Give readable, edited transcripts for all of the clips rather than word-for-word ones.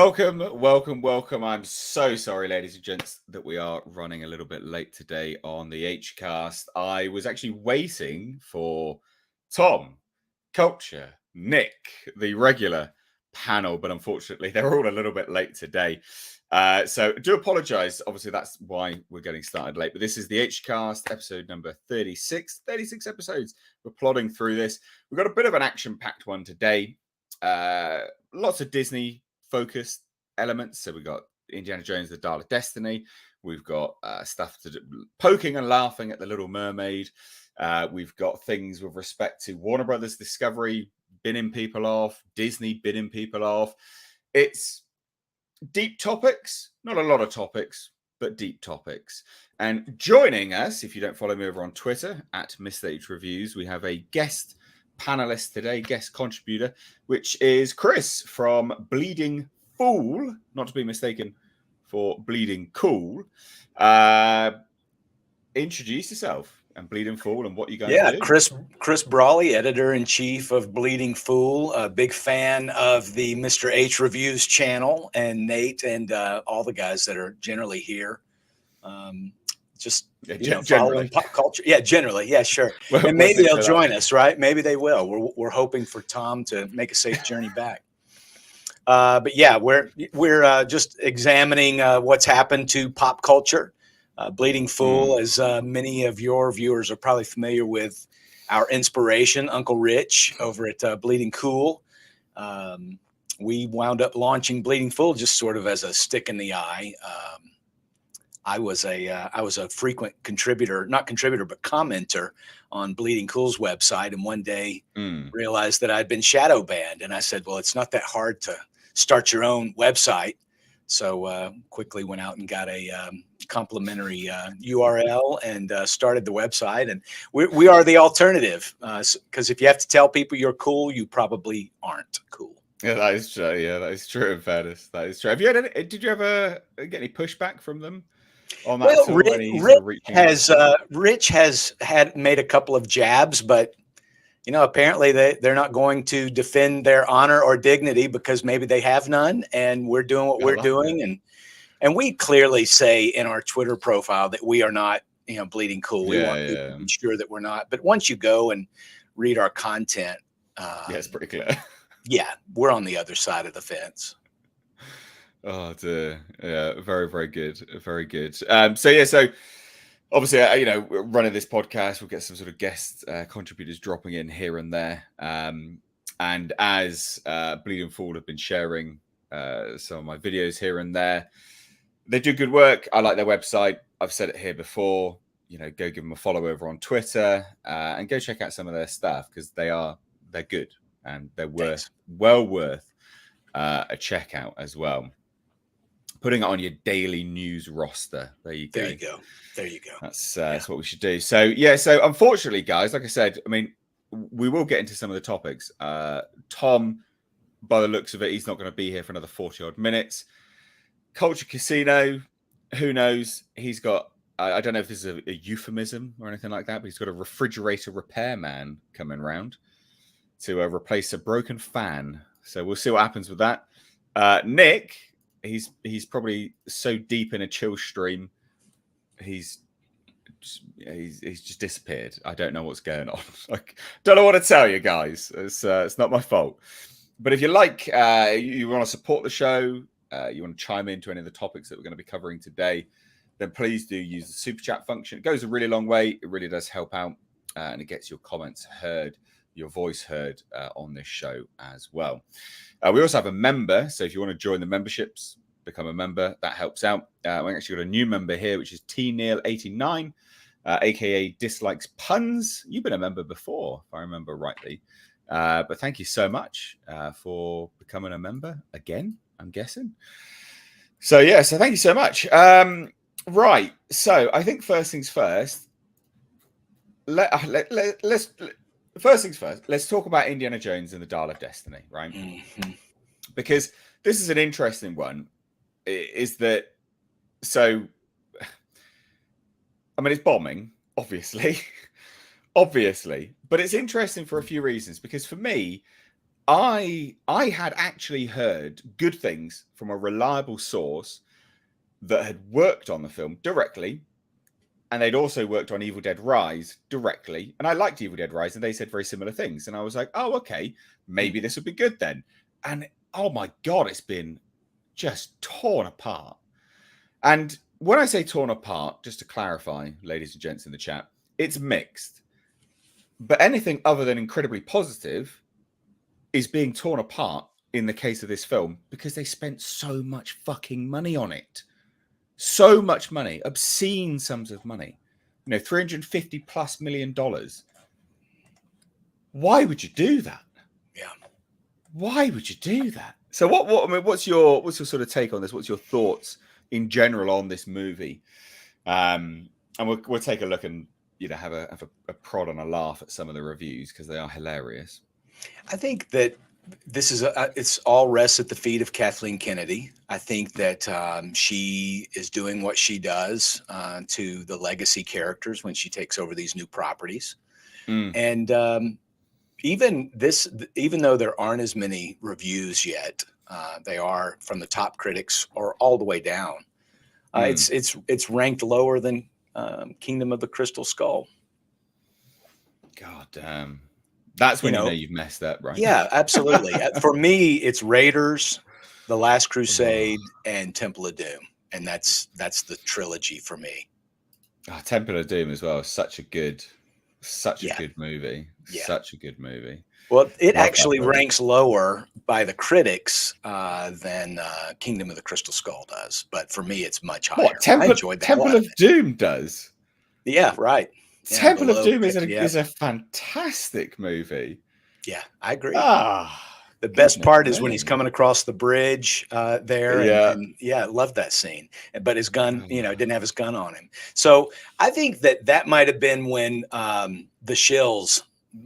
Welcome. I'm so sorry, ladies and gents, that we are running a little bit late today on the Hcast. I was actually waiting for Tom, Culture, Nick, the regular panel, but unfortunately they're all a little bit late today. So I do apologize. Obviously, that's why we're getting started late. But this is the Hcast, episode number 36. 36 episodes. We're plodding through this. We've got a bit of an action-packed one today. Lots of Disney focused elements. So we've got Indiana Jones, the Dial of Destiny. We've got stuff to do, poking and laughing at the Little Mermaid. We've got things with respect to Warner Brothers Discovery binning people off, Disney binning people off. It's deep topics, not a lot of topics, but deep topics. And joining us, if you don't follow me over on Twitter at Mr. H Reviews, we have a guest panelist today, guest contributor, which is Chris from Bleeding Fool, not to be mistaken for Bleeding Cool. Introduce yourself and Bleeding Fool and what you guys do. Chris Brawley, editor-in-chief of Bleeding Fool, a big fan of the Mr. H Reviews channel, and Nate and all the guys that are generally here. Following pop culture. Yeah, generally. Yeah, sure. And maybe they'll join us, right? Maybe they will. We're hoping for Tom to make a safe journey back. But yeah, we're just examining what's happened to pop culture. Bleeding Fool, as many of your viewers are probably familiar with, our inspiration, Uncle Rich, over at Bleeding Cool. We wound up launching Bleeding Fool just sort of as a stick in the eye. I was a frequent contributor, not contributor, but commenter on Bleeding Cool's website, and one day realized that I'd been shadow banned, and I said, "Well, it's not that hard to start your own website." So quickly went out and got a complimentary URL and started the website. And we are the alternative, because if you have to tell people you're cool, you probably aren't cool. Yeah, that is true. Yeah, that is true. In fairness, that is true. Have you had any? Did you ever get any pushback from them on that? Well, Rich has made a couple of jabs, but apparently they're not going to defend their honor or dignity because maybe they have none, and we're doing what we're doing. And we clearly say in our Twitter profile that we are not, Bleeding Cool. We want people to be sure that we're not. But once you go and read our content, it's pretty clear. Yeah, we're on the other side of the fence. Oh dear. Yeah, very, very good. Very good. So obviously, running this podcast, we'll get some sort of guest contributors dropping in here and there. And as Bleeding Fool have been sharing some of my videos here and there, they do good work. I like their website. I've said it here before. Go give them a follow over on Twitter and go check out some of their stuff, because they're good and they're well worth a check out as well. Putting it on your daily news roster. There you go. There you go. That's what we should do. So unfortunately, guys, like I said, we will get into some of the topics. Tom, by the looks of it, he's not going to be here for another 40 odd minutes. Culture Casino, who knows? He's got, I don't know if this is a euphemism or anything like that, but he's got a refrigerator repairman coming round to replace a broken fan. So we'll see what happens with that. Nick, he's probably so deep in a chill stream, he's just disappeared. I don't know what's going on. Don't know what to tell you guys. It's not my fault. But if you like, you want to support the show, you want to chime into any of the topics that we're going to be covering today, then please do use the super chat function. It goes a really long way. It really does help out, and it gets your comments heard, your voice heard on this show as well. We also have a member, so if you want to join the memberships, become a member, that helps out. We actually got a new member here, which is TNeil89, aka Dislikes Puns. You've been a member before, if I remember rightly. But thank you so much for becoming a member again, I'm guessing. So thank you so much. Right, so I think first things first. First things first. Let's talk about Indiana Jones and the Dial of Destiny, right? Mm-hmm. Because this is an interesting one. Is that so? It's bombing, obviously, but it's interesting for a few reasons. Because for me, I had actually heard good things from a reliable source that had worked on the film directly, and they'd also worked on Evil Dead Rise directly. And I liked Evil Dead Rise, and they said very similar things. And I was like, oh, okay, maybe this would be good then. And oh my God, it's been just torn apart. And when I say torn apart, just to clarify, ladies and gents in the chat, it's mixed. But anything other than incredibly positive is being torn apart in the case of this film because they spent so much fucking money on it. So much money, obscene sums of money, $350+ million. Why would you do that? Yeah. Why would you do that? So what's your sort of take on this? What's your thoughts in general on this movie? And we'll take a look and have a prod and a laugh at some of the reviews because they are hilarious. I think that this is it's all rests at the feet of Kathleen Kennedy. I think that she is doing what she does to the legacy characters when she takes over these new properties. And even though there aren't as many reviews yet, they are from the top critics or all the way down. It's ranked lower than Kingdom of the Crystal Skull. God damn. That's when you know you've messed up, right? Yeah, absolutely. For me, it's Raiders, The Last Crusade, and Temple of Doom, and that's the trilogy for me. Temple of Doom as well. Such a good movie. Yeah. Such a good movie. Well, it actually ranks lower by the critics than Kingdom of the Crystal Skull does, but for me, it's much higher. I enjoyed that. Temple of Doom does. Yeah, right. Temple of Doom is a fantastic movie. Yeah, I agree. The best part is when he's coming across the bridge there. And love that scene. But his gun, didn't have his gun on him. So I think that might have been when the Shills,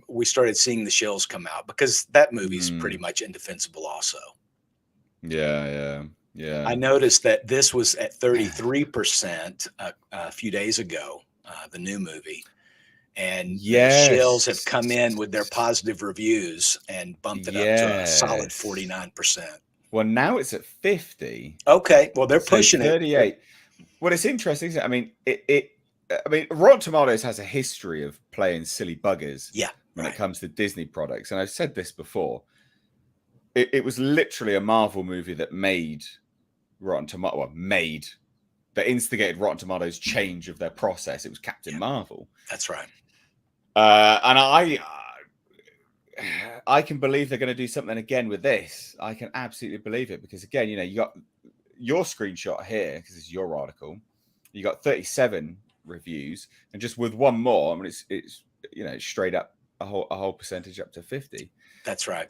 we started seeing the Shills come out, because that movie's pretty much indefensible also. Yeah. I noticed that this was at 33% a few days ago, the new movie. And the Shills have come in with their positive reviews and bumped it up to a solid 49%. Well, now it's at 50. Okay, well they're pushing 38. Well, it's interesting, isn't it? I mean, Rotten Tomatoes has a history of playing silly buggers. When it comes to Disney products, and I've said this before. It was literally a Marvel movie that made Rotten Tomatoes. Well, that instigated Rotten Tomatoes' change of their process. It was Captain Marvel. That's right. And I can believe they're going to do something again with this. I can absolutely believe it, because again, you got your screenshot here, because it's your article. You got 37 reviews, and just with one more, I mean, it's straight up a whole percentage up to 50. That's right.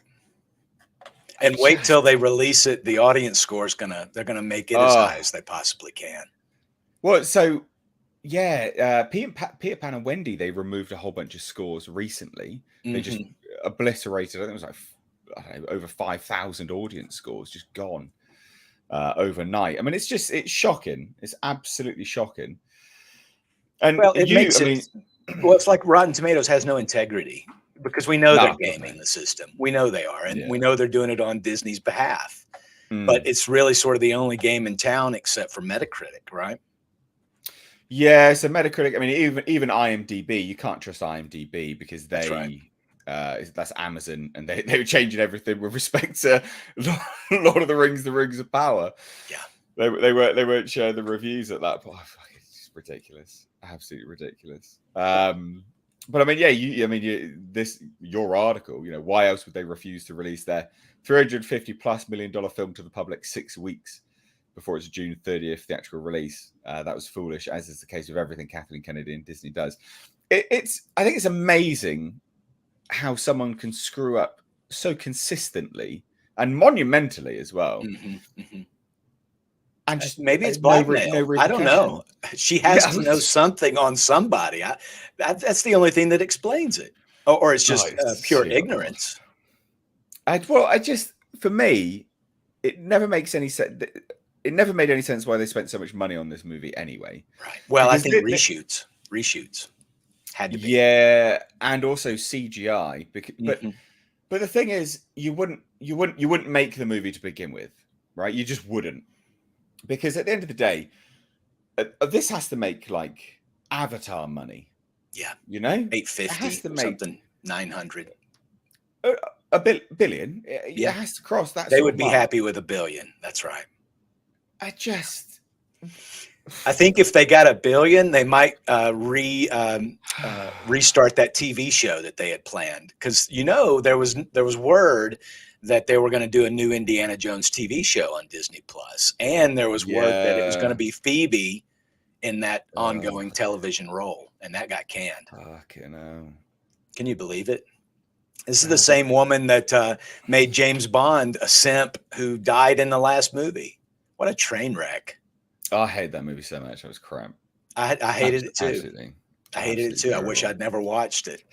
And wait till they release it. The audience score is they're gonna make it as high as they possibly can. Well, so Peter Pan and Wendy, they removed a whole bunch of scores recently. They just obliterated. I think it was over 5,000 audience scores just gone overnight. I mean, it's shocking. It's absolutely shocking. And it's like Rotten Tomatoes has no integrity, because we know they're gaming the system. We know they are, and we know they're doing it on Disney's behalf. But it's really sort of the only game in town except for Metacritic, right? Yeah, so Metacritic. I mean, even IMDb, you can't trust IMDb because that's Amazon, and they were changing everything with respect to Lord of the Rings, the Rings of Power. Yeah, they weren't sharing the reviews at that point. It's ridiculous, absolutely ridiculous. But I mean, your article. Why else would they refuse to release their $350+ million film to the public 6 weeks before its June 30th theatrical release? That was foolish, as is the case with everything Kathleen Kennedy and Disney does. I think it's amazing how someone can screw up so consistently and monumentally as well. And just maybe it's blackmail. I don't know. She has to know something on somebody. That's the only thing that explains it, or it's just pure ignorance. For me, it never makes any sense. It never made any sense why they spent so much money on this movie anyway. Right. Well, because I think reshoots had to be. Yeah, and also CGI. But But the thing is, you wouldn't make the movie to begin with, right? You just wouldn't, because at the end of the day, this has to make like Avatar money. Yeah, you know, it 850 has to or make something, 900. a billion. It Yeah. has to cross that. They sort would of be mark. happy with $1 billion. That's right. I think if they got $1 billion, they might restart that TV show that they had planned. Because there was word that they were going to do a new Indiana Jones TV show on Disney Plus, and there was word that it was going to be Phoebe in that ongoing television role, and that got canned. Fucking hell. Can you believe it? This is the same woman that made James Bond a simp who died in the last movie. What a train wreck. I hate that movie so much. It was crap. I hated it too. Absolutely. I hated it too. Terrible. I wish I'd never watched it.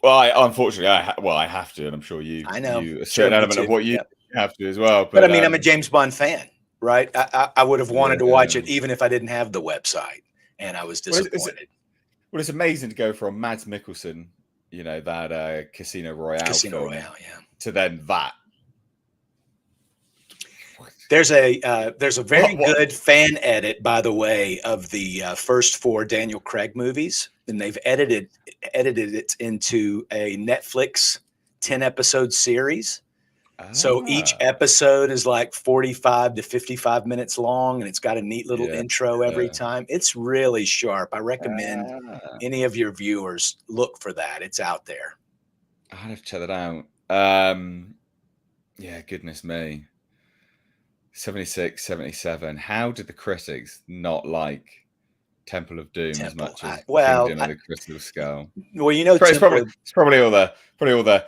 Well, unfortunately, I have to, and I'm sure you. I know a certain element of what you have to as well. But I mean, I'm a James Bond fan, right? I would have wanted to watch it even if I didn't have the website, and I was disappointed. Well, it's amazing to go from Mads Mikkelsen, that Casino Royale film, to then that. There's a very good fan edit, by the way, of the first 4 Daniel Craig movies, and they've edited it into a Netflix 10-episode series. So each episode is like 45 to 55 minutes long, and it's got a neat little intro every time. It's really sharp. I recommend any of your viewers look for that. It's out there. I'll have to check that out. Yeah, goodness me. 76, 77. How did the critics not like Temple of Doom as much as Kingdom of the Crystal Skull? Well, it's probably all the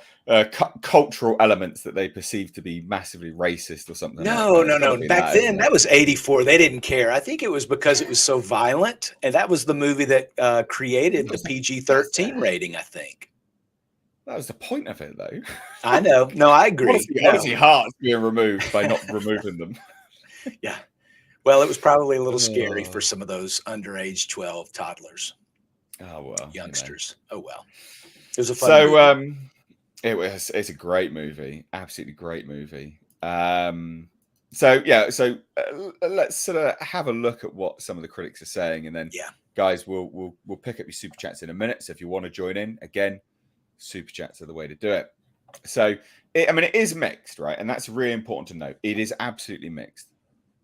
cultural elements that they perceive to be massively racist or something. No. Back then, that was 84. They didn't care. I think it was because it was so violent, and that was the movie that created the PG-13 rating, I think. That was the point of it, though. I know. No, I agree. Honestly, hearts being removed by not removing them. Yeah. Well, it was probably a little scary for some of those underage 12 toddlers. Oh, well. Youngsters. Oh, well. It was a fun movie. It's a great movie. Absolutely great movie. Let's sort of have a look at what some of the critics are saying, and then guys, we'll pick up your super chats in a minute. So if you want to join in, again, super chats are the way to do it. So it is mixed, right? And that's really important to note. It is absolutely mixed,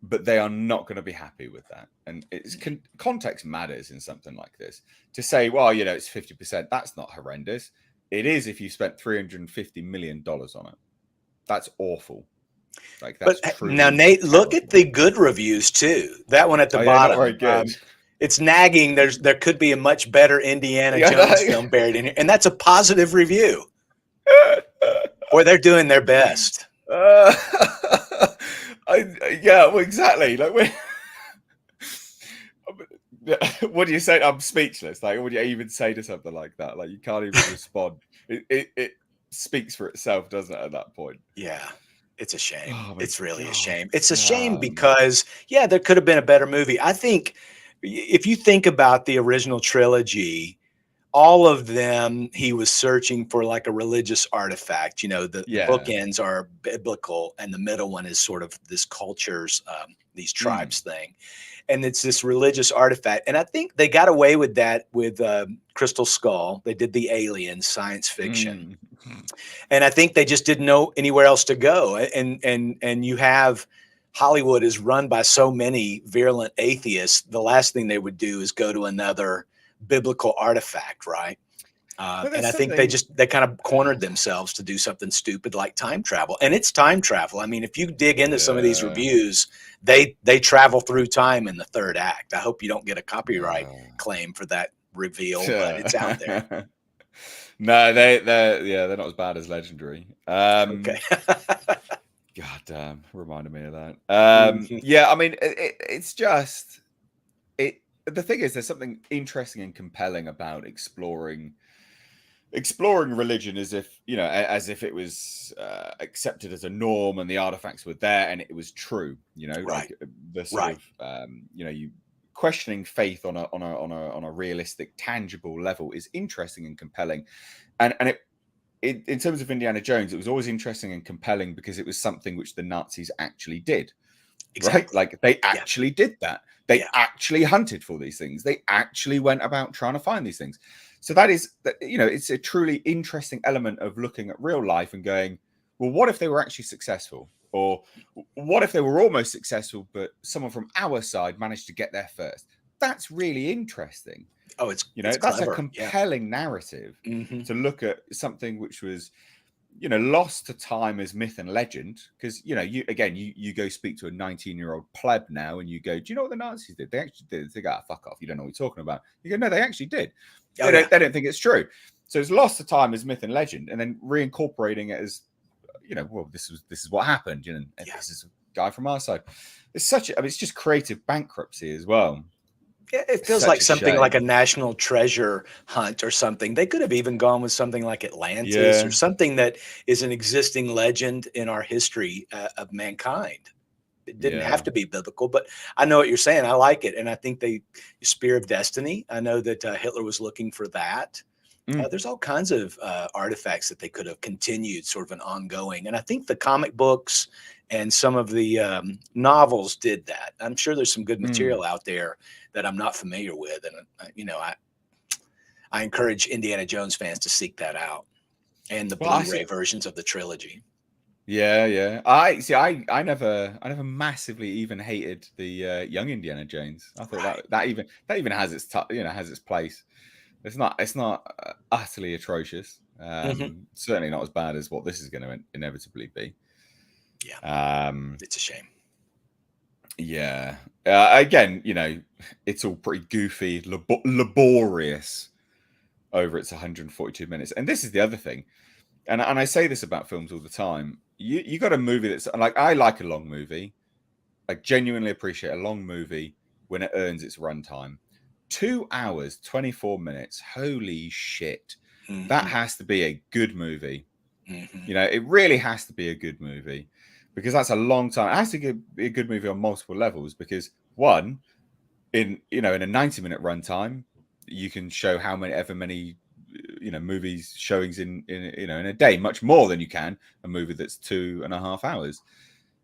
but they are not going to be happy with that. And it's context matters in something like this. To say, well, it's 50%, that's not horrendous. It is if you spent $350 million on it. That's awful. Like, that's now, Nate, look at the good reviews too. That one at the bottom. Not very good. It's nagging. There could be a much better Indiana Jones film buried in here, and that's a positive review. Boy, they're doing their best. Exactly. Like, what do you say? I'm speechless. Like, what do you even say to something like that? Like, you can't even respond. It speaks for itself, doesn't it? At that point, yeah. It's a shame. It's really a shame. It's a shame because, there could have been a better movie. I think if you think about the original trilogy, all of them, he was searching for like a religious artifact. The bookends are biblical, and the middle one is sort of this culture's, these tribes thing. And it's this religious artifact. And I think they got away with that with Crystal Skull. They did the Alien science fiction. And I think they just didn't know anywhere else to go. And you have Hollywood is run by so many virulent atheists. The last thing they would do is go to another biblical artifact, right? And I think they kind of cornered themselves to do something stupid like time travel. And it's time travel. I mean, if you dig into some of these reviews, they travel through time in the third act. I hope you don't get a copyright claim for that reveal, but it's out there. No, they're not as bad as Legendary. Okay. God damn, reminded me of that. It's just the thing is, there's something interesting and compelling about exploring religion as if it was accepted as a norm, and the artifacts were there and it was true. Right. Like the sort of you questioning faith on a realistic, tangible level is interesting and compelling, and in terms of Indiana Jones, it was always interesting and compelling because it was something which the Nazis actually did. Exactly. Right? Like they actually did that. They actually hunted for these things. They actually went about trying to find these things. So that is, you know, it's a truly interesting element of looking at real life and going, well, what if they were actually successful? Or what if they were almost successful, but someone from our side managed to get there first? That's really interesting. Oh, it's, you know, it's that's clever. a compelling narrative Mm-hmm. to look at something which was, you know, lost to time as myth and legend. Because, you know, you go speak to a 19-year-old pleb now and you go, do you know what the Nazis did? They actually did. They go, fuck off. You don't know what you're talking about. You go, no, they actually did. Oh, they don't think it's true. So it's lost to time as myth and legend, and then reincorporating it as, you know, well, this is what happened. You know, and this is a guy from our side. It's such a, I mean, it's just creative bankruptcy as well. Yeah, it feels like something like a national treasure hunt or something. They could have even gone with something like Atlantis or something that is an existing legend in our history of mankind. It didn't have to be biblical, but I know what you're saying. I like it. And I think Spear of Destiny, I know that Hitler was looking for that. There's all kinds of artifacts that they could have continued, sort of an ongoing. And I think the comic books and some of the novels did that. I'm sure there's some good material out there that I'm not familiar with. And, you know, I encourage Indiana Jones fans to seek that out, and the Blu-ray versions of the trilogy. Yeah. I never massively even hated the young Indiana Jones. I thought that even has its has its place. It's not utterly atrocious. Certainly not as bad as what this is going to inevitably be. Yeah. It's a shame. Yeah. Again, you know, it's all pretty goofy, laborious over its 142 minutes. And this is the other thing. And I say this about films all the time. You got a movie that's like, I like a long movie. I genuinely appreciate a long movie when it earns its runtime. 2 hours, 24 minutes. Holy shit. That has to be a good movie. You know, it really has to be a good movie, because that's a long time. It has to be a good movie on multiple levels, because one, in a 90-minute runtime, you can show however many movies showings in a day, much more than you can a movie that's 2.5 hours.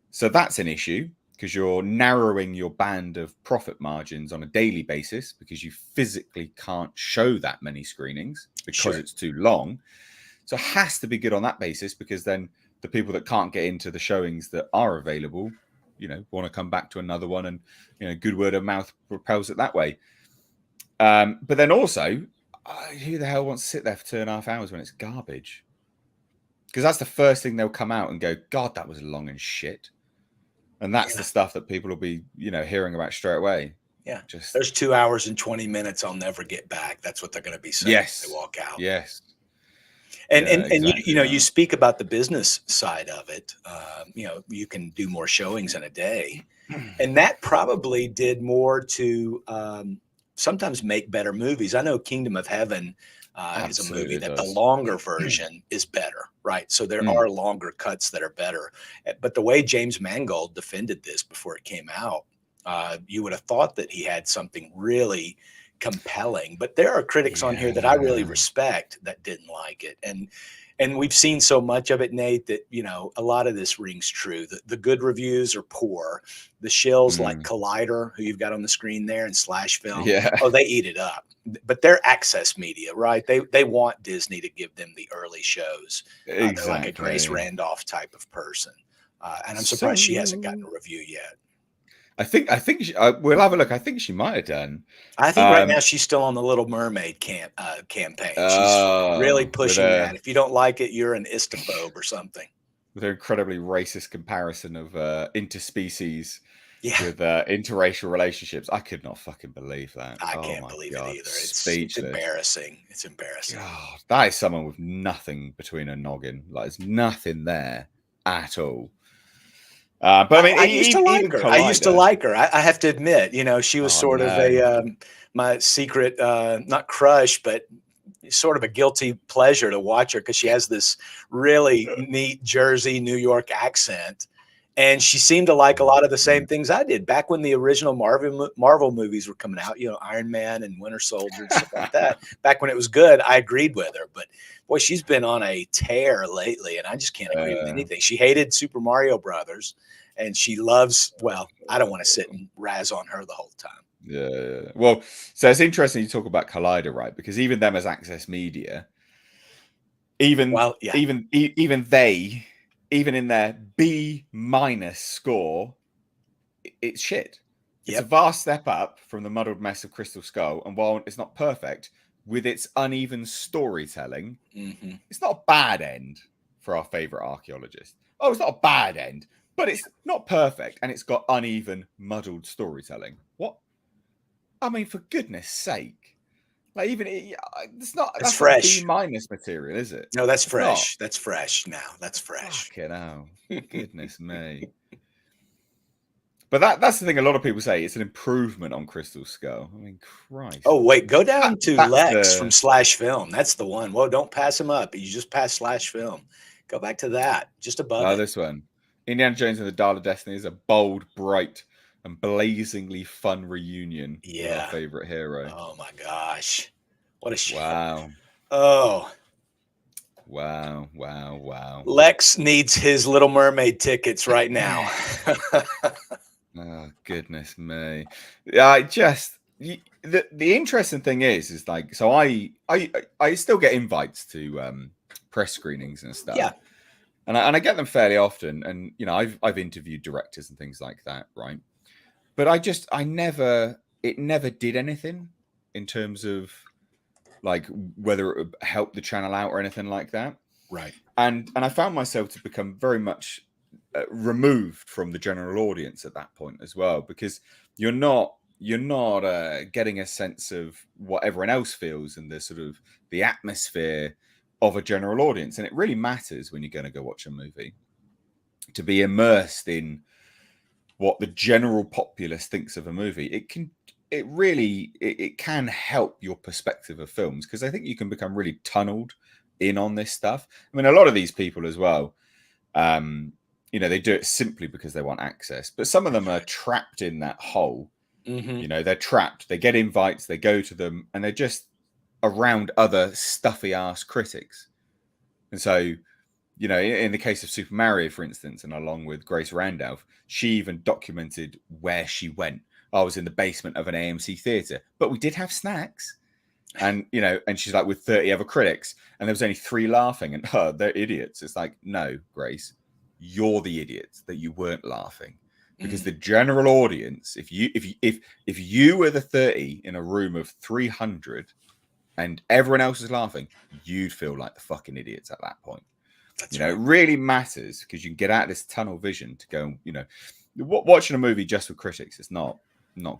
So that's an issue, because you're narrowing your band of profit margins on a daily basis, because you physically can't show that many screenings because it's too long. So it has to be good on that basis, because then the people that can't get into the showings that are available, want to come back to another one, and good word of mouth propels it that way. But then also, who the hell wants to sit there for 2.5 hours when it's garbage? Because that's the first thing they'll come out and go, God, that was long and shit. And that's the stuff that people will be, hearing about straight away. Yeah. There's 2 hours and 20 minutes I'll never get back. That's what they're going to be saying when they walk out. Yes. And exactly, you speak about the business side of it. You can do more showings in a day, and that probably did more to sometimes make better movies. I know Kingdom of Heaven is a movie that the longer version is better, right? So there are longer cuts that are better. But the way James Mangold defended this before it came out, you would have thought that he had something really compelling. But there are critics on here that I really respect that didn't like it. And we've seen so much of it, Nate, that, a lot of this rings true. The good reviews are poor. The shills like Collider, who you've got on the screen there, and Slash Film, they eat it up. But they're access media, right? They want Disney to give them the early shows. They're like a Grace Randolph type of person. And I'm surprised she hasn't gotten a review yet. I think we'll have a look. I think she might have done. I think right now she's still on the Little Mermaid campaign. She's really pushing that. If you don't like it, you're an istophobe or something. With her incredibly racist comparison of interspecies with interracial relationships, I could not fucking believe that. I can't believe it either. It's embarrassing. It's embarrassing. God, that is someone with nothing between her noggin. Like, there's nothing there at all. But I mean, I used to like her. I have to admit, she was sort of my secret, not crush, but sort of a guilty pleasure to watch her, because she has this really neat Jersey, New York accent. And she seemed to like a lot of the same things I did back when the original Marvel movies were coming out, Iron Man and Winter Soldier and stuff like that. Back when it was good, I agreed with her. But boy, she's been on a tear lately, and I just can't agree with anything. She hated Super Mario Brothers, and she loves, well, I don't want to sit and razz on her the whole time. Yeah. Well, so it's interesting you talk about Collider, right? Because even them as Access Media, even in their B- score, it's shit. It's a vast step up from the muddled mess of Crystal Skull. And while it's not perfect, with its uneven storytelling, it's not a bad end for our favorite archaeologist. Oh, it's not a bad end, but it's not perfect. And it's got uneven, muddled storytelling. What? I mean, for goodness sake. Like that's fresh. Not B- material, is it? No, that's fresh. That's fresh now. That's fresh. Fucking hell. Goodness me. But that's the thing a lot of people say. It's an improvement on Crystal Skull. I mean, Christ. Oh, wait. Go down to Lex from Slash Film. That's the one. Whoa, don't pass him up. You just passed Slash Film. Go back to that. Just above it. This one. Indiana Jones and the Dial of Destiny is a bold, bright, and blazingly fun reunion with our favorite hero. Oh my gosh. What a shit. Wow. Oh. Wow. Lex needs his Little Mermaid tickets right now. Oh, goodness me. I just the interesting thing is like, so I still get invites to press screenings and stuff. Yeah. And I get them fairly often. And I've interviewed directors and things like that, right? But it never did anything in terms of like whether it would help the channel out or anything like that. Right. And I found myself to become very much removed from the general audience at that point as well, because you're not getting a sense of what everyone else feels and the sort of the atmosphere of a general audience. And it really matters when you're going to go watch a movie to be immersed in what the general populace thinks of a movie. It can help your perspective of films, because I think you can become really tunneled in on this stuff. I mean, a lot of these people as well, they do it simply because they want access, but some of them are trapped in that hole. They're trapped. They get invites, they go to them, and they're just around other stuffy ass critics. And so, in the case of Super Mario, for instance, and along with Grace Randolph, she even documented where she went. I was in the basement of an AMC theater, but we did have snacks. And, and she's like, with 30 other critics, and there was only 3 laughing, and they're idiots. It's like, no, Grace, you're the idiots that you weren't laughing, because the general audience, if you were the 30 in a room of 300 and everyone else is laughing, you'd feel like the fucking idiots at that point. That's right. It really matters, because you can get out of this tunnel vision to go, watching a movie just with critics is not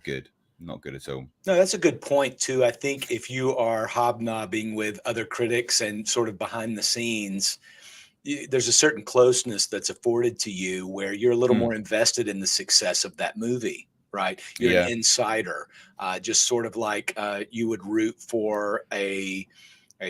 good. Not good at all. No, that's a good point too. I think if you are hobnobbing with other critics and sort of behind the scenes, there's a certain closeness that's afforded to you where you're a little more invested in the success of that movie, right? You're an insider, just sort of like you would root for a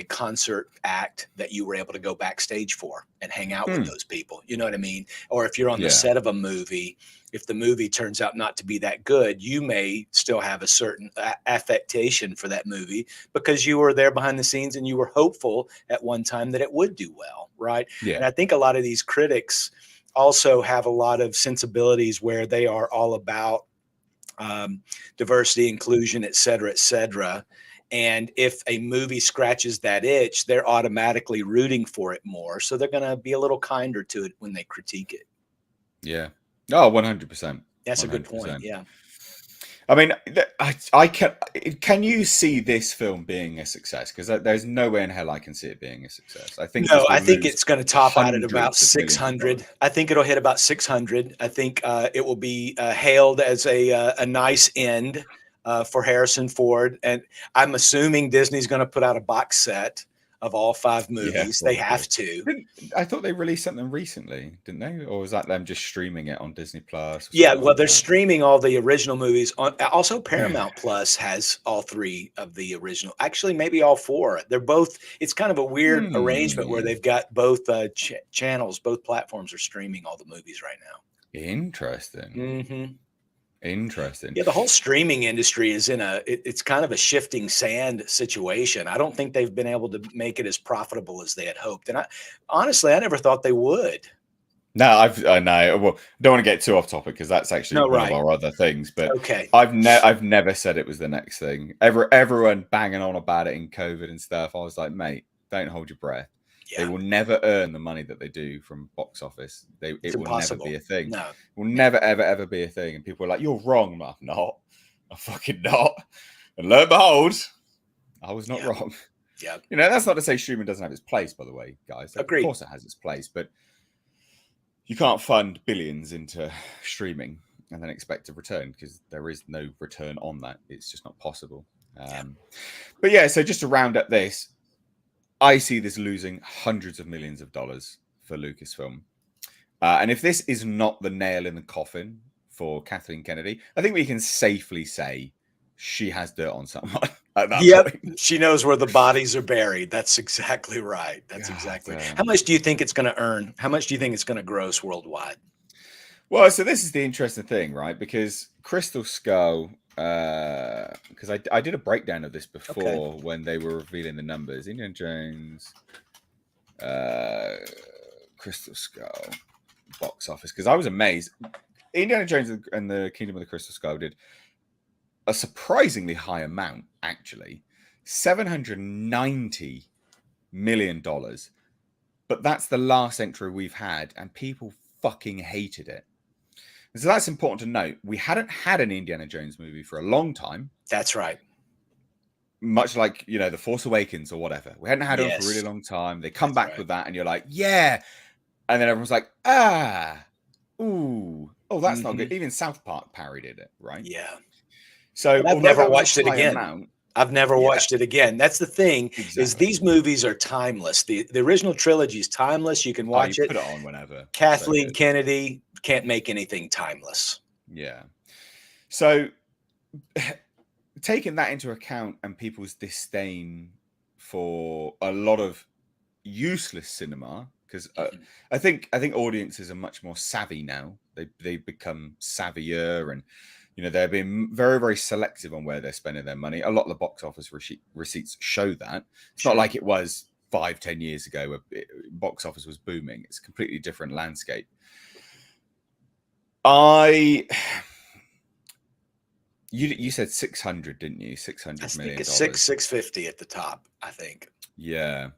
concert act that you were able to go backstage for and hang out with those people. You know what I mean? Or if you're on the set of a movie, if the movie turns out not to be that good, you may still have a certain affectation for that movie because you were there behind the scenes and you were hopeful at one time that it would do well, right? Yeah. And I think a lot of these critics also have a lot of sensibilities where they are all about diversity, inclusion, et cetera, et cetera. And if a movie scratches that itch, they're automatically rooting for it more. So they're going to be a little kinder to it when they critique it. Yeah. Oh, 100%. That's 100%. A good point. Yeah. I mean, can you see this film being a success? Because there's no way in hell I can see it being a success. I think it's going to top out at about 600. I think it'll hit about 600. I think it will be hailed as a nice end for Harrison Ford. And I'm assuming Disney's going to put out a box set of all 5 movies. They have to. I thought they released something recently, didn't they? Or was that them just streaming it on Disney Plus? Yeah, well, they're streaming all the original movies. Also, Paramount Plus has all 3 of the original. Actually, maybe all 4. They're both. It's kind of a weird arrangement where they've got both channels, both platforms are streaming all the movies right now. Interesting. Mm-hmm. Interesting. Yeah, the whole streaming industry is in it's kind of a shifting sand situation. I don't think they've been able to make it as profitable as they had hoped. And honestly, I never thought they would. No, I know. Well, don't want to get too off topic because that's actually one of our other things. But okay, I've never said it was the next thing. Everyone banging on about it in COVID and stuff. I was like, mate, don't hold your breath. Yeah. They will never earn the money that they do from box office. It will never be a thing. No. It will never, ever be a thing. And people are like, you're wrong. I'm not. I'm fucking not. And lo and behold, I was not wrong. Yeah. You know, that's not to say streaming doesn't have its place, by the way, guys. Agreed. Of course it has its place, but you can't fund billions into streaming and then expect a return because there is no return on that. It's just not possible. But yeah, so just to round up this, I see this losing hundreds of millions of dollars for Lucasfilm. And if this is not the nail in the coffin for Kathleen Kennedy, I think we can safely say she has dirt on someone at that point. She knows where the bodies are buried. That's exactly right. That's exactly. How much do you think it's going to earn? How much do you think it's going to gross worldwide? Well, so this is the interesting thing, right? Because Crystal Skull, because I did a breakdown of this before when they were revealing the numbers. Indiana Jones, Crystal Skull, box office. Because I was amazed. Indiana Jones and the Kingdom of the Crystal Skull did a surprisingly high amount, actually, $790 million. But that's the last entry we've had, and people fucking hated it. So that's important to note. We hadn't had an Indiana Jones movie for a long time. That's right. Much like, you know, The Force Awakens or whatever. We hadn't had one for a really long time. They come back with that, and you're like, yeah. And then everyone's like, ooh, oh, that's not good. Even South Park parodied it, right? Yeah. So I've never watched it again. I've never watched it again. That's the thing, is these movies are timeless. The original trilogy is timeless. You can watch it. Put it on whenever. Kathleen Kennedy can't make anything timeless. Yeah. So taking that into account and people's disdain for a lot of useless cinema, because I think audiences are much more savvy now. They've become savvier, and you know, they're being very, very selective on where they're spending their money. A lot of the box office receipts show that. It's not like it was 5-10 years ago where box office was booming. It's a completely different landscape. You said 600, didn't you? $600 million. It's 650 at the top, I think. Yeah.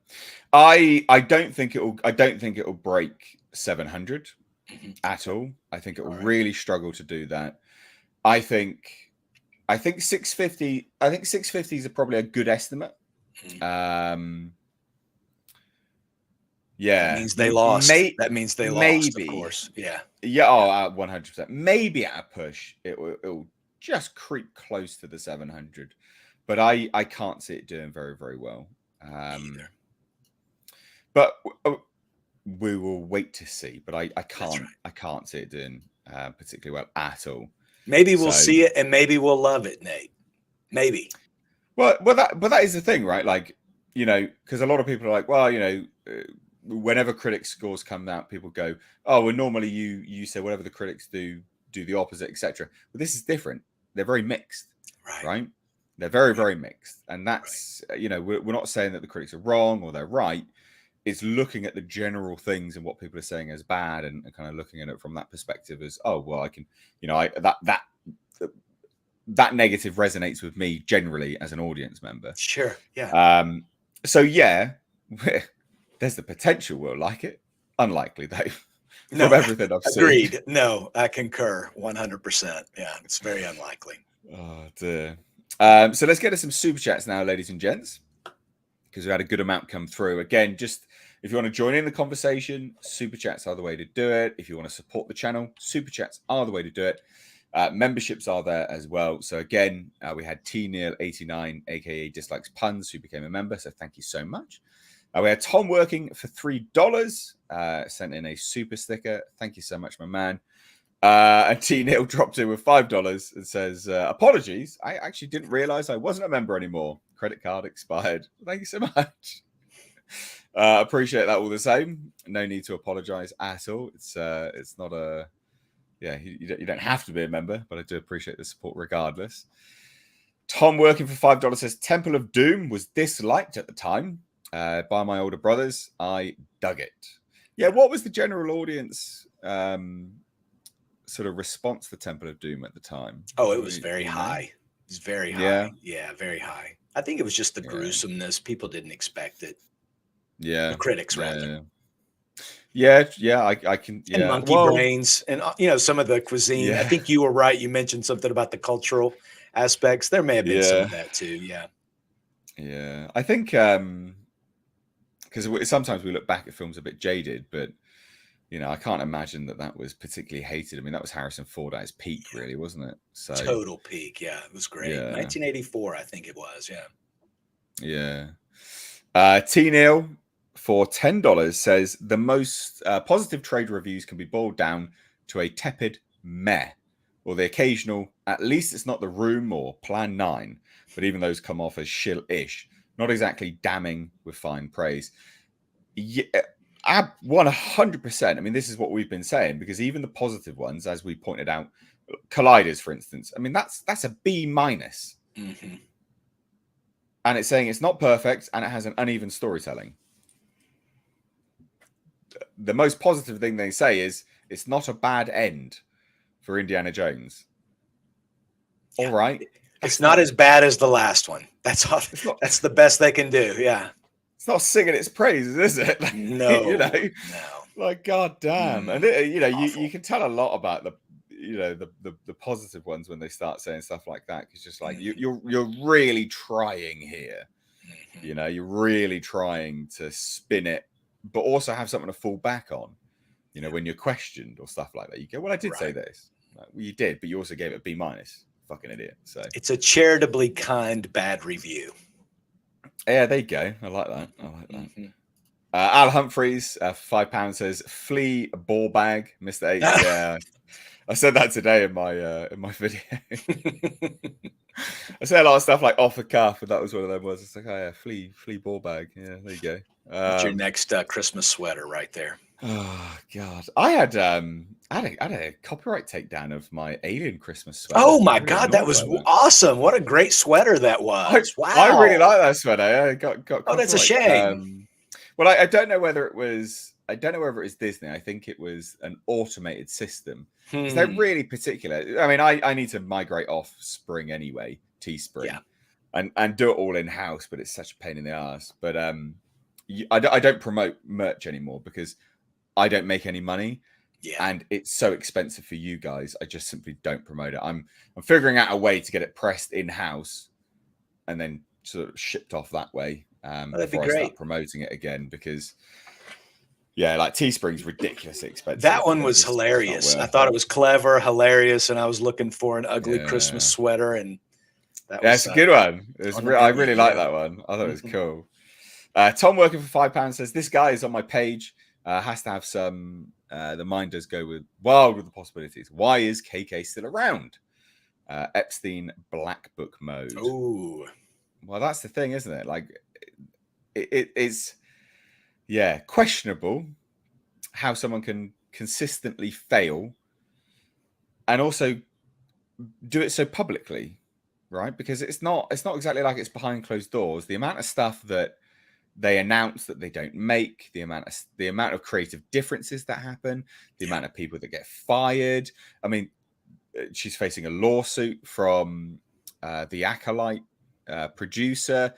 I don't think it'll break 700 at all. I think it will really struggle to do that. I think 650. I think 650 is probably a good estimate. Yeah, that means they lost. That means they lost. Of course. Yeah. Yeah. Oh, 100%. Maybe at a push, it will just creep close to the 700, but I can't see it doing very, very well. Either. But we will wait to see. But I can't see it doing particularly well at all. Maybe we'll see it, and maybe we'll love it, Nate. Maybe. Well, that is the thing, right? Like, you know, because a lot of people are like, well, you know, whenever critics' scores come out, people go, oh, well, normally you say whatever the critics do the opposite, etc. But this is different. They're very mixed, right? They're very, very mixed, and that's you know, we're not saying that the critics are wrong or they're right. It's looking at the general things and what people are saying as bad, and kind of looking at it from that perspective as, oh, well, I can, you know, that negative resonates with me generally as an audience member. Sure. Yeah. So yeah, there's the potential we'll like it. Unlikely though. No, from everything I've seen. Agreed. No, I concur 100%. Yeah, it's very unlikely. Oh dear. So let's get to some super chats now, ladies and gents, because we had a good amount come through. Again, just if you want to join in the conversation, super chats are the way to do it. If you want to support the channel, super chats are the way to do it. Memberships are there as well. So again, we had T Neil 89, aka Dislikes Puns, who became a member. So thank you so much. We had Tom working for $3, sent in a super sticker. Thank you so much, my man. And T Neil dropped in with $5 and says, apologies. I actually didn't realize I wasn't a member anymore. Credit card expired. Thank you so much. Appreciate that all the same. No need to apologize at all. It's not a yeah, you don't have to be a member, but I do appreciate the support regardless. Tom working for $5 says Temple of Doom was disliked at the time by my older brothers. I dug it. Yeah, what was the general audience sort of response to Temple of Doom at the time? Oh, it was very high. It was very high. Yeah. Yeah, very high. I think it was just the gruesomeness. People didn't expect it. Yeah. The critics, rather. Yeah, I can. Yeah. And monkey brains and, some of the cuisine. Yeah. I think you were right. You mentioned something about the cultural aspects. There may have been some of that too. Yeah. Yeah. I think because sometimes we look back at films a bit jaded, but I can't imagine that was particularly hated. I mean, that was Harrison Ford at his peak, really, wasn't it? So total peak. Yeah, it was great. 1984, I think it was. Yeah. Yeah. T Neil for $10 says the most positive trade reviews can be boiled down to a tepid meh, or the occasional at least it's not The Room or Plan 9, but even those come off as shill-ish, not exactly damning with fine praise. Yeah, 100%. I mean, this is what we've been saying, because even the positive ones, as we pointed out, Colliders, for instance, I mean, that's a B-. Mm-hmm. And it's saying it's not perfect and it has an uneven storytelling. The most positive thing they say is it's not a bad end for Indiana Jones. Yeah. All right. It's not as bad as the last one. That's all. That's the best they can do. Yeah. It's not singing its praises, is it? No. No. Like, God damn. And you can tell a lot about the positive ones when they start saying stuff like that. It's just like you're really trying here. Mm-hmm. You're really trying to spin it, but also have something to fall back on. When you're questioned or stuff like that, you go, "Well, I did say this." Like, well, you did, but you also gave it a B-. Fucking idiot. So it's a charitably kind bad review. Yeah, there you go. I like that. Mm-hmm. Al Humphreys, £5 says flea ball bag, Mr. H. Yeah, I said that today in my video. I said a lot of stuff like off the cuff, and that was one of them words. It's like, oh yeah, flea ball bag. Yeah, there you go. That's your next Christmas sweater right there. Oh God, I had a copyright takedown of my Alien Christmas sweater. Oh my God, that was awesome! What a great sweater that was! Wow, I really like that sweater. I got oh, that's a shame. Well, I don't know whether it was. I don't know whether it was Disney. I think it was an automated system. They're really particular. I mean, I need to migrate off Spring anyway, Teespring, and do it all in house. But it's such a pain in the ass. But I don't promote merch anymore because I don't make any money, and it's so expensive for you guys. I just simply don't promote it. I'm figuring out a way to get it pressed in house, and then sort of shipped off that way. Before I start promoting it again, because like Teespring's ridiculously expensive. That one was hilarious. I thought it was clever, hilarious, and I was looking for an ugly Christmas sweater, and that's a good one. I really like that one. I thought it was cool. Tom working for £5 says this guy is on my page. Has to have some. The mind does go wild with the possibilities. Why is KK still around? Epstein Black Book mode. Ooh. Well, that's the thing, isn't it? Like, it's questionable how someone can consistently fail and also do it so publicly, right? Because it's not exactly like it's behind closed doors. The amount of stuff that they announce that they don't make, the amount of creative differences that happen, the amount of people that get fired. I mean, she's facing a lawsuit from the Acolyte producer.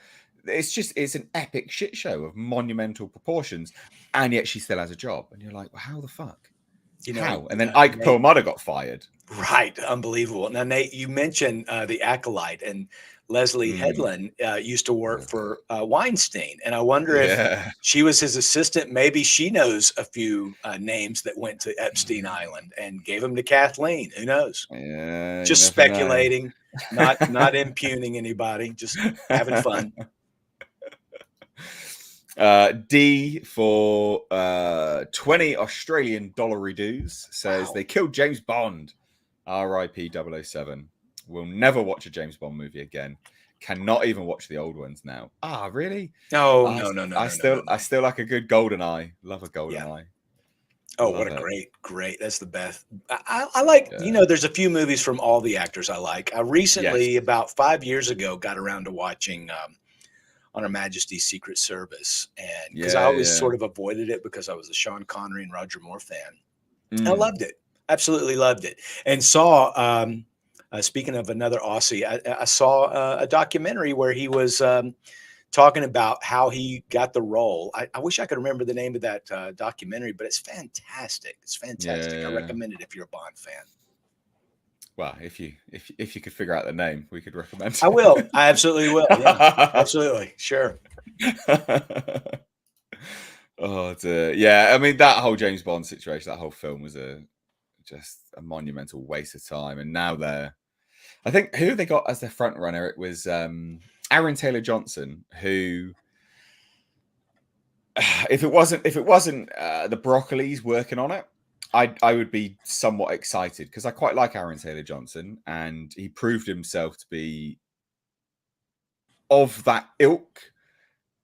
It's an epic shit show of monumental proportions, and yet she still has a job. And you're like, well, how the fuck? How? And then Ike Perlmutter got fired. Right. Unbelievable. Now, Nate, you mentioned the Acolyte, and Leslie Headland used to work for Weinstein. And I wonder if she was his assistant. Maybe she knows a few names that went to Epstein Island and gave them to Kathleen. Who knows? Yeah, just speculating, not impugning anybody, just having fun. D for 20 Australian dollar redos says they killed James Bond. R.I.P. 007. Will never watch a James Bond movie again. Cannot even watch the old ones now. Ah, really? No. I still like a good GoldenEye. Love a GoldenEye. Oh, what a great. That's the best. I like, there's a few movies from all the actors I like. I recently, about 5 years ago, got around to watching On Her Majesty's Secret Service. And because I always sort of avoided it because I was a Sean Connery and Roger Moore fan. I loved it. Absolutely loved it. And saw, speaking of another Aussie, I saw a documentary where he was talking about how he got the role. I wish I could remember the name of that documentary, but it's fantastic. It's fantastic. I recommend it if you're a Bond fan. Well, if you could figure out the name, we could recommend it. I will. I absolutely will. Yeah, absolutely. Sure. Oh, yeah. I mean, that whole James Bond situation, that whole film was just a monumental waste of time. And now I think who they got as their front runner, it was Aaron Taylor-Johnson, who, if it wasn't the Broccolis working on it, I would be somewhat excited because I quite like Aaron Taylor-Johnson, and he proved himself to be of that ilk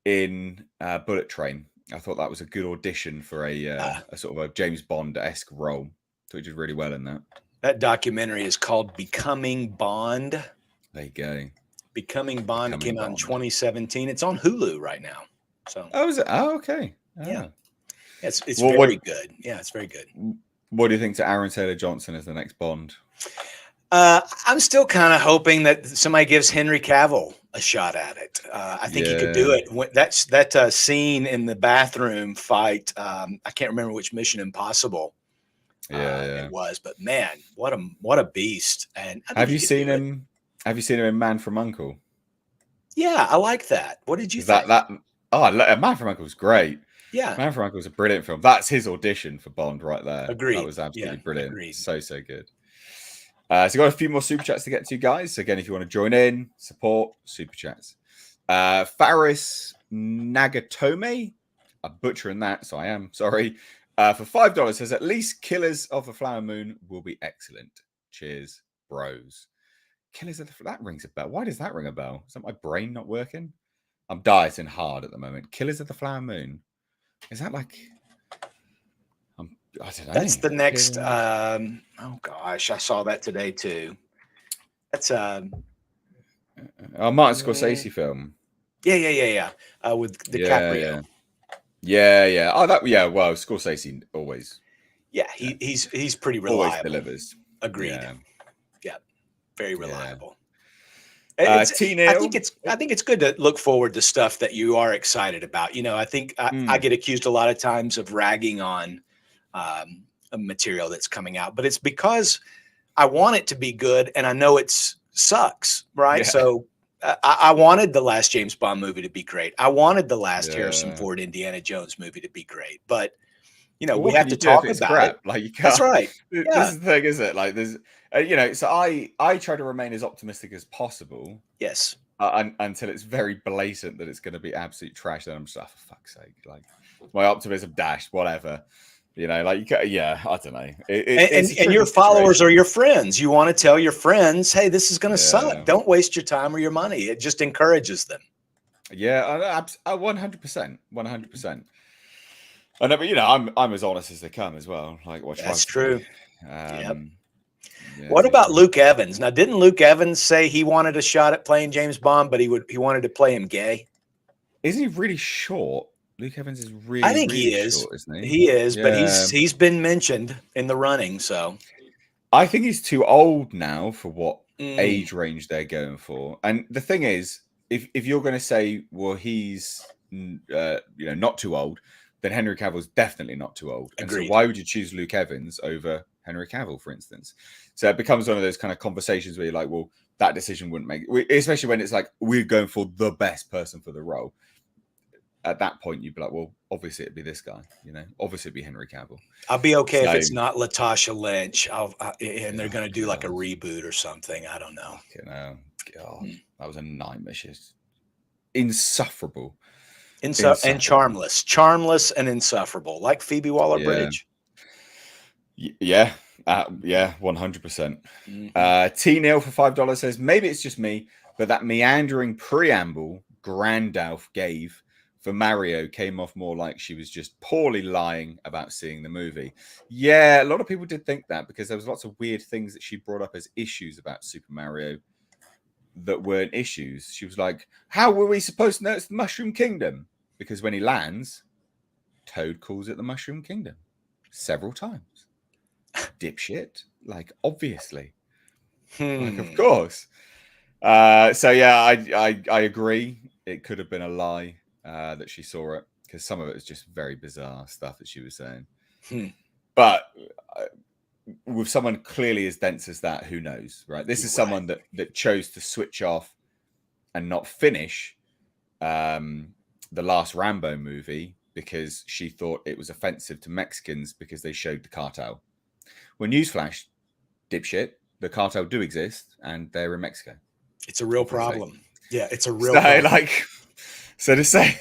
in Bullet Train. I thought that was a good audition for a sort of a James Bond-esque role. So he did really well in that. That documentary is called Becoming Bond. There you go. Becoming Bond came out in 2017. It's on Hulu right now. So. Oh, is it? Oh, okay. Oh. Yeah. It's very good. Yeah, it's very good. What do you think to Aaron Taylor-Johnson as the next Bond? I'm still kind of hoping that somebody gives Henry Cavill a shot at it. I think he could do it. That scene in the bathroom fight. I can't remember which Mission Impossible it was, but man, what a beast! And have you seen him? Have you seen him in Man from U.N.C.L.E.? Yeah, I like that. What did you think? Man from U.N.C.L.E. is great. Yeah, Man from U.N.C.L.E. is a brilliant film. That's his audition for Bond right there. Agreed. That was absolutely brilliant. Agreed. So good. So got a few more super chats to get to, guys. So again, if you want to join in, support super chats. Faris Nagatome, I'm butchering that, so I am sorry. For $5 says at least Killers of the Flower Moon will be excellent. Cheers, bros. Killers of that rings a bell. Why does that ring a bell? Is that my brain not working? I'm dieting hard at the moment. Killers of the Flower Moon. Is that like? I don't know. That's the next. Oh gosh, I saw that today too. That's a Martin Scorsese film. Yeah. With DiCaprio. Yeah. Oh, well, Scorsese always. Yeah, he's pretty reliable. Always delivers. Agreed. Yeah. Very reliable. I think it's good to look forward to stuff that you are excited about. I think I get accused a lot of times of ragging on a material that's coming out, but it's because I want it to be good and I know it sucks, right? Yeah. So I wanted the last James Bond movie to be great. I wanted the last Harrison Ford Indiana Jones movie to be great, but we have to talk about it. Like you can't. That's right. This is the thing, is it? Like there's, so I try to remain as optimistic as possible. Yes. Until it's very blatant that it's going to be absolute trash. Then I'm just, for fuck's sake, like my optimism dashed, whatever. I don't know. And your followers are your friends. You want to tell your friends, hey, this is going to suck. Don't waste your time or your money. It just encourages them. Yeah, 100%. 100%. I know, but I'm as honest as they come as well. Like, that's true. What about Luke Evans? Now, didn't Luke Evans say he wanted a shot at playing James Bond, but he wanted to play him gay? Isn't he really short? Luke Evans is really. I think really he is. Short, isn't he? He is, but he's been mentioned in the running. So I think he's too old now for what age range they're going for. And the thing is, if you're going to say, well, he's not too old, then Henry Cavill's definitely not too old. And so why would you choose Luke Evans over Henry Cavill, for instance? So it becomes one of those kind of conversations where you're like, well, that decision wouldn't make it, especially when it's like we're going for the best person for the role. At that point, you'd be like, well, obviously it'd be this guy, obviously it'd be Henry Cavill. I'll be okay if it's not Latasha Lynch and they're going to do like a reboot or something. I don't know. God, that was a nightmare. She's insufferable. And charmless and insufferable, like Phoebe Waller-Bridge. Yeah, 100%. T-Nail for $5 says, maybe it's just me, but that meandering preamble Grandalf gave for Mario came off more like she was just poorly lying about seeing the movie. Yeah, a lot of people did think that because there was lots of weird things that she brought up as issues about Super Mario that weren't issues. She was like, how were we supposed to know it's the Mushroom Kingdom? Because when he lands, Toad calls it the Mushroom Kingdom several times. Dipshit. Like, obviously. Like, of course. So yeah, I agree. It could have been a lie that she saw it, because some of it was just very bizarre stuff that she was saying. But with someone clearly as dense as that, who knows, right? This is someone that chose to switch off and not finish the last Rambo movie because she thought it was offensive to Mexicans because they showed the cartel. Well, newsflash, dipshit, the cartel do exist and they're in Mexico. It's a real problem. Yeah, it's a real problem. Like, so to say,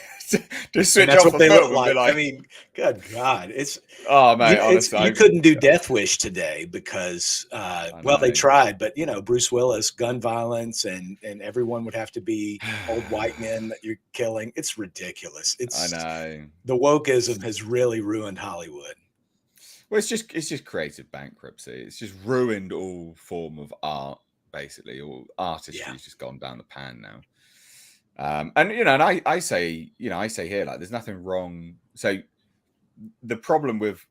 just switch that's off what they film look and be like. I mean, good God, it's mate. Honestly, you couldn't do Death Wish today because well, they tried, but Bruce Willis, gun violence, and everyone would have to be old white men that you're killing. It's ridiculous. It's I know the wokeism has really ruined Hollywood. Well, it's just creative bankruptcy. It's just ruined all form of art. Basically, all artistry has just gone down the pan now. And and I say here, like, there's nothing wrong. So the problem with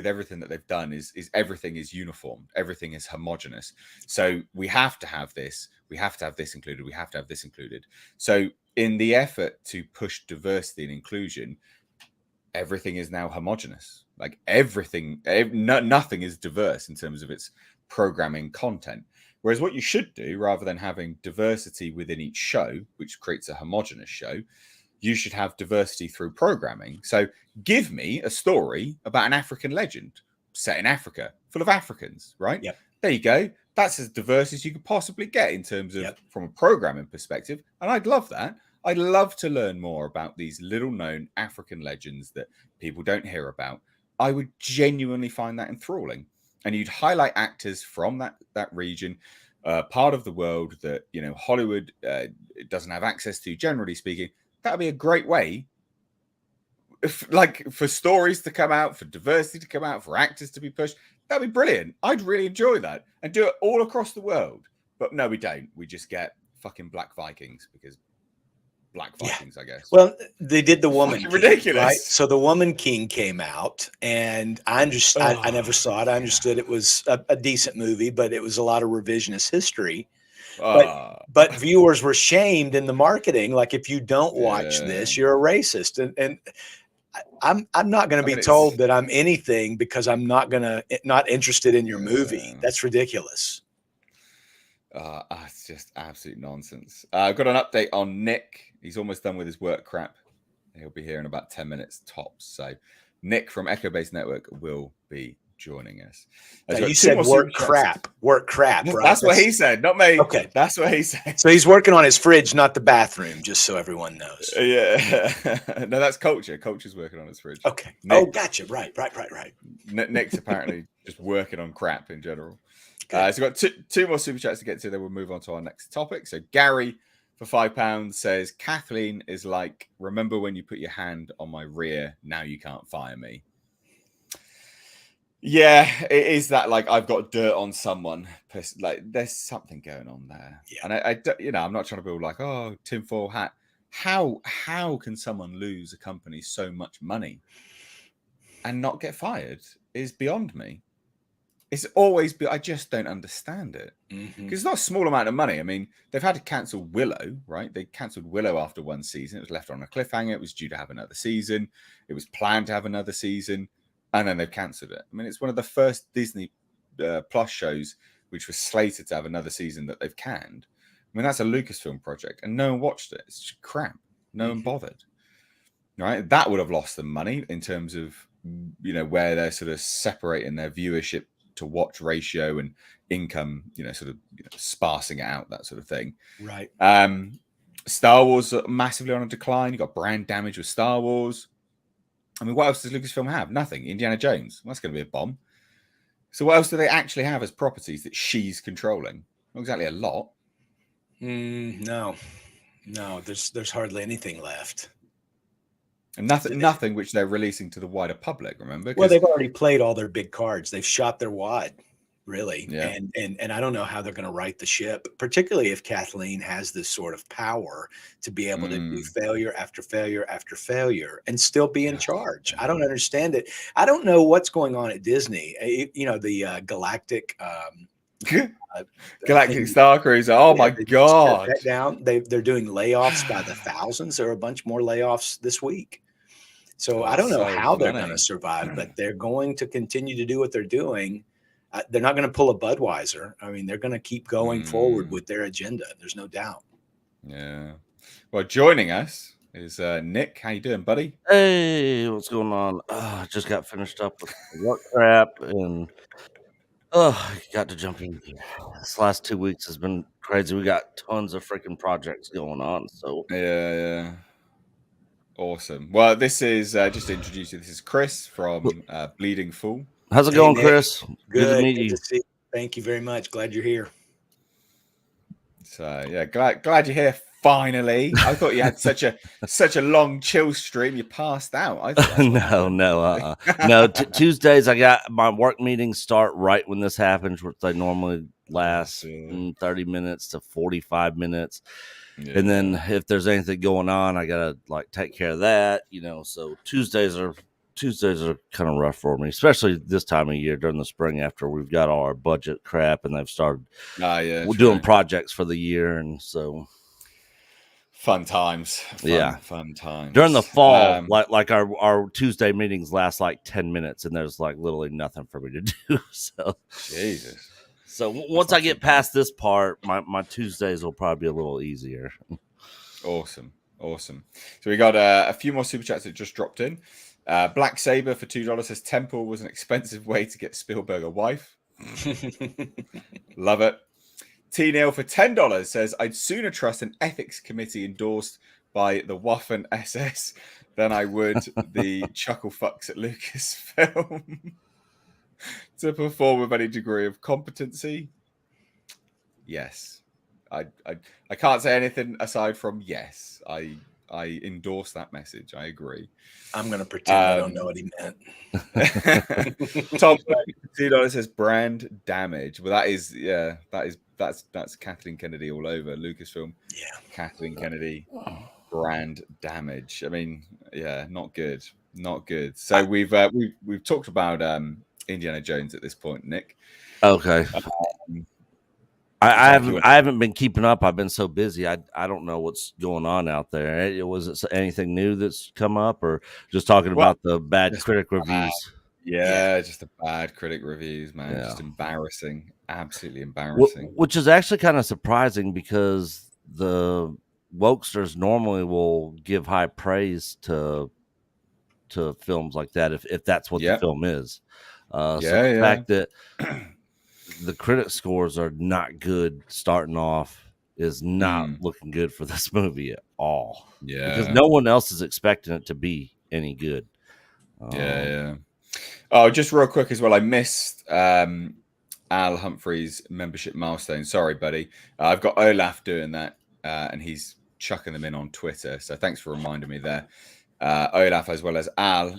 everything that they've done is everything is uniform, everything is homogenous. So we have to have this, we have to have this included, we have to have this included. So in the effort to push diversity and inclusion, everything is now homogenous. Like everything, nothing is diverse in terms of its programming content. Whereas what you should do, rather than having diversity within each show, which creates a homogenous show, you should have diversity through programming. So give me a story about an African legend set in Africa, full of Africans, right? Yep. There you go. That's as diverse as you could possibly get in terms of from a programming perspective. And I'd love that. I'd love to learn more about these little known African legends that people don't hear about. I would genuinely find that enthralling. And you'd highlight actors from that region, part of the world that Hollywood doesn't have access to, generally speaking. That would be a great way, for stories to come out, for diversity to come out, for actors to be pushed. That'd be brilliant. I'd really enjoy that and do it all across the world. But no, we don't. We just get fucking Black Vikings because Black Vikings, I guess. Well, they did the Woman King, ridiculous, right? So the Woman King came out, and I understood. I never saw it. I understood it was a decent movie, but it was a lot of revisionist history. But viewers were shamed in the marketing. Like, if you don't watch this, you're a racist. And I'm not going to be told that I'm anything because I'm not interested in your movie. That's ridiculous. It's just absolute nonsense. I've got an update on Nick. He's almost done with his work crap. He'll be here in about 10 minutes tops. So Nick from Echo Base Network will be joining us. You said work crap, right? That's what he said, not me. Okay. That's what he said. So he's working on his fridge, not the bathroom, just so everyone knows. Yeah. No, that's Culture. Culture's working on his fridge. Okay. Nick, gotcha. Right. Nick's apparently just working on crap in general. So we've got two more super chats to get to, then we'll move on to our next topic. So Gary for £5 says, Kathleen is like, remember when you put your hand on my rear, now you can't fire me. Yeah, it is that, like, I've got dirt on someone. Like, there's something going on there. Yeah. And I'm not trying to be all like, oh, tinfoil hat. How can someone lose a company so much money and not get fired is beyond me. It's always I just don't understand it, because it's not a small amount of money. I mean, they've had to cancel Willow, right? They cancelled Willow after one season. It was left on a cliffhanger. It was due to have another season. It was planned to have another season, and then they've cancelled it. I mean, it's one of the first Disney Plus shows which was slated to have another season that they've canned. I mean, that's a Lucasfilm project, and no one watched it. It's just crap. No one bothered, right? That would have lost them money in terms of, where they're sort of separating their viewership to watch ratio and income, sparsing it out, that sort of thing. Right. Star Wars massively on a decline. You got brand damage with Star Wars. I mean, what else does Lucasfilm have? Nothing. Indiana Jones. Well, that's going to be a bomb. So what else do they actually have as properties that she's controlling? Not exactly a lot. No. There's hardly anything left. And nothing which they're releasing to the wider public. Remember? Well, they've already played all their big cards. They've shot their wad, really. Yeah. And I don't know how they're going to right the ship, particularly if Kathleen has this sort of power to be able to do failure after failure after failure and still be in charge. I don't understand it. I don't know what's going on at Disney. The Galactic. Galactic Star Cruiser. Oh my God! That down. They're doing layoffs by the thousands. There are a bunch more layoffs this week. So I don't know how they're going to survive, but they're going to continue to do what they're doing. They're not going to pull a Budweiser. I mean, they're going to keep going forward with their agenda. There's no doubt. Yeah. Well, joining us is Nick. How you doing, buddy? Hey, what's going on? I just got finished up with work crap and got to jump in. This last 2 weeks has been crazy. We got tons of freaking projects going on. So yeah. Awesome. Well, this is just to introduce you. This is Chris from Bleeding Fool. How's it going, Nick? Chris? Good to meet you. To see you. Thank you very much. Glad you're here. So yeah, glad you're here. Finally, I thought you had such a long chill stream. You passed out. I thought No. Tuesdays I got my work meetings start right when this happens, which they normally last 30 minutes to 45 minutes. Yeah. And then if there's anything going on, I gotta take care of that, So Tuesdays are kind of rough for me, especially this time of year during the spring after we've got all our budget crap and they've started doing projects for the year, and so fun times. Fun times during the fall. Like our Tuesday meetings last 10 minutes, and there's literally nothing for me to do. So Jesus. So once I get past this part, my Tuesdays will probably be a little easier. Awesome. So we got a few more super chats that just dropped in. Black Saber for $2 says Temple was an expensive way to get Spielberg a wife. Love it. T Neil for $10 says I'd sooner trust an ethics committee endorsed by the Waffen SS than I would the chuckle fucks at Lucasfilm to perform with any degree of competency. Yes, I can't say anything aside from yes. I endorse that message. I agree. I'm going to pretend I don't know what he meant. Tom $2 says brand damage. Well, that's Kathleen Kennedy all over Lucasfilm. Yeah, Kathleen Kennedy, brand damage. I mean, yeah, not good. So we've talked about Indiana Jones at this point, Nick. Okay. I haven't been keeping up. I've been so busy. I don't know what's going on out there. Was it anything new that's come up, or just talking about the bad critic reviews? Just the bad critic reviews, man. Yeah. Just embarrassing, absolutely embarrassing. Which is actually kind of surprising because the wokesters normally will give high praise to films like that if that's what the film is. So the fact that the critic scores are not good starting off is not looking good for this movie at all. Yeah, because no one else is expecting it to be any good. Oh, just real quick as well, I missed Al Humphrey's membership milestone. Sorry, buddy. I've got Olaf doing that, and he's chucking them in on Twitter. So thanks for reminding me there. Olaf as well as Al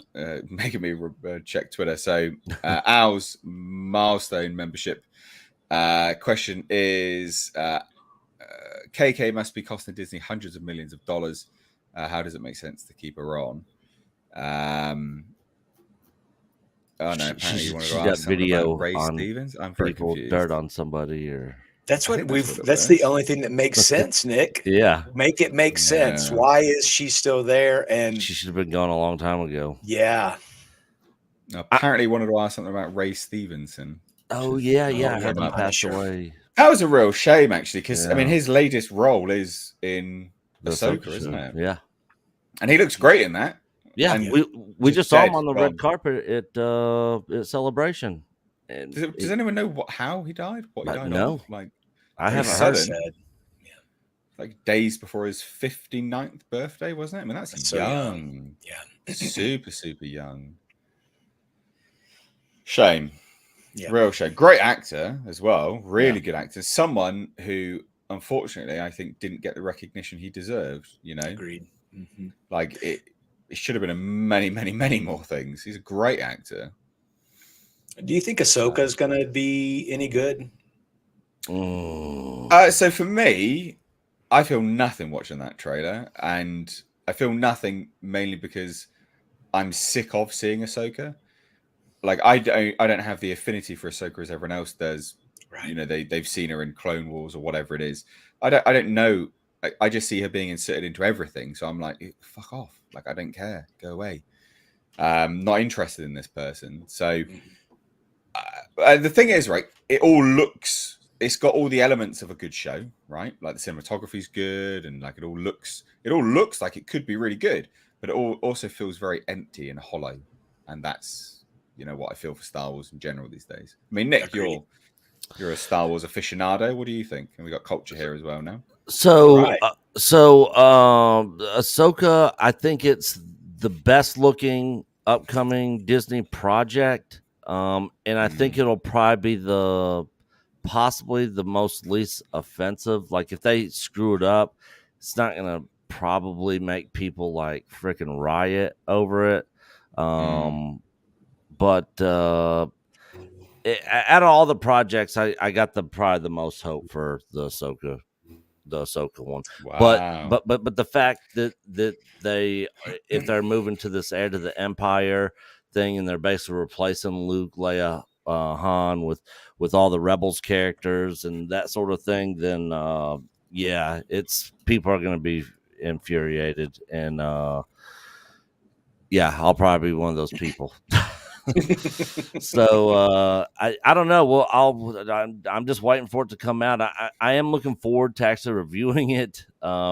making me check Twitter. So Al's milestone membership question is KK must be costing Disney hundreds of millions of dollars. How does it make sense to keep her on? Oh no! Apparently you want to got video Ray on Stevens. I'm very confused. Dirt on somebody, or that's the only thing that makes sense, Nick. Yeah, make it make sense. Why is she still there? And she should have been gone a long time ago. Yeah. Apparently, wanted to ask something about Ray Stevenson. Oh yeah, I heard him pass away. That was a real shame, actually, because I mean, his latest role is in Ahsoka, isn't it? Yeah, and he looks great in that. Yeah, and we just saw him on the red carpet at Celebration. And does anyone know how he died? What he died of? I haven't heard it. Like days before his 59th birthday, wasn't it? I mean, that's young. Yeah, super young. Shame. Yeah. Real shame. Great actor as well. Really good actor. Someone who, unfortunately, I think didn't get the recognition he deserved. Agreed. Like he should have been in many, many, many more things. He's a great actor. Do you think Ahsoka is going to be any good? So for me, I feel nothing watching that trailer, and I feel nothing mainly because I'm sick of seeing Ahsoka. Like I don't have the affinity for Ahsoka as everyone else does. Right. You know, they've seen her in Clone Wars or whatever it is. I don't know. I just see her being inserted into everything. So I'm like, fuck off. Like, I don't care. Go away. Not interested in this person. So the thing is, right, it's got all the elements of a good show, right? Like the cinematography's good, and like it all looks like it could be really good, but it also feels very empty and hollow. And that's, you know, what I feel for Star Wars in general these days. I mean, Nick, you're a Star Wars aficionado. What do you think? And we got culture here as well now. So, Ahsoka, I think it's the best looking upcoming Disney project. And I think it'll probably be possibly the most least offensive. Like if they screw it up, it's not going to probably make people like freaking riot over it. But out of all the projects, I got probably the most hope for the Ahsoka one. Wow. But the fact that they, if they're moving to this heir to the Empire thing, and they're basically replacing Luke, Leia, Han with all the Rebels characters and that sort of thing, then yeah, people are going to be infuriated, and yeah, I'll probably be one of those people. So I don't know. Well, I'm just waiting for it to come out. I am looking forward to actually reviewing it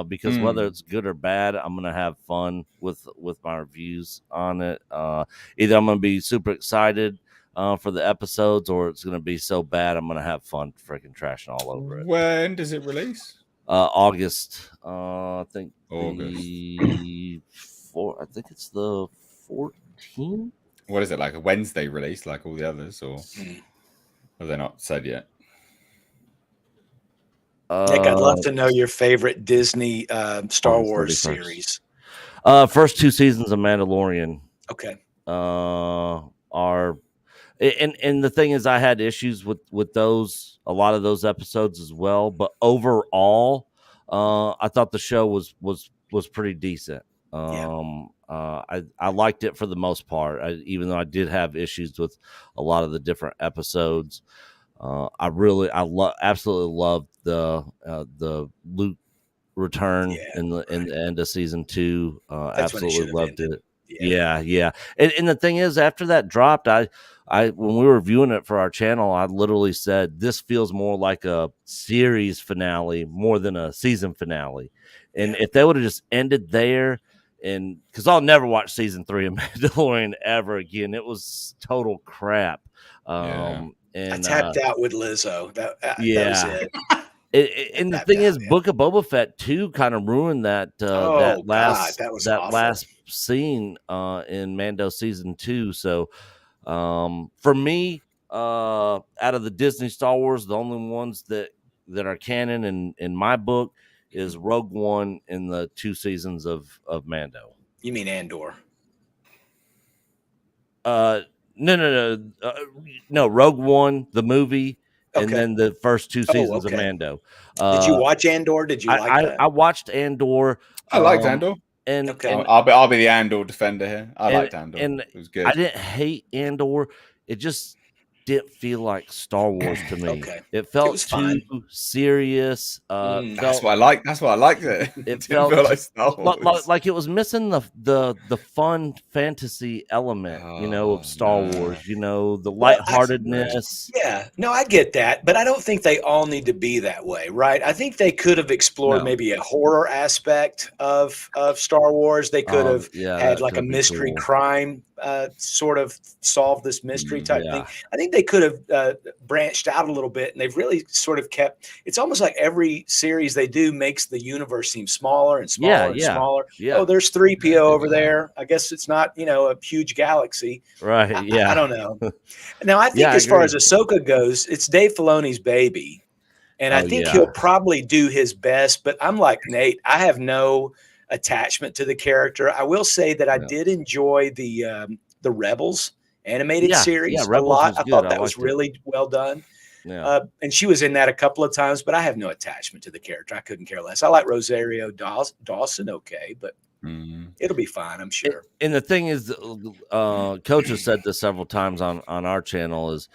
because whether it's good or bad, I'm gonna have fun with my reviews on it. Either I'm gonna be super excited for the episodes, or it's gonna be so bad I'm gonna have fun freaking trashing all over it. When does it release? August. I think August. I think it's the 14th. What is it, like a Wednesday release like all the others, or have they not said yet? Nick, I'd love to know your favorite Disney Star Wars 31st. series. First 2 seasons of Mandalorian. Okay. Are and the thing is, I had issues with a lot of those episodes as well, but overall, I thought the show was pretty decent. I liked it for the most part, even though I did have issues with a lot of the different episodes. Absolutely loved the Luke return in the end of season 2. Absolutely loved it. Yeah. And the thing is, after that dropped, I when we were reviewing it for our channel, I literally said this feels more like a series finale more than a season finale. And if they would have just ended there, and because I'll never watch season 3 of Mandalorian ever again, it was total crap. And I tapped out with Lizzo. That was it. And the thing is, Book of Boba Fett 2 kind of ruined that last scene in Mando season 2. So for me, out of the Disney Star Wars, the only ones that are canon in my book is Rogue One in the 2 seasons of Mando. You mean Andor? No, Rogue One, the movie. And then the first 2 seasons of Mando. Did you watch Andor? Did you like that? I watched Andor. I liked Andor. And I'll be the Andor defender here. I liked Andor. And it was good. I didn't hate Andor. It just didn't feel like Star Wars to me. It felt too serious. That's what I liked. That's why I liked it. It felt feel like Star Wars. Like it was missing the fun fantasy element, of Star Wars. The lightheartedness. No, I get that, but I don't think they all need to be that way, right? I think they could have explored maybe a horror aspect of Star Wars. They could have had like a mystery crime sort of solve this mystery type thing. I think they could have branched out a little bit, and they've really sort of kept. It's almost like every series they do makes the universe seem smaller and smaller and smaller. Oh, there's 3PO over there. I guess it's not a huge galaxy, right? I don't know. Now I think as far as Ahsoka goes, it's Dave Filoni's baby, and I think he'll probably do his best. But I'm like Nate. I have no attachment to the character. I will say that I did enjoy the Rebels animated series a Rebels lot. was I good. thought that was really well done. Yeah. And she was in that a couple of times, but I have no attachment to the character. I couldn't care less. I like Rosario Dawson, okay, but it'll be fine, I'm sure. And the thing is, Coach has said this several times on our channel is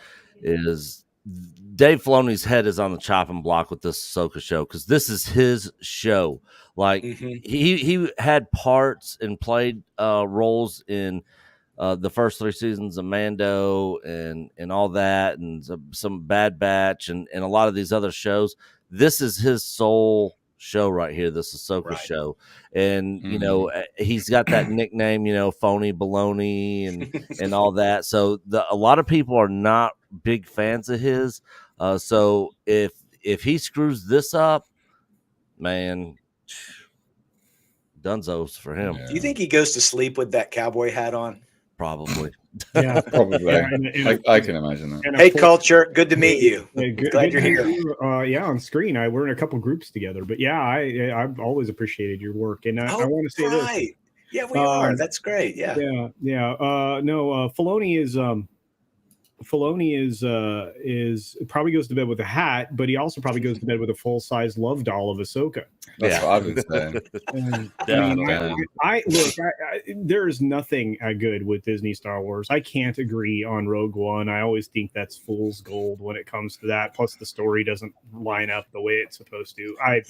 Dave Filoni's head is on the chopping block with this Ahsoka show because this is his show. Like he had parts and played roles in the first 3 seasons of Mando and all that, and some Bad Batch and a lot of these other shows. This is his sole show right here, this Ahsoka show. And you know, he's got that nickname, you know, phony baloney and all that. So a lot of people are not big fans of his. So if he screws this up, man, dunzos for him. Do you think he goes to sleep with that cowboy hat on? Probably. Yeah, probably. I can imagine that. Hey, Culture, good to meet you. Glad you're here. Yeah, on screen. We're in a couple groups together, but yeah, I've always appreciated your work, and I want to say this. Yeah, we are. That's great. Yeah. Filoni is probably goes to bed with a hat, but he also probably goes to bed with a full-size love doll of Ahsoka. That's what I would say. There is nothing good with Disney Star Wars. I can't agree on Rogue One. I always think that's fool's gold when it comes to that. Plus, the story doesn't line up the way it's supposed to. I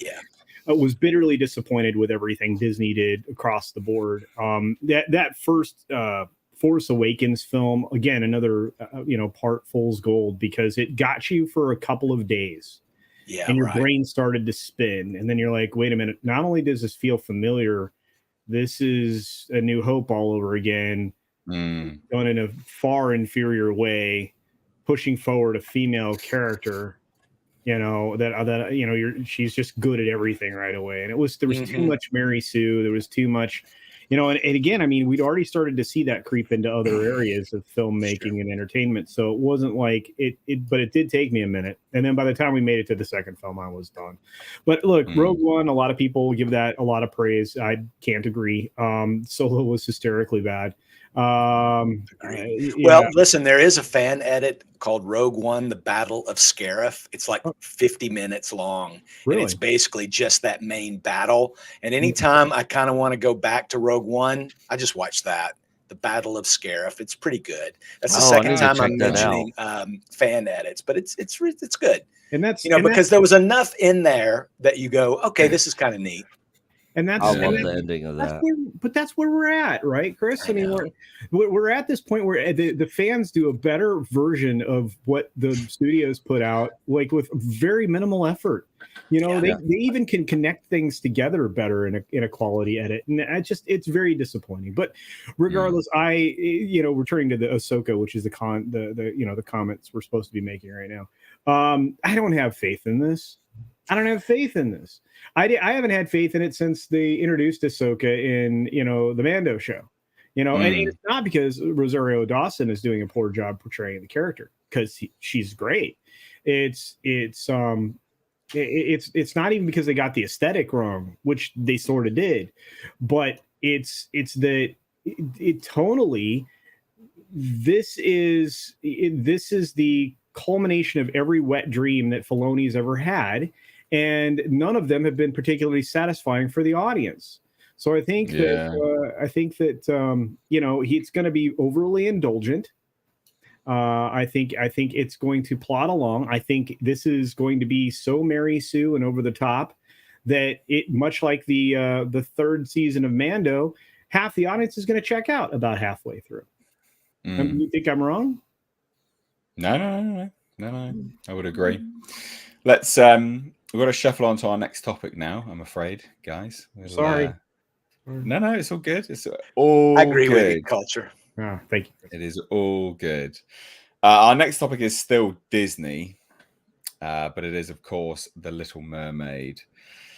was bitterly disappointed with everything Disney did across the board. That first Force Awakens film, again, another part fool's gold because it got you for a couple of days. Yeah, and your brain started to spin, and then you're like, wait a minute, not only does this feel familiar, this is A New Hope all over again, done in a far inferior way, pushing forward a female character, she's just good at everything right away. And there was too much Mary Sue, there was too much, and again, I mean, we'd already started to see that creep into other areas of filmmaking and entertainment. So it wasn't like but it did take me a minute. And then by the time we made it to the second film, I was done. But look, Rogue One, a lot of people give that a lot of praise. I can't agree. Solo was hysterically bad. Listen, there is a fan edit called Rogue One, The Battle of Scarif. It's like 50 minutes long. Really? And it's basically just that main battle. And anytime I kind of want to go back to Rogue One, I just watch that. The Battle of Scarif. It's pretty good. That's the second time I'm mentioning fan edits, but it's good. And that's because there was enough in there that you go, okay, this is kind of neat. And that's I love the ending of that. That's where we're at, right, Chris? I mean, we're at this point where the fans do a better version of what the studios put out, like with very minimal effort. They even can connect things together better in a quality edit, and it's very disappointing. But regardless, returning to the Ahsoka, which is the comments we're supposed to be making right now. I don't have faith in this. I haven't had faith in it since they introduced Ahsoka in, the Mando show, and it's not because Rosario Dawson is doing a poor job portraying the character, because she's great. It's not even because they got the aesthetic wrong, which they sort of did, but it's that tonally, this is the culmination of every wet dream that Filoni's ever had. And none of them have been particularly satisfying for the audience. So I think that he's going to be overly indulgent. I think it's going to plod along. I think this is going to be so Mary Sue and over the top that it, much like the third season of Mando, half the audience is going to check out about halfway through. You think I'm wrong? No. I would agree. Let's we've got to shuffle on to our next topic now, I'm afraid, guys. Sorry. No, it's all good. It's all I agree good. with you, Culture. Oh, thank you. It is all good. Our next topic is still Disney, but it is, of course, The Little Mermaid.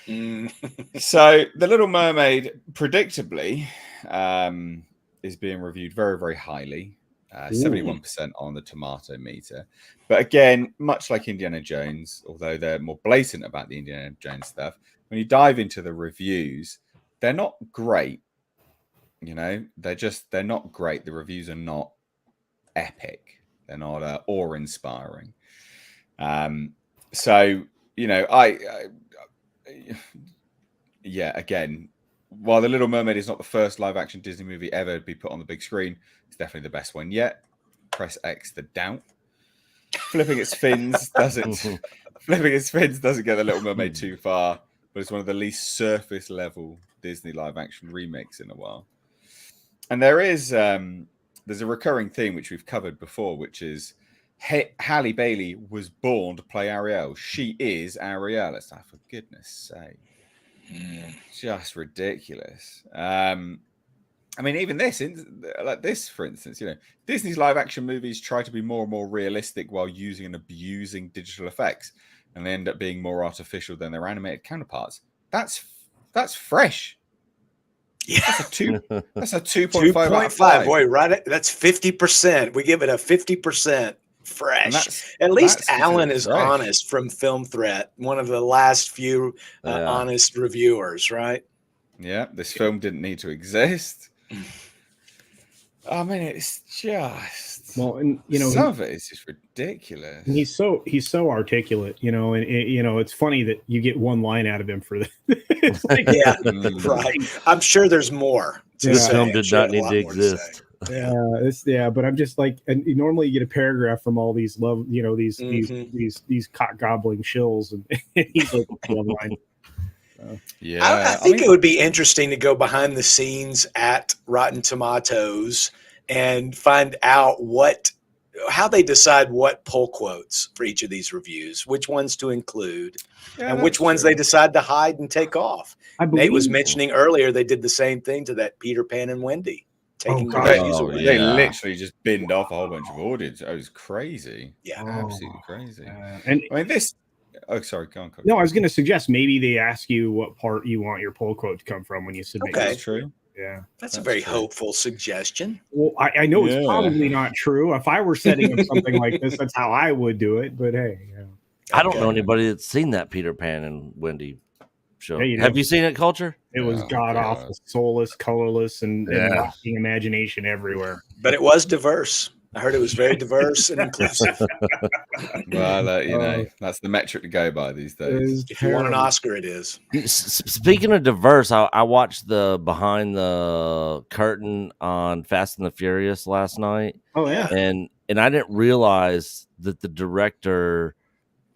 So The Little Mermaid, predictably, is being reviewed very, very highly. 71% on the tomato meter. But again, much like Indiana Jones, although they're more blatant about the Indiana Jones stuff, when you dive into the reviews, they're not great. They're not great. The reviews are not epic. They're not awe-inspiring. So again, while The Little Mermaid is not the first live-action Disney movie ever to be put on the big screen, it's definitely the best one yet. Press X the doubt. Flipping its fins doesn't get The Little Mermaid too far, but it's one of the least surface level Disney live-action remakes in a while. And there's a recurring theme which we've covered before, which is Halle Bailey was born to play Ariel. She is Ariel. It's like, for goodness sake. Just ridiculous. I mean, even this, for instance, Disney's live action movies try to be more and more realistic while using and abusing digital effects, and they end up being more artificial than their animated counterparts. That's fresh. Yeah, that's a 2.5 out of 5. Boy, right? That's 50%. We give it a 50% fresh. At least Alan is fresh. Honest from Film Threat, one of the last few honest reviewers, right? Yeah, this film didn't need to exist. I mean, it's just and some of it is just ridiculous. And he's so articulate, and it's funny that you get one line out of him for that. Right. I'm sure there's more. This film did not need to exist. But I'm just like, and normally you get a paragraph from all these these cock gobbling shills, and he's like one line. I think it would be interesting to go behind the scenes at Rotten Tomatoes and find out how they decide what pull quotes for each of these reviews, which ones to include, and which ones they decide to hide and take off. Nate was mentioning earlier they did the same thing to that Peter Pan and Wendy. They literally just binned off a whole bunch of audience. It was crazy. Yeah, absolutely crazy. And I mean, this. Oh, sorry, go on. No, I was going to suggest maybe they ask you what part you want your pull quote to come from when you submit. Okay, that's true. Yeah, that's a very hopeful suggestion. Well, I know it's probably not true. If I were setting up something like this, that's how I would do it. But hey, I don't know anybody that's seen that Peter Pan and Wendy show. Have you seen it, Culture? It was god awful, soulless, colorless, and lacking imagination everywhere. But it was diverse. I heard it was very diverse and inclusive. Well, that's the metric to go by these days. If you want an Oscar, it is. Speaking of diverse, I watched the behind the curtain on Fast and the Furious last night. Oh yeah, and I didn't realize that the director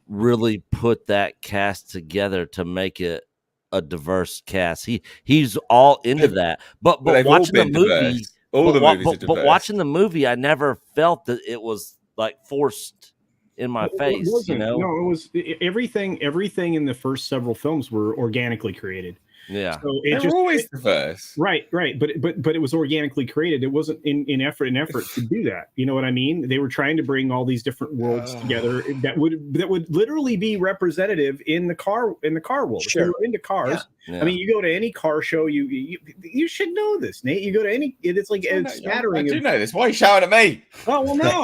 really put that cast together to make it a diverse cast. He's all into that, but watching the movie. But watching the movie, I never felt that it was like forced in my face. No, it was everything in the first several films were organically created. Yeah, so they were always diverse. Right. But it was organically created. It wasn't in effort to do that. You know what I mean? They were trying to bring all these different worlds together that would literally be representative in the car world. Sure. If you're into cars. Yeah. I mean, you go to any car show, you should know this, Nate. You go to it's like a smattering. I do know this. Why are you shouting at me? Oh well, no.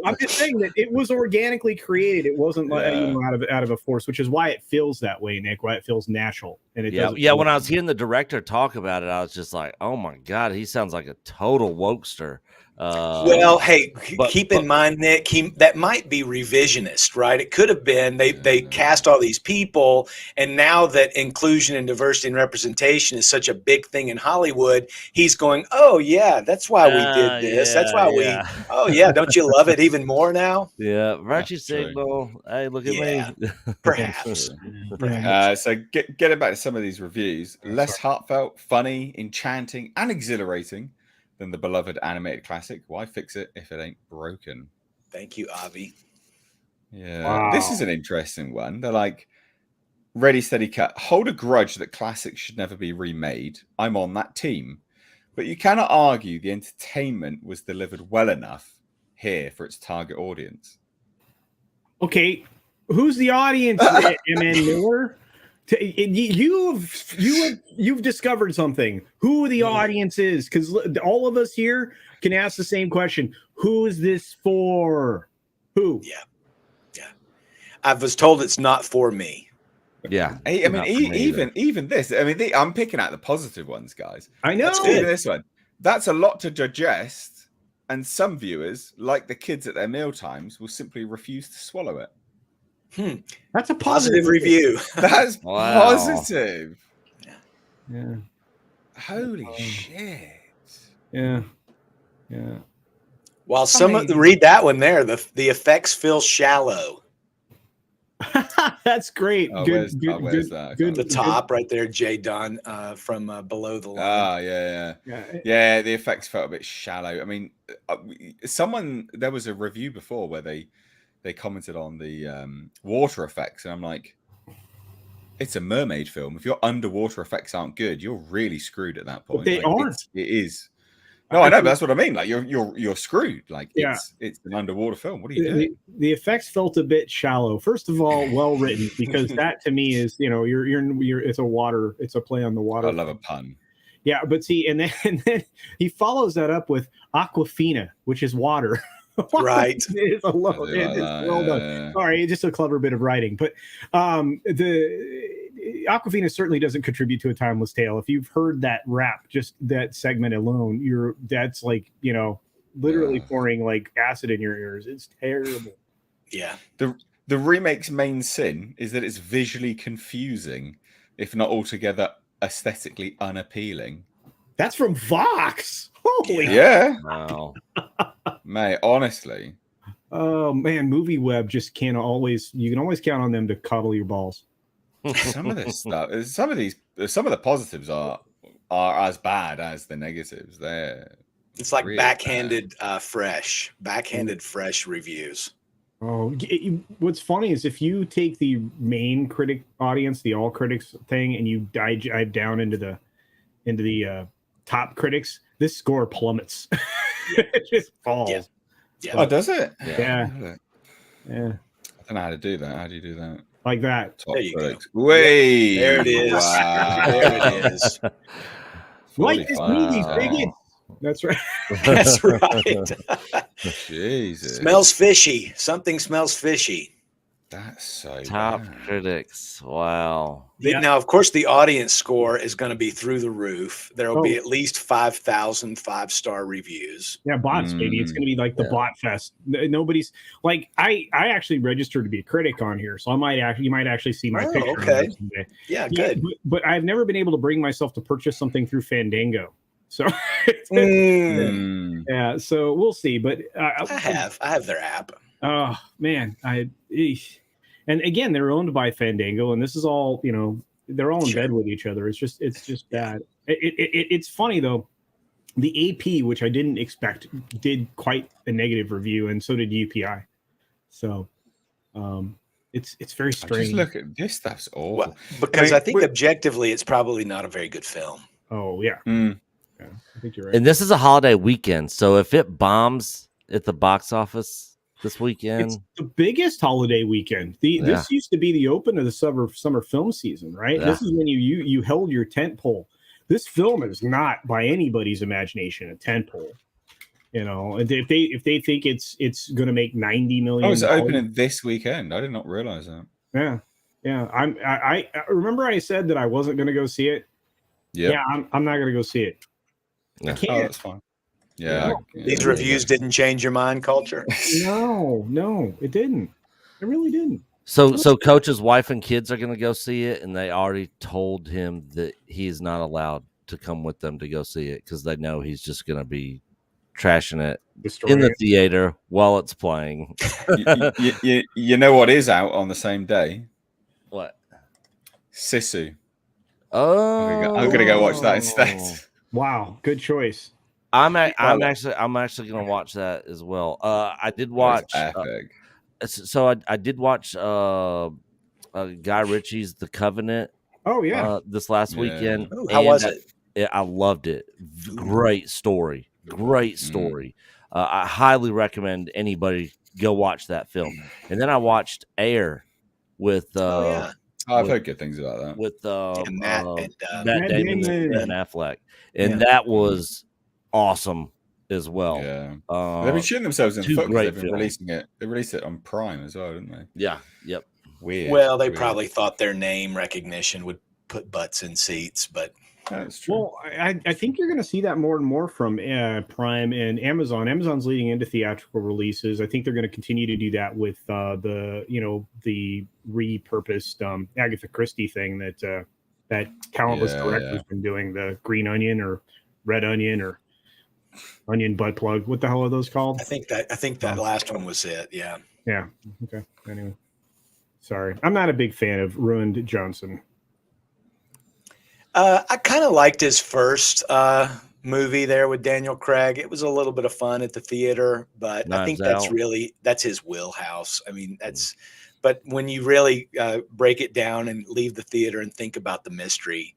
I'm just saying that it was organically created. It wasn't out of a force, which is why it feels that way, Nick. Why it feels natural, and it doesn't. Yeah. When I was hearing the director talk about it, I was just like, "Oh my god, he sounds like a total wokester." Well, hey, keep in mind, Nick, that might be revisionist, right? It could have been they cast all these people, and now that inclusion and diversity and representation is such a big thing in Hollywood, he's going, oh yeah, that's why we did this. That's why don't you love it even more now? Yeah, virtue signal. Hey, look at me. Perhaps. So getting back to some of these reviews, less heartfelt, funny, enchanting, and exhilarating than the beloved animated classic. Why fix it if it ain't broken? Thank you, Avi. Yeah, wow. This is an interesting one. They're like, ready, steady, cut. Hold a grudge that classics should never be remade. I'm on that team. But you cannot argue the entertainment was delivered well enough here for its target audience. Okay, who's the audience, M.N. Miller? You've discovered something. Who the audience is? Because all of us here can ask the same question. Who is this for? Who? Yeah. I was told it's not for me. Yeah. I mean, Not for me either. even this. I mean, I'm picking out the positive ones, guys. I know. That's Even good. this one. That's a lot to digest, and some viewers, like the kids at their meal times, will simply refuse to swallow it. That's a Positive review. That's Wow. positive. Yeah. Holy shit. Yeah. While some mean- read that one there, the effects feel shallow. That's great. Oh, Good. where's that? I Good. The can't- top right there, Jay Dunn from Below the Line. Ah, yeah. Yeah. The effects felt a bit shallow. I mean, there was a review before where they commented on the water effects, and I'm like, it's a mermaid film. If your underwater effects aren't good, you're really screwed at that point. But they aren't. It is. No, I know, but that's what I mean. Like you're screwed. Like Yeah. it's an underwater film. What are you doing? The effects felt a bit shallow. First of all, well written, because that to me is, you're it's a play on the water. I love a pun. Yeah, but see, and then he follows that up with Aquafina, which is water. Right. It's well done. Yeah. Sorry, it's just a clever bit of writing. But the Aquafina certainly doesn't contribute to A Timeless Tale. If you've heard that rap, just that segment alone, that's like, literally pouring like acid in your ears. It's terrible. Yeah. The remake's main sin is that it's visually confusing, if not altogether aesthetically unappealing. That's from Vox. Holy Yeah, Wow. mate. Honestly, Oh man, Movie Web just you can always count on them to coddle your balls. some of this stuff, some of the positives are as bad as the negatives. It's like Really backhanded fresh reviews. Oh, what's funny is if you take the main critic audience, the all critics thing, and you dive down into the top critics, this score plummets. It just falls. Yeah. Yeah. Oh, does it? Yeah. I don't know how to do that. How do you do that? Like that. Top There you go. critics. Wait. There it is. Wow. There it is. Like this movie, Wow. bigot. That's right. That's right. Jesus. Smells fishy. Something smells fishy. That's so Top bad. critics. Wow. Yeah. Now, of course, the audience score is going to be through the roof. There will be Oh. at least 5,000 5-star reviews. Yeah, bots, baby. It's gonna be like the Yeah. bot fest. Nobody's like I actually registered to be a critic on here, so you might actually see my Oh, picture. on okay. there someday. Yeah, Yeah, good. but I've never been able to bring myself to purchase something through Fandango. So Mm. yeah, so we'll see. But I have their app. oh man, and again, they're owned by Fandango, and this is all they're all in Sure. bed with each other. It's just bad. It's funny though. The AP, which I didn't expect, did quite a negative review, and so did UPI. So, it's very strange. Just look at this stuff's awful. Well, because I I mean, think objectively, it's probably not a very good film. Oh yeah, Mm. I think you're right. And this is a holiday weekend, so if it bombs at the box office this weekend, It's the biggest holiday weekend. This used to be the open of the summer film season, right? Yeah. This is when you held your tent pole. This film is not by anybody's imagination a tent pole. And if they think it's going to make $90 million. Oh, it's opening this weekend. I did not realize that. Yeah. I remember I said that I wasn't going to go see it. Yep. Yeah, I'm not going to go see it. I Yeah. Oh, can't. that's fine. Yeah. These reviews didn't change your mind, Culture. No, it didn't. It really didn't. so Coach's wife and kids are going to go see it, and they already told him that he is not allowed to come with them to go see it because they know he's just going to be trashing it in the theater while it's playing. you know what is out on the same day? What? Sisu. Oh, I'm gonna go watch that instead. Wow, good choice. I'm actually going to watch that as well. I did watch. Epic. So I did watch Guy Ritchie's The Covenant Oh yeah. this last Yeah. weekend. Ooh, how and was it? I loved it. Great story. Great story. I highly recommend anybody go watch that film. And then I watched Air with I've heard good things about that. with Matt Matt Matt Damon and Damon. Ben Affleck, and that was awesome as well. Yeah. They've been shooting themselves in two foot. 'Cause great They've been films. releasing it. They released it on Prime as well, didn't they? Yeah. Yep. Weird. Well, they weird. probably thought their name recognition would put butts in seats, but That's true. Well, I think you're going to see that more and more from Prime and Amazon. Amazon's leading into theatrical releases. I think they're going to continue to do that with the repurposed Agatha Christie thing that countless directors been doing. The Green Onion or Red Onion or Onion Butt Plug. What the hell are those called? I think that last one was it. Yeah. Yeah. Okay. Anyway, sorry, I'm not a big fan of Ruined Johnson. I kind of liked his first movie there with Daniel Craig. It was a little bit of fun at the theater, but I think that's his wheelhouse. I mean, but when you really break it down and leave the theater and think about the mystery,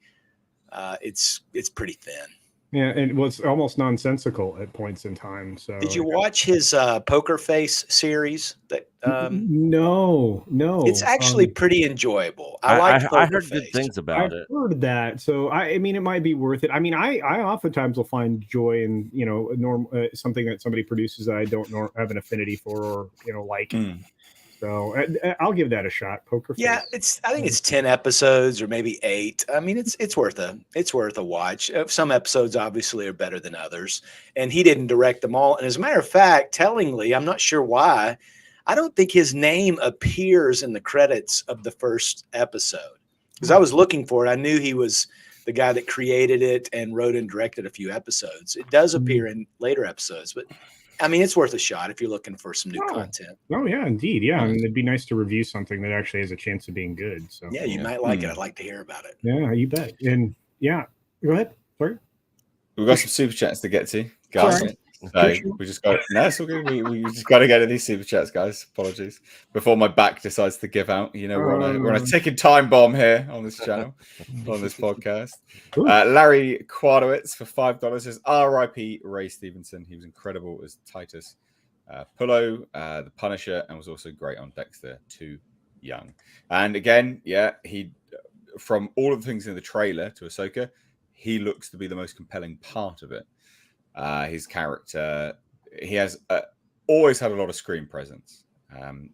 it's pretty thin. Yeah, and it was almost nonsensical at points in time. So, did you watch his Poker Face series? That no, it's actually pretty enjoyable. I heard good things about it. I've heard that, so I mean, it might be worth it. I mean, I oftentimes will find joy in something that somebody produces that I don't have an affinity for or like. So I'll give that a shot. Poker Face. Yeah, I think it's 10 episodes or maybe 8. I mean, it's worth a watch. Some episodes obviously are better than others, and he didn't direct them all. And as a matter of fact, tellingly, I'm not sure why, I don't think his name appears in the credits of the first episode, because I was looking for it. I knew he was the guy that created it and wrote and directed a few episodes. It does appear in later episodes, but I mean, it's worth a shot if you're looking for some new content. Oh yeah, indeed. Yeah, I mean, it'd be nice to review something that actually has a chance of being good. So yeah, you might like it. I'd like to hear about it. Yeah, you bet. And yeah, go ahead. Sorry. We've got some super chats to get to, guys. So we just got it's all good. We just got to get to these super chats, guys. Apologies before my back decides to give out. We're on a ticking time bomb here on this channel, on this podcast. Larry Quadowitz for $5 says R.I.P. Ray Stevenson. He was incredible as Titus Pullo, the Punisher, and was also great on Dexter Too Young. And again, he from all of the things in the trailer to Ahsoka, he looks to be the most compelling part of it. His character, he has always had a lot of screen presence.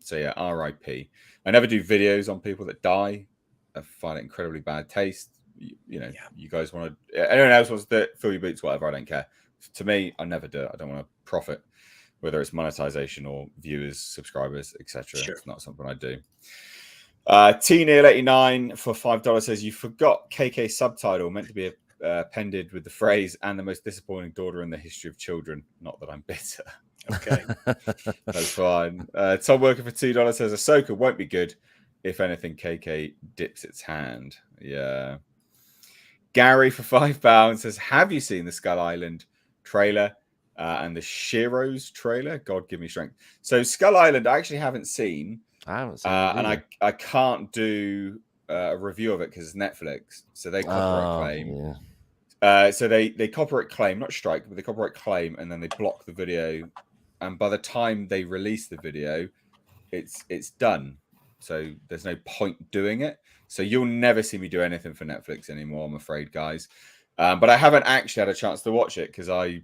So yeah, R.I.P. I never do videos on people that die. I find it incredibly bad taste. You guys want to, anyone else wants to fill your boots, whatever, I don't care. To me, I never do it. I don't want to profit, whether it's monetization or viewers, subscribers, etc. Sure. It's not something I do. T-Neil89 for $5 says, you forgot KK subtitle meant to be appended with the phrase, and the most disappointing daughter in the history of children. Not that I'm bitter. Okay. That's fine. Tom Worker for $2 says, Ahsoka won't be good. If anything, KK dips its hand. Yeah. Gary for £5 says, have you seen the Skull Island trailer and the Shiro's trailer? God give me strength. So Skull Island I actually haven't seen. I haven't seen and I can't do a review of it because it's Netflix. So they copyright claim. Yeah. So they copyright claim, not strike, but they copyright claim, and then they block the video. And by the time they release the video, it's done. So there's no point doing it. So you'll never see me do anything for Netflix anymore, I'm afraid, guys. But I haven't actually had a chance to watch it because I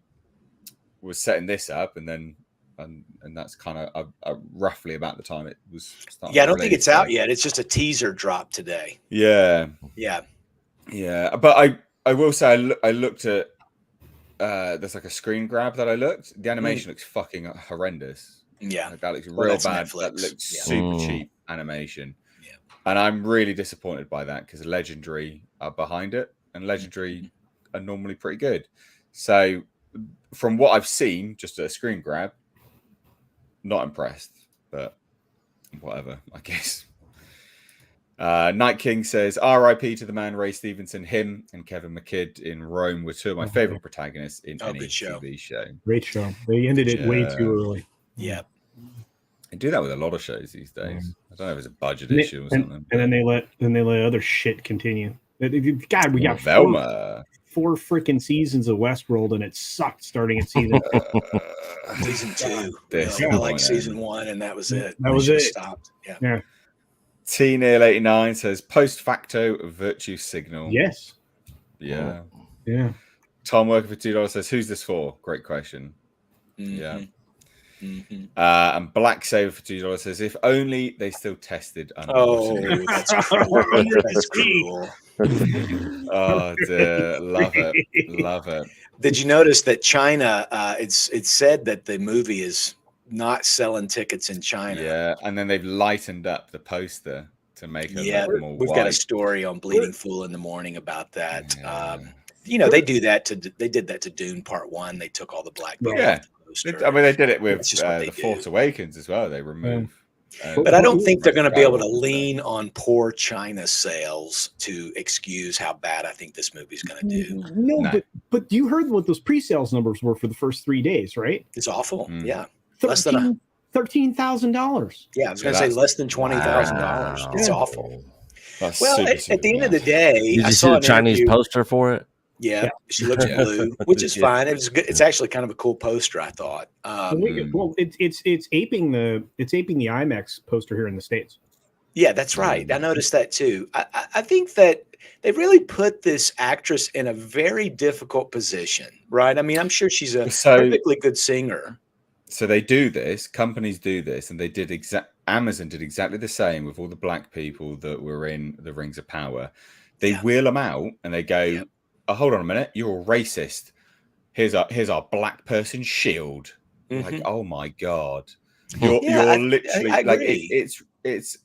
was setting this up, and then and that's kind of roughly about the time it was starting. Yeah, I don't think it's out yet. It's just a teaser drop today. Yeah. But I will say I looked at there's like a screen grab that I looked. The animation looks fucking horrendous. Yeah, that looks real bad. Netflix. That looks super cheap animation. Yeah, and I'm really disappointed by that because Legendary are behind it, and Legendary are normally pretty good. So from what I've seen, just a screen grab, not impressed, but whatever, I guess. Night King says, R.I.P. to the man Ray Stevenson. Him and Kevin McKidd in Rome were two of my favorite protagonists in any TV show. Great show. They ended it way too early. Yeah. They do that with a lot of shows these days. I don't know if it's a budget issue or something. And then they let other shit continue. God, we got Velma. Four freaking seasons of Westworld, and it sucked starting at season season 2. I like season 1, and that was it. That was it. Stopped. Yeah. T-Neil89 says, post facto virtue signal. Yes. Yeah. Yeah. Tom Worker for $2 says, who's this for? Great question. Mm-hmm. Yeah. And Black Saber for $2 says, if only they still tested Oh, that's cruel. That's cruel. Oh dear, love it. Did you notice that China? It's said that the movie is not selling tickets in China. Yeah, and then they've lightened up the poster to make it look more we've white. got a story on Bleeding Fool in the morning about that. They do that they did that to Dune Part 1. They took all the black people off the poster. I mean, they did it with the Force Awakens as well. They removed. But I don't think they're going to be able to lean on poor China sales to excuse how bad I think this movie's going to do. No. But you heard what those pre-sales numbers were for the first 3 days, right? It's awful. Yeah. $13,000. Yeah, I was going to say less than $20,000. It's awful. That's well, at the end of the day, did you see the Chinese poster for it? Yeah, she looks blue, which is fine. It was good. It's actually kind of a cool poster, I thought. Well, it's aping the IMAX poster here in the States. Yeah, that's right. I noticed that too. I think that they really put this actress in a very difficult position, right? I mean, I'm sure she's a perfectly good singer. So they do this. Companies do this, and they did Amazon did exactly the same with all the black people that were in the Rings of Power. They wheel them out, and they go. Oh, hold on a minute, you're a racist. Here's our black person shield. Like, oh my god, you're literally like it's this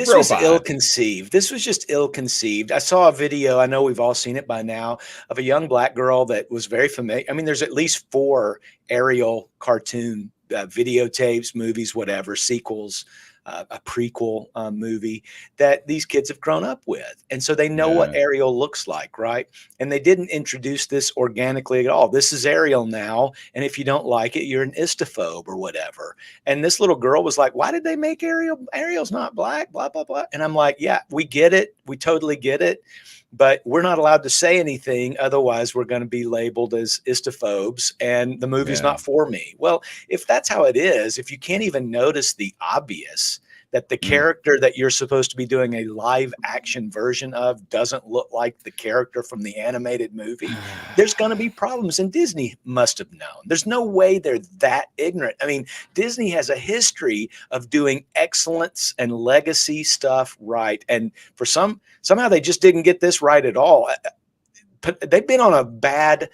real was bad. ill-conceived. This was just ill-conceived. I saw a video. I know we've all seen it by now of a young black girl that was very familiar. I mean, there's at least 4 Ariel cartoon videotapes, movies, whatever, sequels. A prequel movie that these kids have grown up with. And so they know what Ariel looks like, right? And they didn't introduce this organically at all. This is Ariel now. And if you don't like it, you're an istophobe or whatever. And this little girl was like, why did they make Ariel? Ariel's not black, blah, blah, blah. And I'm like, yeah, we get it. We totally get it. But we're not allowed to say anything. Otherwise, we're going to be labeled as istophobes and the movie's not for me. Well, if that's how it is, if you can't even notice the obvious that the character that you're supposed to be doing a live action version of doesn't look like the character from the animated movie, there's going to be problems. And Disney must have known. There's no way they're that ignorant. I mean, Disney has a history of doing excellence and legacy stuff right. And for somehow they just didn't get this right at all. They've been on a bad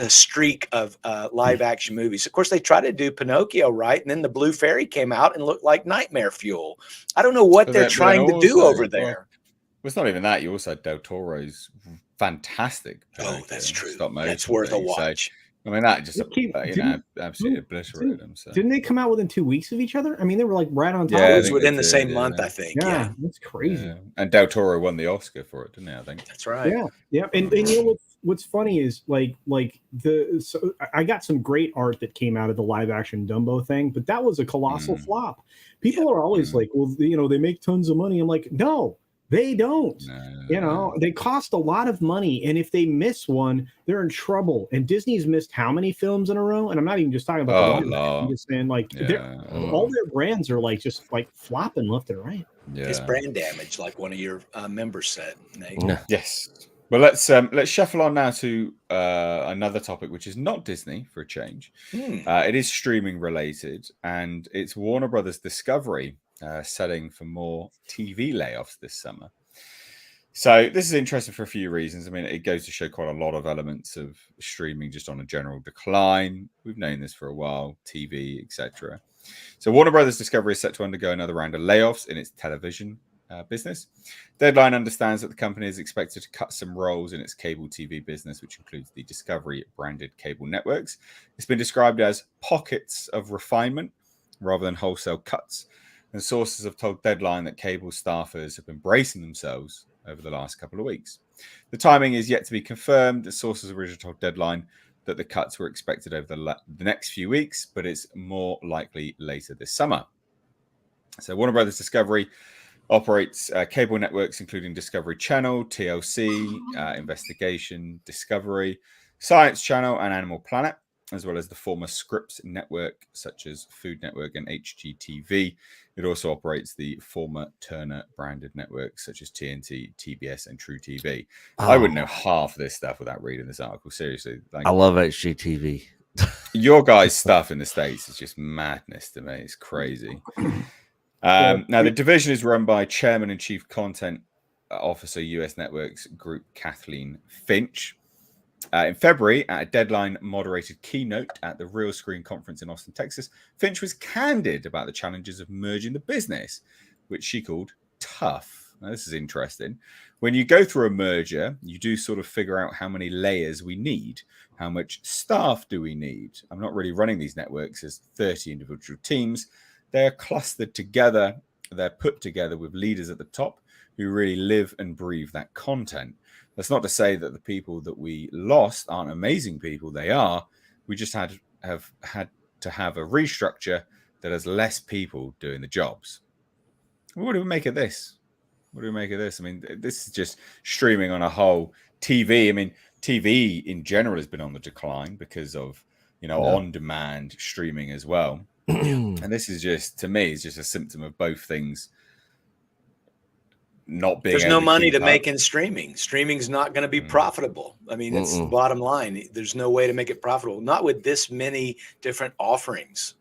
streak of live action movies. Of course, they tried to do Pinocchio right, and then the Blue Fairy came out and looked like nightmare fuel. I don't know what they're trying to do over there. Well, it's not even that. You also had Del Toro's fantastic. Oh, that's true. That's worth a watch. I mean, that just absolutely obliterated them. So. Didn't they come out within 2 weeks of each other? I mean, they were like right on top. Yeah, it was within the same month, I think. Yeah, that's crazy. Yeah. And Del Toro won the Oscar for it, didn't he? I think that's right. Yeah. And you know what's funny is so I got some great art that came out of the live action Dumbo thing, but that was a colossal flop. People are always like, well, they make tons of money. I'm like, no. They don't. No. They cost a lot of money. And if they miss one, they're in trouble. And Disney's missed how many films in a row? And I'm not even just talking about I'm just saying all their brands are just flopping left and right. Yeah. It's brand damage, like one of your members said, Nate. Yes. Well, let's shuffle on now to another topic, which is not Disney for a change. It is streaming related, and it's Warner Brothers Discovery setting for more TV layoffs this summer. So this is interesting for a few reasons. I mean, it goes to show quite a lot of elements of streaming just on a general decline. We've known this for a while, TV, etc. So Warner Brothers Discovery is set to undergo another round of layoffs in its television business. Deadline understands that the company is expected to cut some roles in its cable TV business, which includes the Discovery branded cable networks. It's been described as pockets of refinement rather than wholesale cuts. And sources have told Deadline that cable staffers have been bracing themselves over the last couple of weeks. The timing is yet to be confirmed. The sources originally told Deadline that the cuts were expected over the next few weeks, but it's more likely later this summer. So Warner Brothers Discovery operates cable networks, including Discovery Channel, TLC, Investigation, Discovery, Science Channel, and Animal Planet, as well as the former Scripps network, such as Food Network and HGTV. It also operates the former Turner branded networks, such as TNT, TBS, and True TV. I wouldn't know half of this stuff without reading this article. Seriously. I love HGTV. Your guys' stuff in the States is just madness to me. It's crazy. Now, the division is run by Chairman and Chief Content Officer, US Networks Group, Kathleen Finch. In February, at a deadline-moderated keynote at the Real Screen Conference in Austin, Texas, Finch was candid about the challenges of merging the business, which she called tough. Now, this is interesting. When you go through a merger, you do sort of figure out how many layers we need. How much staff do we need? I'm not really running these networks as 30 individual teams. They're clustered together. They're put together with leaders at the top who really live and breathe that content. That's not to say that the people that we lost aren't amazing people. They are. We just have had to have a restructure that has less people doing the jobs. What do we make of this? What do we make of this? I mean, this is just streaming on a whole. TV, I mean, TV in general has been on the decline because of, on-demand streaming as well. And this is just, to me, it's just a symptom of both things not being. There's no money to make in streaming. Streaming's not going to be profitable. I mean, it's the bottom line. There's no way to make it profitable. Not with this many different offerings.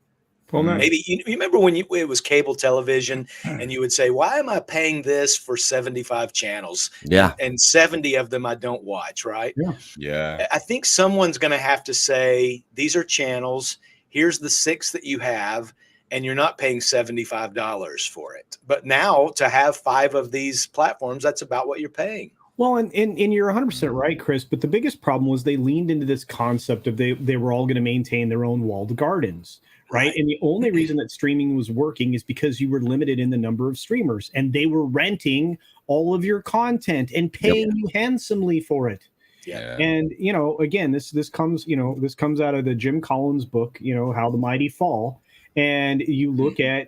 Well, maybe you remember when it was cable television and you would say, why am I paying this for 75 channels? Yeah. And 70 of them I don't watch, right? Yeah. I think someone's going to have to say, these are channels. Here's the 6 that you have, and you're not paying $75 for it. But now to have 5 of these platforms, that's about what you're paying. Well, and you're 100% right, Chris. But the biggest problem was they leaned into this concept of they were all going to maintain their own walled gardens. Right. And the only reason that streaming was working is because you were limited in the number of streamers, and they were renting all of your content and paying you handsomely for it. Yeah. And, again, this comes out of the Jim Collins book, How the Mighty Fall. And you look at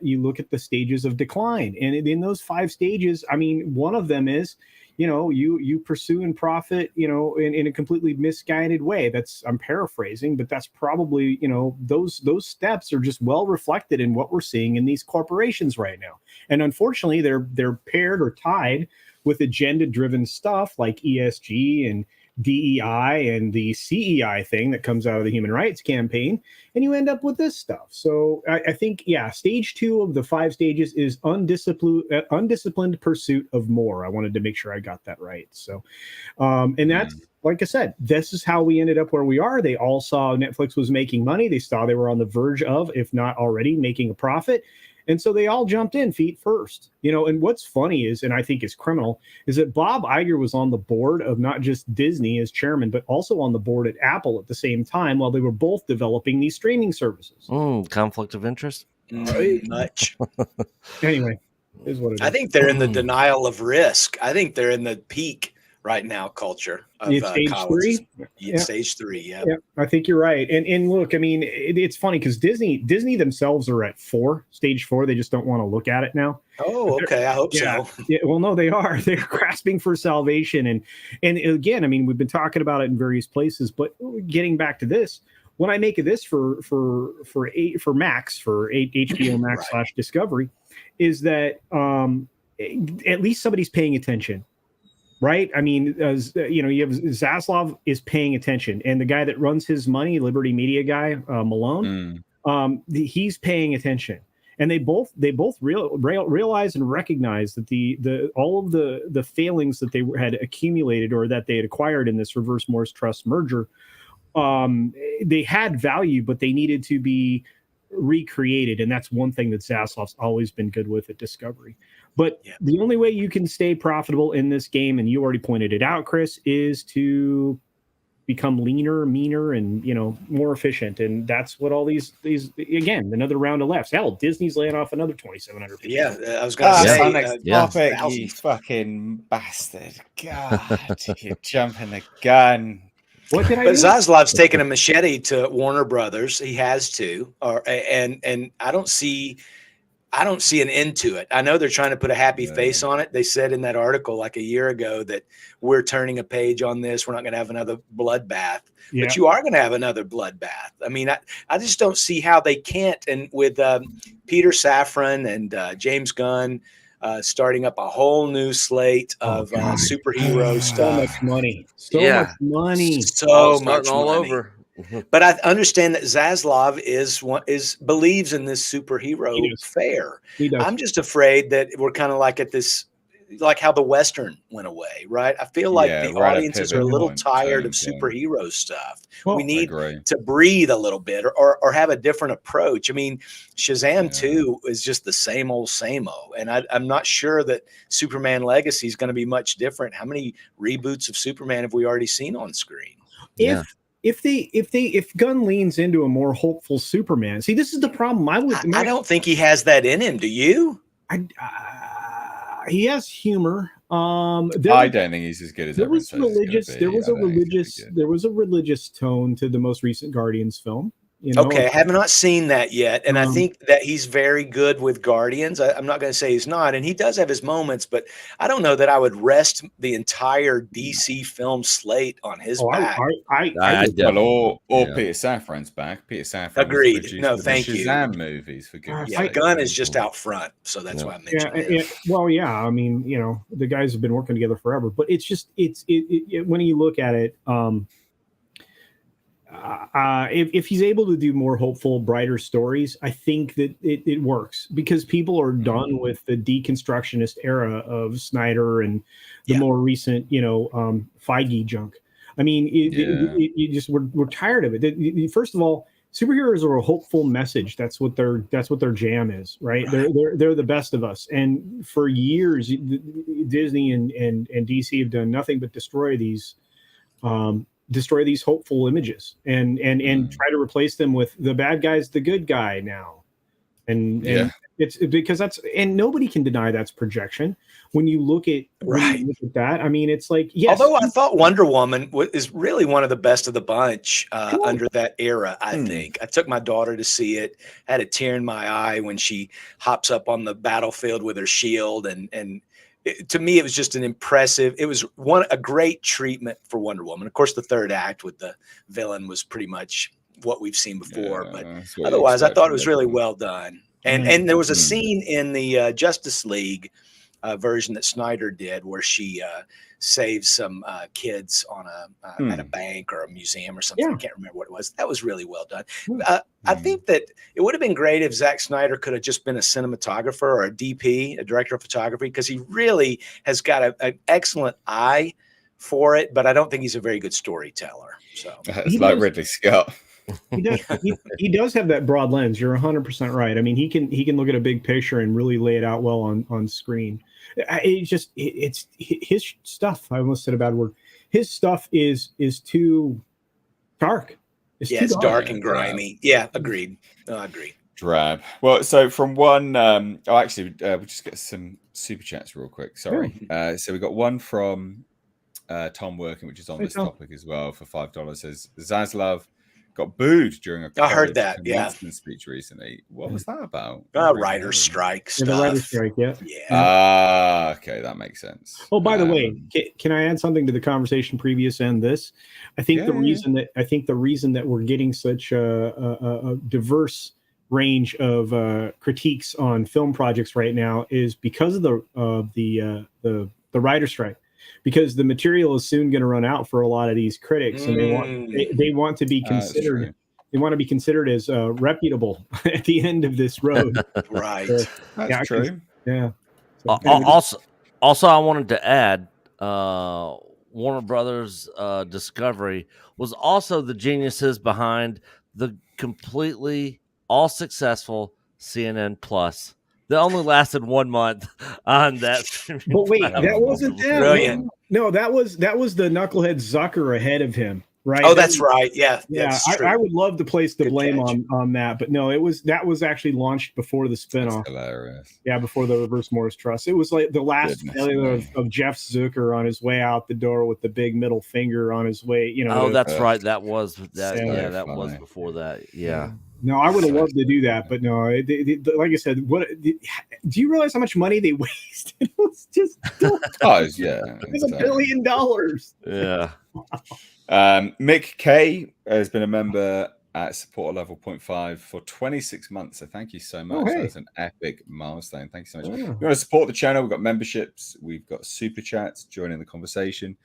the stages of decline. And in those 5 stages, I mean, one of them is, you pursue and profit, in a completely misguided way. I'm paraphrasing, but that's probably, those steps are just well reflected in what we're seeing in these corporations right now. And unfortunately, they're paired or tied with agenda-driven stuff like ESG and DEI and the CEI thing that comes out of the Human Rights Campaign, and you end up with this stuff. So I think, stage 2 of the 5 stages is undisciplined pursuit of more. I wanted to make sure I got that right. So, and that's, like I said, this is how we ended up where we are. They all saw Netflix was making money. They saw they were on the verge of, if not already, making a profit. And so they all jumped in feet first, and what's funny is, and I think is criminal, is that Bob Iger was on the board of not just Disney as chairman, but also on the board at Apple at the same time while they were both developing these streaming services. Conflict of interest? Much. Anyway, is what it is. I think they're in the denial of risk. I think they're in the peak right now culture of stage 3. Stage 3. Yeah, I think you're right. And look, I mean, it's funny because Disney themselves are at stage 4. They just don't want to look at it now. Oh, okay. I hope so. Yeah, well, no, they are. They're grasping for salvation. And again, I mean, we've been talking about it in various places, but getting back to this, when I make this for Max, for HBO Max / Discovery, is that at least somebody's paying attention. Right. I mean, you have Zaslav is paying attention, and the guy that runs his money, Liberty Media guy, Malone, he's paying attention, and they both realize and recognize that all of the failings that they had accumulated or that they had acquired in this Reverse Morris Trust merger, they had value, but they needed to be recreated, and that's one thing that Zaslav's always been good with at Discovery. But the only way you can stay profitable in this game, and you already pointed it out, Chris, is to become leaner, meaner, and more efficient. And that's what all these again, another round of lefts. Hell, Disney's laying off another 2,700 people. Yeah, I was going to say, next topic, you fucking bastard! God, you're jumping the gun. What did I But do? Zaslav's taken a machete to Warner Brothers. He has to, and I don't see an end to it. I know they're trying to put a happy face on it. They said in that article like a year ago that we're turning a page on this. We're not going to have another bloodbath, but you are going to have another bloodbath. I mean, I just don't see how they can't. And with Peter Safran and James Gunn starting up a whole new slate of superhero stuff. So much money. So much money. So starting much all money. over. But I understand that Zaslav believes in this superhero fare. He does. I'm just afraid that we're kind of like at this, like how the Western went away, right? I feel like the audiences are a little tired of superhero stuff. Well, we need to breathe a little bit or have a different approach. I mean, Shazam 2 is just the same old. And I'm not sure that Superman Legacy is going to be much different. How many reboots of Superman have we already seen on screen? If Gunn leans into a more hopeful Superman, see, this is the problem. I don't think he has that in him. Do you? He has humor. I don't think he's as good as there was a religious tone to the most recent Guardians film. You know? Okay, I have not seen that yet, and I think that he's very good with Guardians. I'm not going to say he's not, and he does have his moments, but I don't know that I would rest the entire DC film slate on his back. Or Peter Safran's back. Peter Safran. Agreed. No, thank you. Shazam movies for goodness sake. Gunn is just out front, so that's why I mentioned it. Well, yeah, I mean, you know, the guys have been working together forever, but it's just when you look at it. If he's able to do more hopeful, brighter stories, I think that it works because people are done with the deconstructionist era of Snyder and the more recent, Feige junk. I mean, we're tired of it. First of all, superheroes are a hopeful message. That's what their jam is, right? They're the best of us. And for years, Disney and DC have done nothing but destroy these hopeful images and try to replace them with the bad guy's the good guy now. And it's because nobody can deny that's projection. When you look at that, I mean, it's like, yes. Although I thought Wonder Woman is really one of the best of the bunch under that era, I think. I took my daughter to see it, had a tear in my eye when she hops up on the battlefield with her shield and to me, it was just it was a great treatment for Wonder Woman. Of course, the third act with the villain was pretty much what we've seen before, but otherwise I thought it was really well done. And there was a scene in the Justice League version that Snyder did where she saves some kids on at a bank or a museum or something. I can't remember what it was. That was really well done. I think that it would have been great if Zack Snyder could have just been a cinematographer or a DP, a director of photography, because he really has got an excellent eye for it, but I don't think he's a very good storyteller. So it's like Ridley Scott. He does have that broad lens. You're 100% right. I mean, he can look at a big picture and really lay it out well on screen. It's his stuff. I almost said a bad word. His stuff is too dark. It's dark and grimy. Yeah, agreed. No, I agree. Drab. Well, so from one, we'll just get some super chats real quick. Sorry. So we got one from Tom Working, which is on this topic as well, for $5. Says Zaslav got booed during a heard that speech recently. What was that about? Writer's strike stuff. The writer's strike, yeah. Okay, that makes sense. Oh, by the way, can I add something to the conversation previous and this? I think the reason that we're getting such a diverse range of critiques on film projects right now is because of the writer's strike. Because the material is soon going to run out for a lot of these critics, and they want to be considered. They want to be considered as reputable at the end of this road. Right. That's true. Yeah. So, also, I wanted to add, Warner Brothers Discovery was also the geniuses behind the completely all successful CNN Plus. That only lasted 1 month on that. But wait, that wasn't them. Brilliant. No, that was the knucklehead Zucker ahead of him, right? Oh, that's right. Yeah. I would love to place the blame on that, but no, that was actually launched before the spinoff. That's hilarious. Yeah, before the Reverse Morris Trust. It was like the last failure of Jeff Zucker on his way out the door with the big middle finger on his way. Oh, that's right. That was that. Yeah, that was before that. Yeah. No, I would have loved to do that, but no. Like I said, do you realize how much money they wasted? It was just It's $1 billion. Yeah. Mick K has been a member at supporter level 0.5 for 26 months. So thank you so much. That's an epic milestone. Thank you so much. If you want to support the channel, we've got memberships, we've got super chats, joining the conversation.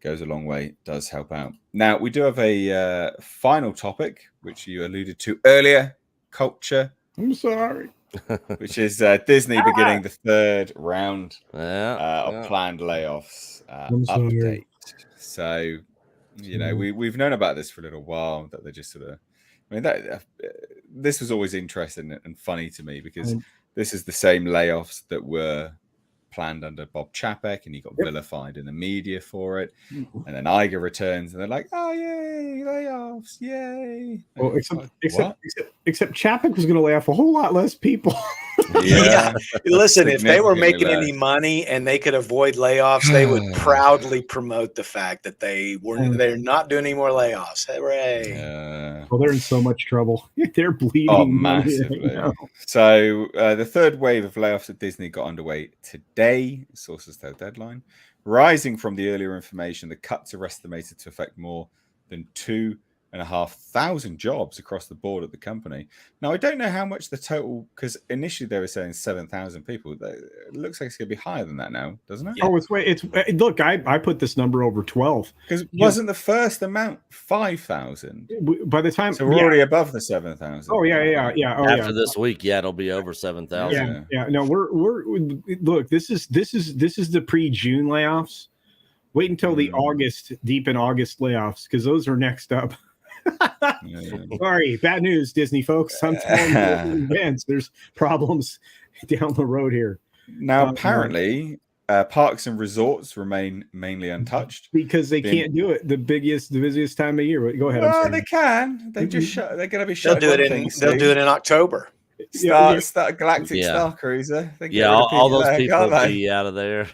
goes a long way, does help out. Now, we do have a final topic, which you alluded to earlier, culture. I'm sorry. Which is Disney beginning the third round of Yeah. planned layoffs I'm sorry. update. So, you know, we've known about this for a little while, that they're just sort of, I mean, that this was always interesting and funny to me, because this is the same layoffs that were planned under Bob Chapek, and he got vilified in the media for it. And then Iger returns, and they're like, "Oh yay, layoffs, yay!" Well, And except Chapek was going to lay off a whole lot less people. Yeah. Listen, if they were making Significantly any money and they could avoid layoffs, they would proudly promote the fact that they're not doing any more layoffs. Hooray! Well, they're in so much trouble. They're bleeding. Oh, money massively. right now. So the third wave of layoffs at Disney got underway today, sources tell Deadline. Rising from the earlier information, the cuts are estimated to affect more than 2,500 jobs across the board at the company. Now, I don't know how much the total, because initially they were saying 7,000 people. It looks like it's going to be higher than that now, doesn't it? Oh, it's look. I put this number over 12 because wasn't the first amount 5,000? By the time, So we're already above the 7,000. Oh yeah. Oh, After this week, it'll be over 7,000. Yeah. No, we're look. This is the pre-June layoffs. Wait until the deep in August layoffs, because those are next up. Sorry, bad news, Disney folks. I'm telling you in advance, there's problems down the road here. Now, apparently, parks and resorts remain mainly untouched because they can't do it. The busiest time of year. Go ahead. Well, they can. They just shut. They're going to be shut. They'll do it in October. Start Galactic Star Cruiser. All those people will be out of there.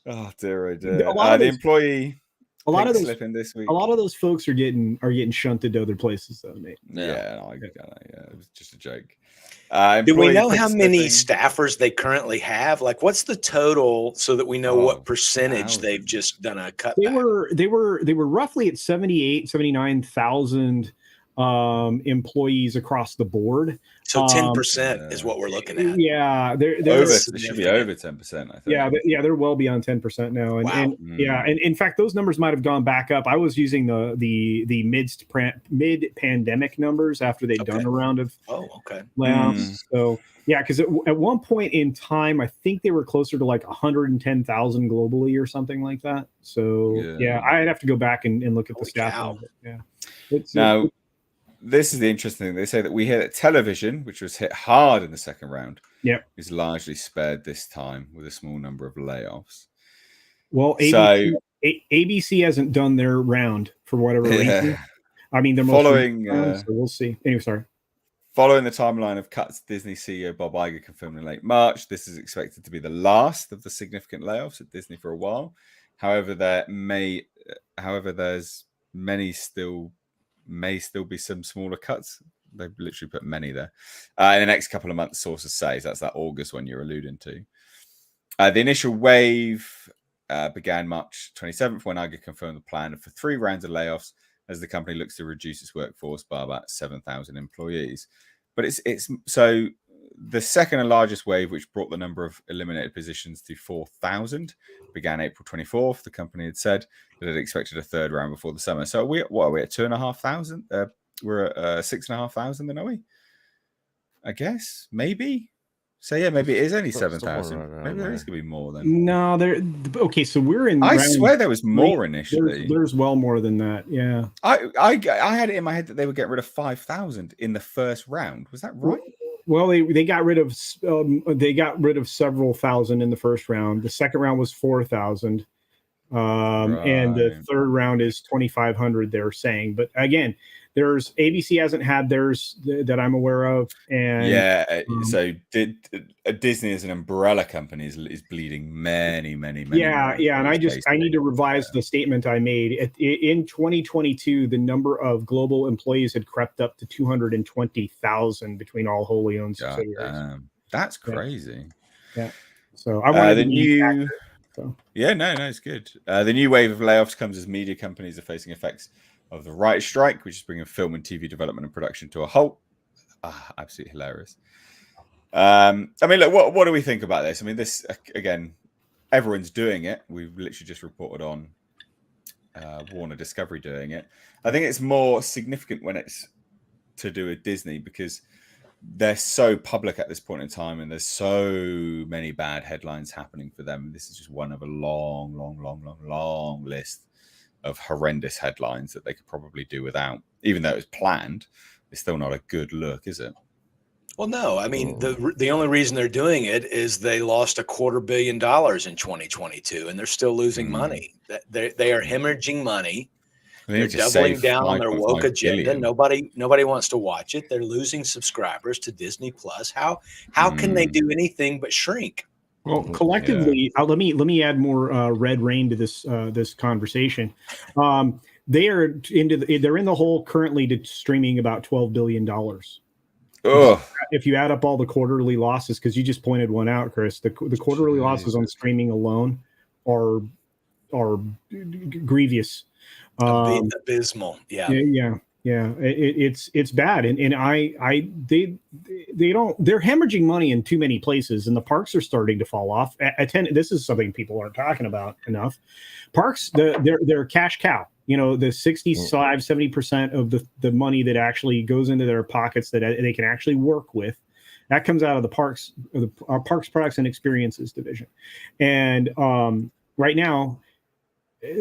Oh dear, oh dear. The employee. A lot of those folks are getting shunted to other places, though, mate. Yeah, I get that. Yeah, it was just a joke. Do we know how many staffers they currently have? Like, what's the total, so that we know what percentage they've just done a cut? They were roughly at 79,000 employees across the board. So 10% is what we're looking at. Yeah, they should be over 10%. I think. Yeah, they're well beyond 10% now, and in fact, those numbers might have gone back up. I was using the mid pandemic numbers after they'd done a round of layoffs. So yeah, because at one point in time, I think they were closer to like 110,000 globally or something like that. So yeah, I'd have to go back and look at the stats. Yeah, now. This is the interesting thing. They say that we hear that television, which was hit hard in the second round, is largely spared this time with a small number of layoffs. Well, ABC hasn't done their round for whatever reason. I mean, they're following. So we'll see. Anyway, sorry. Following the timeline of cuts, Disney CEO Bob Iger confirmed in late March, this is expected to be the last of the significant layoffs at Disney for a while. However, there's may still be some smaller cuts. They've literally put many there. In the next couple of months, sources say, so that's that August one you're alluding to. The initial wave began March 27th when Iger confirmed the plan for 3 rounds of layoffs as the company looks to reduce its workforce by about 7,000 employees. But it's so the second and largest wave, which brought the number of eliminated positions to 4,000, began April 24th. The company had said that it expected a third round before the summer. So what are we at 2,500? We're at 6,500 then, are we? I guess, maybe. So yeah, maybe it is only 7,000. Maybe there is going to be more then. No, okay. So we're in. I swear there was more initially. There's well more than that. Yeah. I had it in my head that they would get rid of 5,000 in the first round. Was that right? Well, they got rid of several thousand in the first round. The second round was 4,000, and the third round is 2,500. They're saying, but again, there's ABC hasn't had theirs that I'm aware of, and so Disney as an umbrella company is bleeding many. Yeah, and I need to revise the statement I made in 2022. The number of global employees had crept up to 220,000 between all wholly owned subsidiaries. That's crazy. Yeah. So I wanted the new. It's good. The new wave of layoffs comes as media companies are facing effects of the writer's strike, which is bringing film and TV development and production to a halt. Absolutely hilarious. I mean, look, what do we think about this? I mean, this again, everyone's doing it. We've literally just reported on Warner Discovery doing it. I think it's more significant when it's to do with Disney because they're so public at this point in time, and there's so many bad headlines happening for them. This is just one of a long list of horrendous headlines that they could probably do without. Even though it's planned, it's still not a good look, is it? Well, no. I mean, the only reason they're doing it is they lost $250 million in 2022, and they're still losing money. They are hemorrhaging money. They're doubling down on their woke agenda. Nobody wants to watch it. They're losing subscribers to Disney Plus. How can they do anything but shrink? Well, collectively, let me add more red rain to this conversation. They're in the hole currently to streaming about $12 billion. If you add up all the quarterly losses, because you just pointed one out, Chris, the quarterly losses on streaming alone are grievous. Abysmal. Yeah. It's bad, and they're hemorrhaging money in too many places, and the parks are starting to fall off. This is something people aren't talking about enough. Parks, they're cash cow. The 65-70% of the money that actually goes into their pockets that they can actually work with, that comes out of the parks, our Parks, Products, and Experiences division, and right now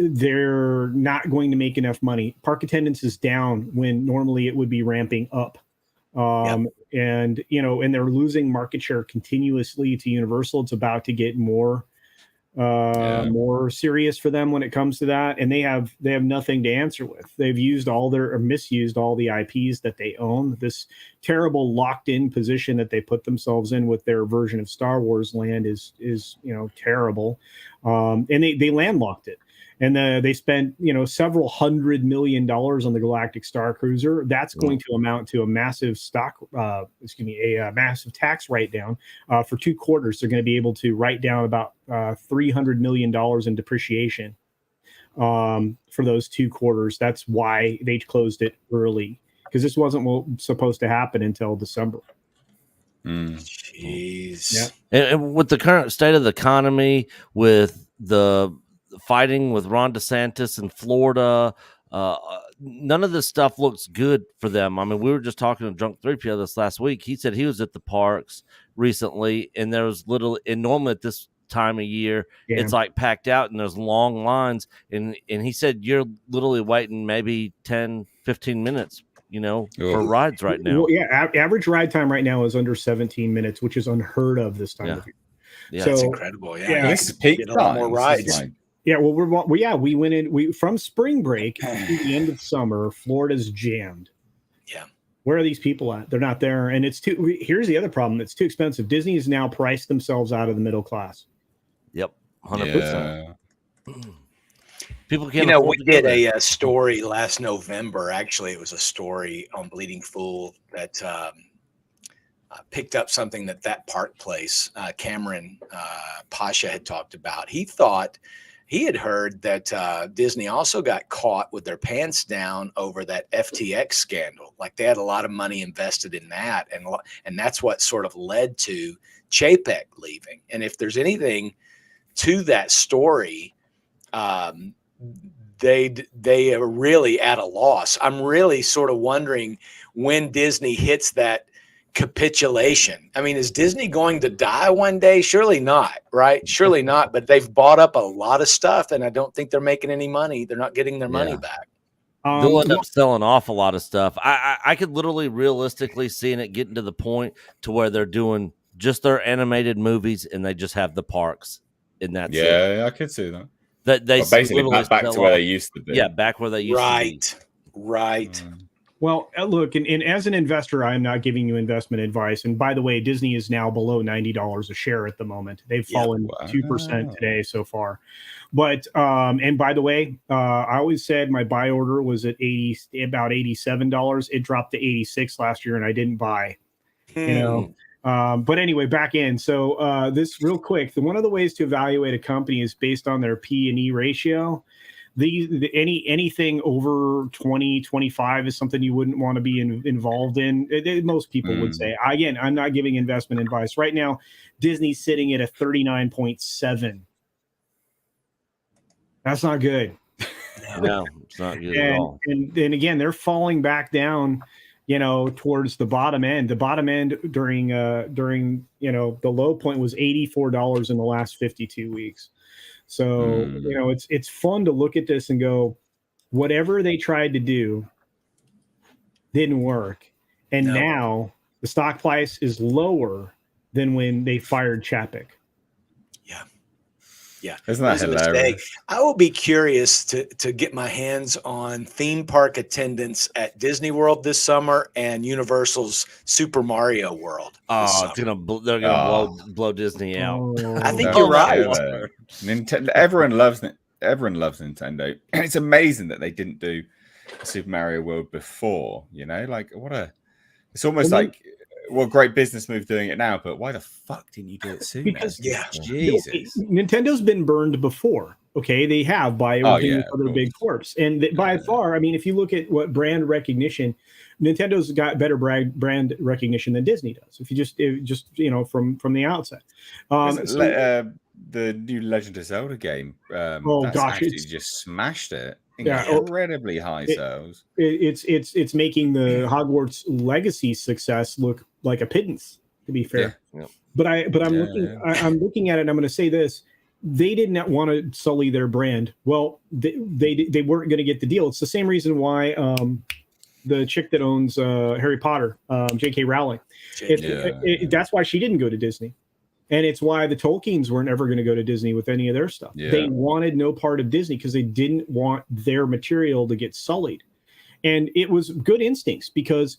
they're not going to make enough money. Park attendance is down when normally it would be ramping up. And they're losing market share continuously to Universal. It's about to get more serious for them when it comes to that. And they have nothing to answer with. They've misused all the IPs that they own. This terrible locked in position that they put themselves in with their version of Star Wars Land is terrible. And they landlocked it. And they spent, several $100 million on the Galactic Star Cruiser. That's going to amount to a massive massive tax write down for 2 quarters. They're going to be able to write down about $300 million in depreciation for those 2 quarters. That's why they closed it early, because this wasn't supposed to happen until December. Jeez. Yeah. And with the current state of the economy, with the fighting with Ron DeSantis in Florida, none of this stuff looks good for them. I mean, we were just talking to Drunk 3PO this last week. He said he was at the parks recently, and there was and normally at this time of year, it's like packed out and there's long lines. And he said you're literally waiting maybe 10, 15 minutes, for rides right now. Well, average ride time right now is under 17 minutes, which is unheard of this time of year. Yeah, so, that's incredible. Yeah, this is peak a lot more rides. Yeah, well, we went in. From spring break to the end of summer, Florida's jammed. Yeah, where are these people at? They're not there, and it's too. Here's the other problem: it's too expensive. Disney has now priced themselves out of the middle class. Yep, 100%. People can't. We did a story last November. Actually, it was a story on Bleeding Fool that picked up something that Park Place, Cameron Pasha had talked about. He had heard that Disney also got caught with their pants down over that FTX scandal. Like they had a lot of money invested in that, and that's what sort of led to Chapek leaving. And if there's anything to that story, they are really at a loss. I'm really sort of wondering when Disney hits that capitulation. I mean, is Disney going to die one day? Surely not, right? Surely not. But they've bought up a lot of stuff, and I don't think they're making any money. They're not getting their money back. They'll end up selling off a lot of stuff. I could literally realistically seeing it getting to the point to where they're doing just their animated movies and they just have the parks in that. I could see that. That they basically back to where they used to be. Yeah, back where they used to be. Right. Well, look, and as an investor, I'm not giving you investment advice. And by the way, Disney is now below $90 a share at the moment. They've fallen 2% today so far. But and by the way, I always said my buy order was at about $87. It dropped to $86 last year, and I didn't buy. But anyway, back in. So this real quick, one of the ways to evaluate a company is based on their P/E ratio. Anything over 20, 25 is something you wouldn't want to be involved in. Most people would say. Again, I'm not giving investment advice. Right now, Disney's sitting at a 39.7. That's not good. No, it's not good at all. And again, they're falling back down, towards the bottom end. The bottom end during the low point was $84 in the last 52 weeks. So, it's fun to look at this and go, whatever they tried to do didn't work. And now the stock price is lower than when they fired Chapek. Yeah. Isn't that hilarious? I will be curious to get my hands on theme park attendance at Disney World this summer and Universal's Super Mario World. Oh, they're gonna blow Disney out. I think you're right. Nintendo, everyone loves Nintendo. And it's amazing that they didn't do Super Mario World before, it's almost what a great business move doing it now, but why the fuck didn't you do it sooner? Because Jesus, Nintendo's been burned before. Okay, they have by other big corps, and by far, I mean, if you look at what brand recognition, Nintendo's got better brand recognition than Disney does. If you just from the outset, the new Legend of Zelda game, it's just smashed it. Incredibly high sales. It's making the Hogwarts Legacy success look like a pittance, to be fair. Yeah. But I'm looking at it and I'm going to say this. They did not want to sully their brand. Well, they weren't going to get the deal. It's the same reason why the chick that owns Harry Potter, J.K. Rowling, that's why she didn't go to Disney. And it's why the Tolkiens weren't ever going to go to Disney with any of their stuff. Yeah. They wanted no part of Disney because they didn't want their material to get sullied. And it was good instincts because,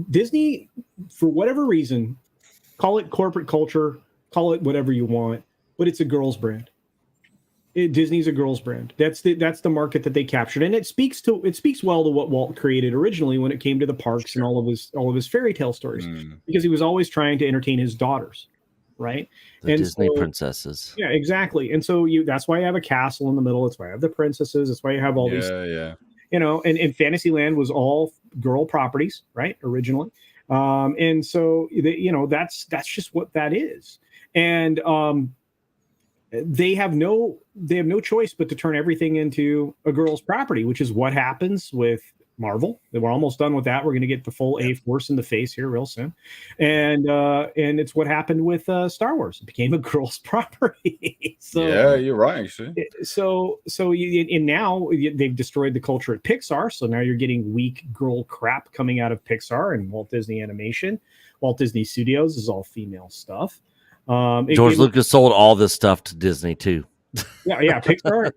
Disney, for whatever reason, call it corporate culture, call it whatever you want, but it's a girls' brand. Disney's a girls' brand. That's the market that they captured, and it speaks well to what Walt created originally when it came to the parks and all of his fairy tale stories, because he was always trying to entertain his daughters. Right, the Disney princesses. Yeah, exactly. And so that's why you have a castle in the middle. That's why you have the princesses. That's why you have all these. And Fantasyland was all girl properties, right, originally. And so that's just what that is. And they have no choice but to turn everything into a girl's property, which is what happens with Marvel. We're almost done with that. We're going to get the full A-Force in the face here real soon, and it's what happened with Star Wars. It became a girl's property. So you're right. Actually, and now they've destroyed the culture at Pixar. So now you're getting weak girl crap coming out of Pixar and Walt Disney Animation. Walt Disney Studios is all female stuff. George Lucas sold all this stuff to Disney too. Yeah, Pixar,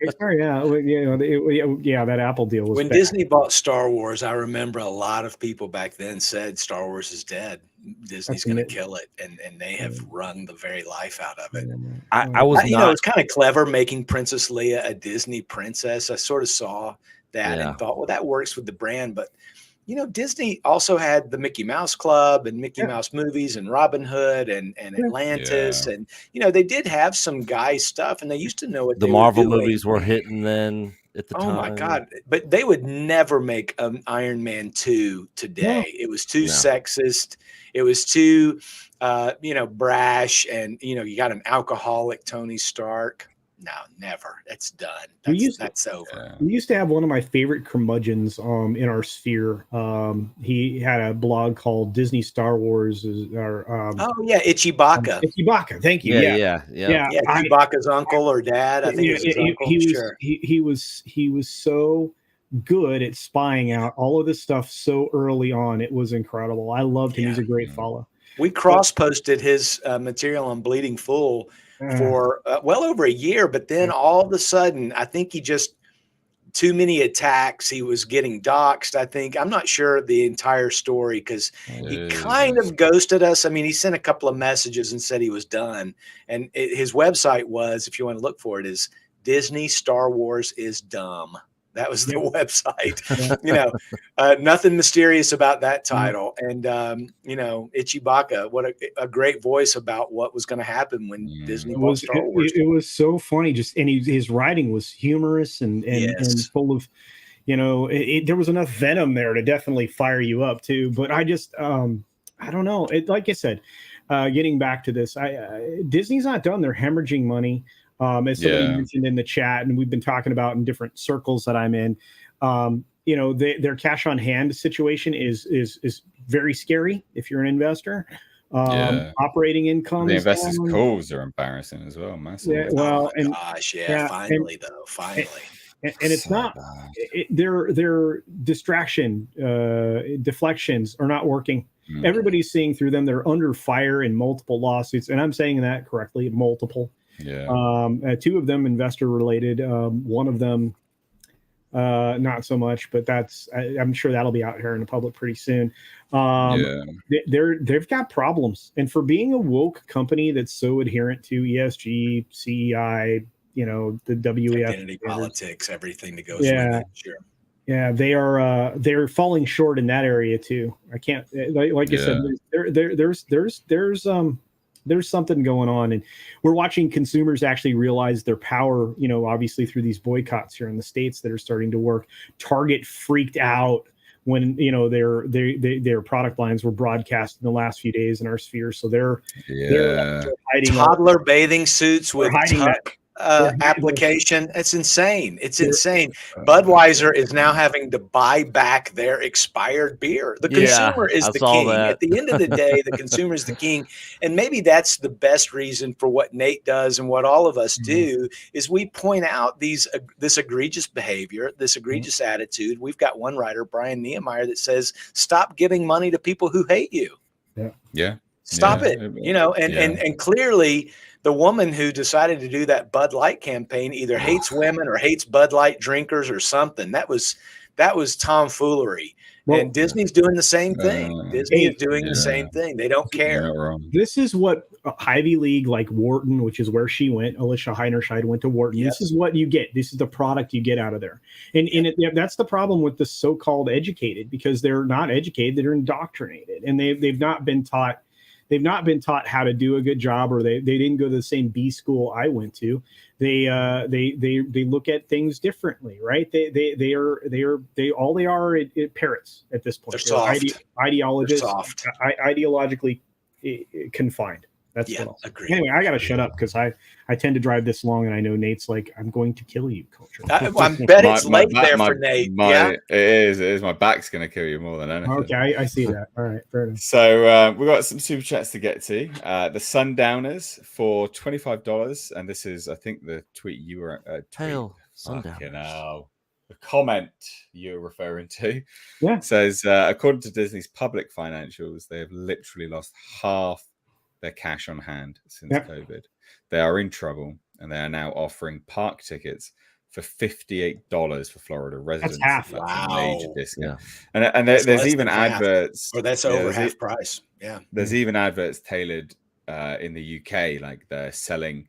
that Apple deal was. When Disney bought Star Wars, I remember a lot of people back then said Star Wars is dead. Disney's going to kill it, and they have wrung the very life out of it. It's kind of clever making Princess Leia a Disney princess. I sort of saw that and thought, well, that works with the brand, but. Disney also had the Mickey Mouse Club and Mickey Mouse movies and Robin Hood and Atlantis. And, they did have some guy stuff and they used to know what the Marvel movies were hitting then at the time. Oh my God. But they would never make an Iron Man 2 today. No. It was too sexist. It was too, brash. And, you got an alcoholic Tony Stark. No, never. It's done. That's over. We used to have one of my favorite curmudgeons in our sphere. He had a blog called Disney Star Wars. Itchy Baca. Itchy Baca. Thank you. Yeah. Itchy Baca's uncle or dad. I think it was his uncle. He was so good at spying out all of this stuff so early on. It was incredible. I loved him. He's a great follow. We cross-posted his material on Bleeding Fool for well over a year, but then all of a sudden, I think he just too many attacks. He was getting doxxed. I think I'm not sure the entire story because he kind of ghosted us. I mean, he sent a couple of messages and said he was done. And his website was, if you want to look for it, is Disney Star Wars is dumb. That was the website. Nothing mysterious about that title. And, Itchy Baca, what a great voice about what was going to happen when Disney bought Star Wars. It was so funny. His writing was humorous and full of, there was enough venom there to definitely fire you up too. But I just, I don't know. Like I said, getting back to this, Disney's not done. They're hemorrhaging money. As somebody mentioned in the chat, and we've been talking about in different circles that I'm in, their cash on hand situation is very scary if you're an investor. Operating income. The investors' calls are embarrassing as well, massively. Yeah, well, finally. And it's so not their distraction deflections are not working. Everybody's seeing through them. They're under fire in multiple lawsuits, and I'm saying that correctly, multiple. Two of them investor related, one of them not so much, but I'm sure that'll be out here in the public pretty soon. They've got problems, and for being a woke company that's so adherent to ESG, CEI, the WEF, identity politics, everything that goes with it. Sure. Yeah, they're falling short in that area too. I can't, like I said, there's something going on, and we're watching consumers actually realize their power, obviously through these boycotts here in the States that are starting to work. Target freaked out when their product lines were broadcast in the last few days in our sphere, so they're hiding toddler bathing suits with application. It's insane. Insane. Budweiser is now having to buy back their expired beer. The consumer is the king. At the end of the day, the consumer is the king. And maybe that's the best reason for what Nate does and what all of us do is we point out this egregious behavior, this egregious attitude. We've got one writer, Brian Nehemiah, that says, stop giving money to people who hate you. Stop it. And clearly the woman who decided to do that Bud Light campaign either hates women or hates Bud Light drinkers or something. That was tomfoolery. Well, and Disney's doing the same thing. Disney is doing the same thing. They don't care. This is what Ivy League, like Wharton, which is where she went. Alicia Heinerscheid went to Wharton. This is what you get. This is the product you get out of there. And that's the problem with the so-called educated, because they're not educated. They're indoctrinated, and they've not been taught. They've not been taught how to do a good job, or they didn't go to the same B school I went to. They look at things differently, right? They are parrots at this point. They're soft. Ideologists, They're soft. Ideologically confined. That's agreed. Anyway, I got to shut up because I tend to drive this long, and I know Nate's like, I'm going to kill you, Culture. I bet it's late for Nate. It is. My back's going to kill you more than anything. Okay, I see that. All right, fair enough. So we've got some super chats to get to. The Sundowners for $25, and this is, I think, the tweet you were Sundowners. The comment you're referring to says, according to Disney's public financials, they have literally lost half their cash on hand since COVID. They are in trouble, and they are now offering park tickets for $58 for Florida residents. That's half. Wow. A major discount. And there's even adverts. Or that's over half price. Yeah. There's even adverts tailored in the UK, like they're selling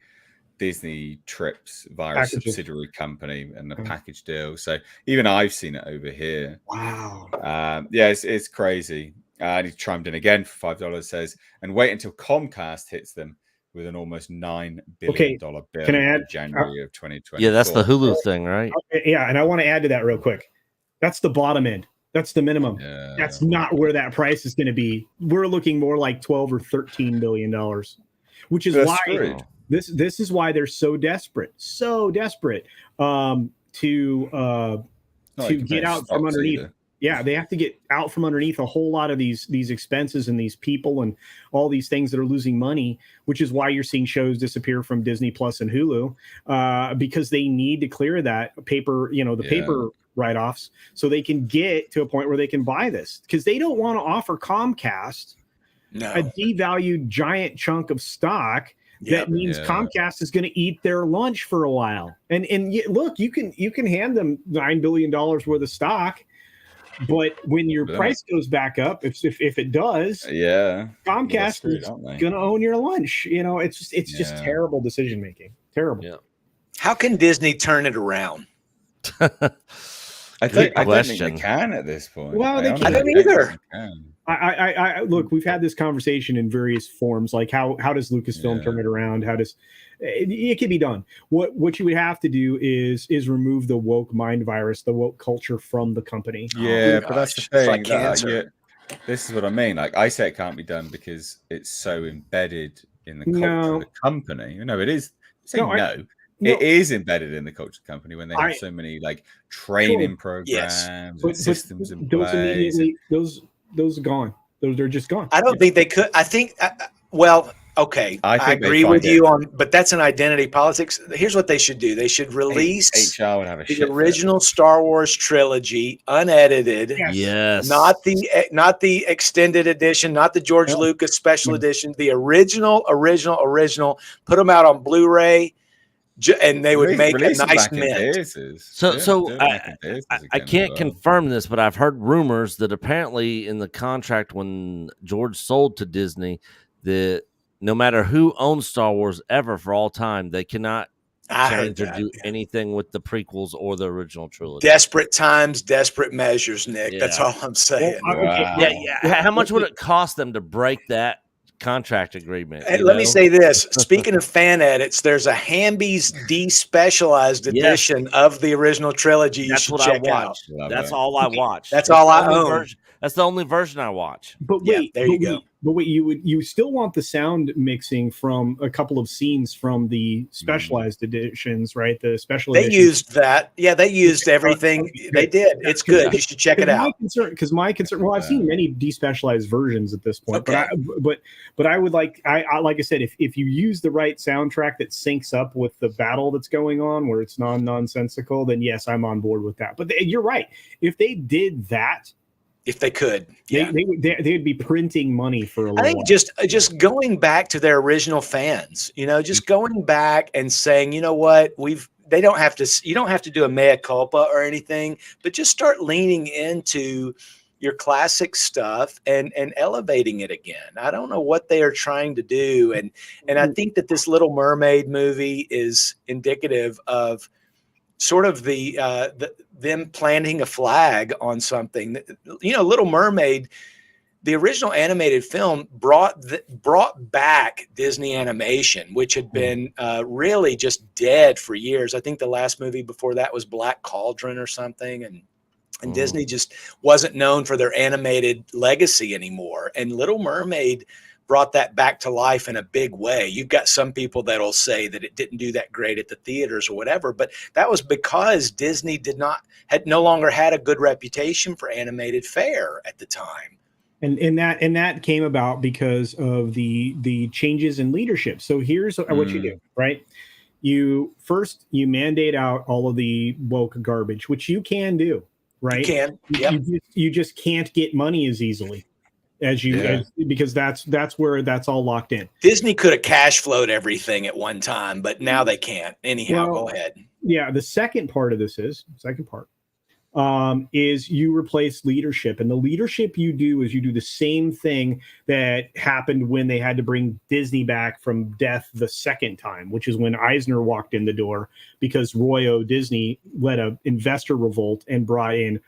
Disney trips via a subsidiary company and a package deal. So even I've seen it over here. Wow. It's crazy. And he chimed in again for $5, says, and wait until Comcast hits them with an almost $9 billion bill in January of 2020. Yeah, that's the Hulu thing, right? Yeah, and I want to add to that real quick. That's the bottom end. That's the minimum. That's not where that price is going to be. We're looking more like $12 or $13 billion, which is why this is why they're so desperate to get out from underneath. Either. Yeah, they have to get out from underneath a whole lot of these expenses and these people and all these things that are losing money, which is why you're seeing shows disappear from Disney Plus and Hulu, because they need to clear that paper, paper write-offs, so they can get to a point where they can buy this, because they don't want to offer Comcast a devalued giant chunk of stock. That means Comcast is going to eat their lunch for a while. And look, you can hand them $9 billion worth of stock. But when your price goes back up, if it does, Comcast is going to own your lunch. It's just terrible decision making. Terrible. Yeah. How can Disney turn it around? I don't think they can at this point. Well, I don't either. I look, we've had this conversation in various forms, like how does Lucasfilm turn it around? How does it can be done? What you would have to do is remove the woke mind virus, the woke culture from the company. Yeah, but that's the thing. Like cancer. This is what I mean. Like I say, it can't be done because it's so embedded in the culture of the company. No, it is. it is embedded in the culture of the company when they have so many like training programs and systems in those place. Immediately, those are gone. They're just gone. I don't think they could. I think, well, okay, I agree with you on, but that's an identity politics. Here's what they should do. They should release HR would have a the original Star Wars trilogy, unedited. Yes. Not the extended edition, not the George Lucas special edition, the original. Put them out on Blu-ray, and they would make a nice mint. So I can't confirm this, but I've heard rumors that apparently in the contract when George sold to Disney, that no matter who owns Star Wars ever for all time, they cannot change or do anything with the prequels or the original trilogy. Desperate times, desperate measures, Nick. Yeah. That's all I'm saying. Well, yeah. How much would it cost them to break that contract agreement? And let me say this. Speaking of fan edits, there's a Hamby's despecialized edition of the original trilogy you should check out. That's all I watch. That's all I own. That's the only version I watch. But wait, there you go. But wait, you still want the sound mixing from a couple of scenes from the specialized editions, right? The special editions. Used that. Yeah, they used everything. They did. It's good. You should check it out. My concern. Well, I've seen many despecialized versions at this point, but I would like I said, if you use the right soundtrack that syncs up with the battle that's going on, where it's nonsensical, then yes, I'm on board with that. But you're right. If they did that. If they could, they'd be printing money for a little while. Just going back to their original fans, just going back and saying, you know what, you don't have to do a mea culpa or anything, but just start leaning into your classic stuff and elevating it again. I don't know what they are trying to do. And I think that this Little Mermaid movie is indicative of sort of them planting a flag on something. Little Mermaid, the original animated film brought back Disney animation, which had been really just dead for years. I think the last movie before that was Black Cauldron or something, and Disney just wasn't known for their animated legacy anymore. And Little Mermaid brought that back to life in a big way. You've got some people that'll say that it didn't do that great at the theaters or whatever, but that was because Disney had no longer had a good reputation for animated fare at the time. And that came about because of the changes in leadership. So here's what you do, right? You mandate out all of the woke garbage, which you can do, right? You can. Yep. You just can't get money as easily. Because that's where that's all locked in. Disney could have cash flowed everything at one time, but now they can't. Anyhow, go ahead. Yeah, the second part of this is you replace leadership, and the leadership you do is you do the same thing that happened when they had to bring Disney back from death the second time, which is when Eisner walked in the door because Roy O. Disney led an investor revolt and brought in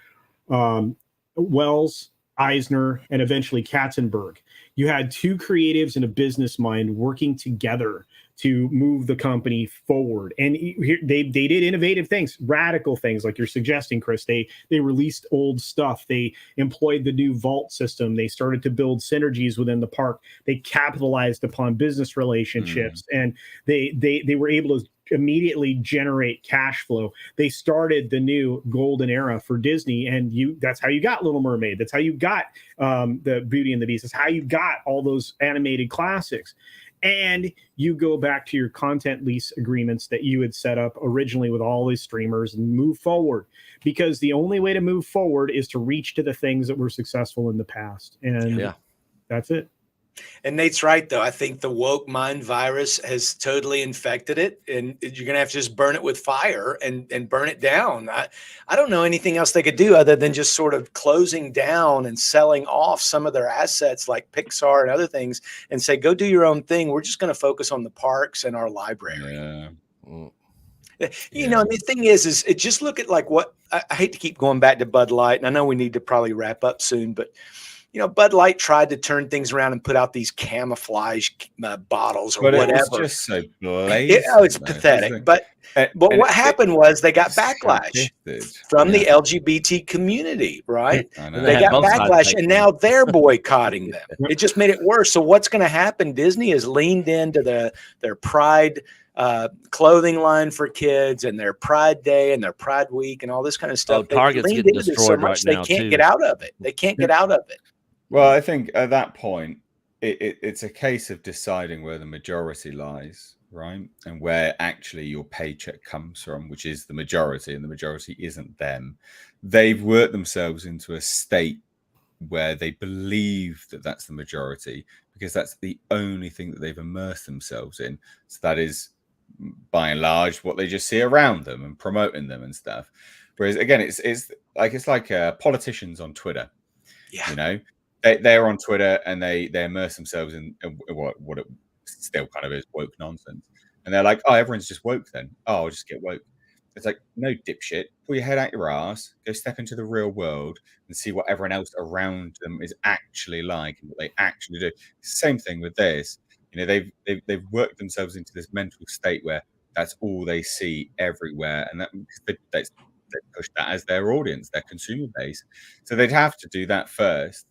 Wells, Eisner, and eventually Katzenberg. You had two creatives and a business mind working together to move the company forward. And they did innovative things, radical things like you're suggesting, Chris. They released old stuff. They employed the new vault system. They started to build synergies within the park. They capitalized upon business relationships, and they were able to immediately generate cash flow. They started the new golden era for Disney, and that's how you got Little Mermaid. That's how you got the Beauty and the Beast. That's how you got all those animated classics. And you go back to your content lease agreements that you had set up originally with all these streamers and move forward, because the only way to move forward is to reach to the things that were successful in the past. And that's it. And Nate's right, though. I think the woke mind virus has totally infected it, and you're going to have to just burn it with fire and burn it down. I don't know anything else they could do other than just sort of closing down and selling off some of their assets like Pixar and other things and say, go do your own thing. We're just going to focus on the parks and our library. You know, the thing is it just look at like what I hate to keep going back to Bud Light, and I know we need to probably wrap up soon, but Bud Light tried to turn things around and put out these camouflage bottles or whatever. It was just so blatant. It's pathetic. But what happened was they got backlash from the LGBT community, right? They got backlash, and now they're boycotting them. It just made it worse. So what's going to happen? Disney has leaned into their pride clothing line for kids and their Pride Day and their Pride Week and all this kind of stuff. Target's leaned getting into this destroyed right they now, can't too. get out of it. They can't get out of it. Well, I think at that point, it's a case of deciding where the majority lies, right? And where actually your paycheck comes from, which is the majority, and the majority isn't them. They've worked themselves into a state where they believe that that's the majority because that's the only thing that they've immersed themselves in. So that is, by and large, what they just see around them and promoting them and stuff. Whereas, again, it's like politicians on Twitter. Yeah. You know, they're on Twitter and they immerse themselves in what it still kind of is woke nonsense. And they're like, oh, everyone's just woke then. Oh, I'll just get woke. It's like, no, dipshit. Pull your head out your ass, go step into the real world and see what everyone else around them is actually like and what they actually do. Same thing with this. You know, they've worked themselves into this mental state where that's all they see everywhere, and they push that as their audience, their consumer base. So they'd have to do that first,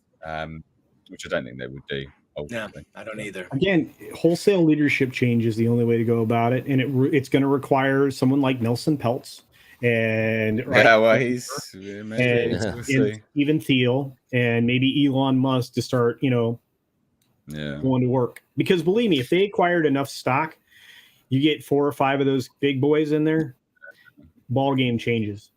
which I don't think they would do. Ultimately. No, I don't either. Again, wholesale leadership change is the only way to go about it, and it's going to require someone like Nelson Peltz and he's maybe, and Stephen Thiel and maybe Elon Musk to start, going to work. Because believe me, if they acquired enough stock, you get 4 or 5 of those big boys in there, ball game changes.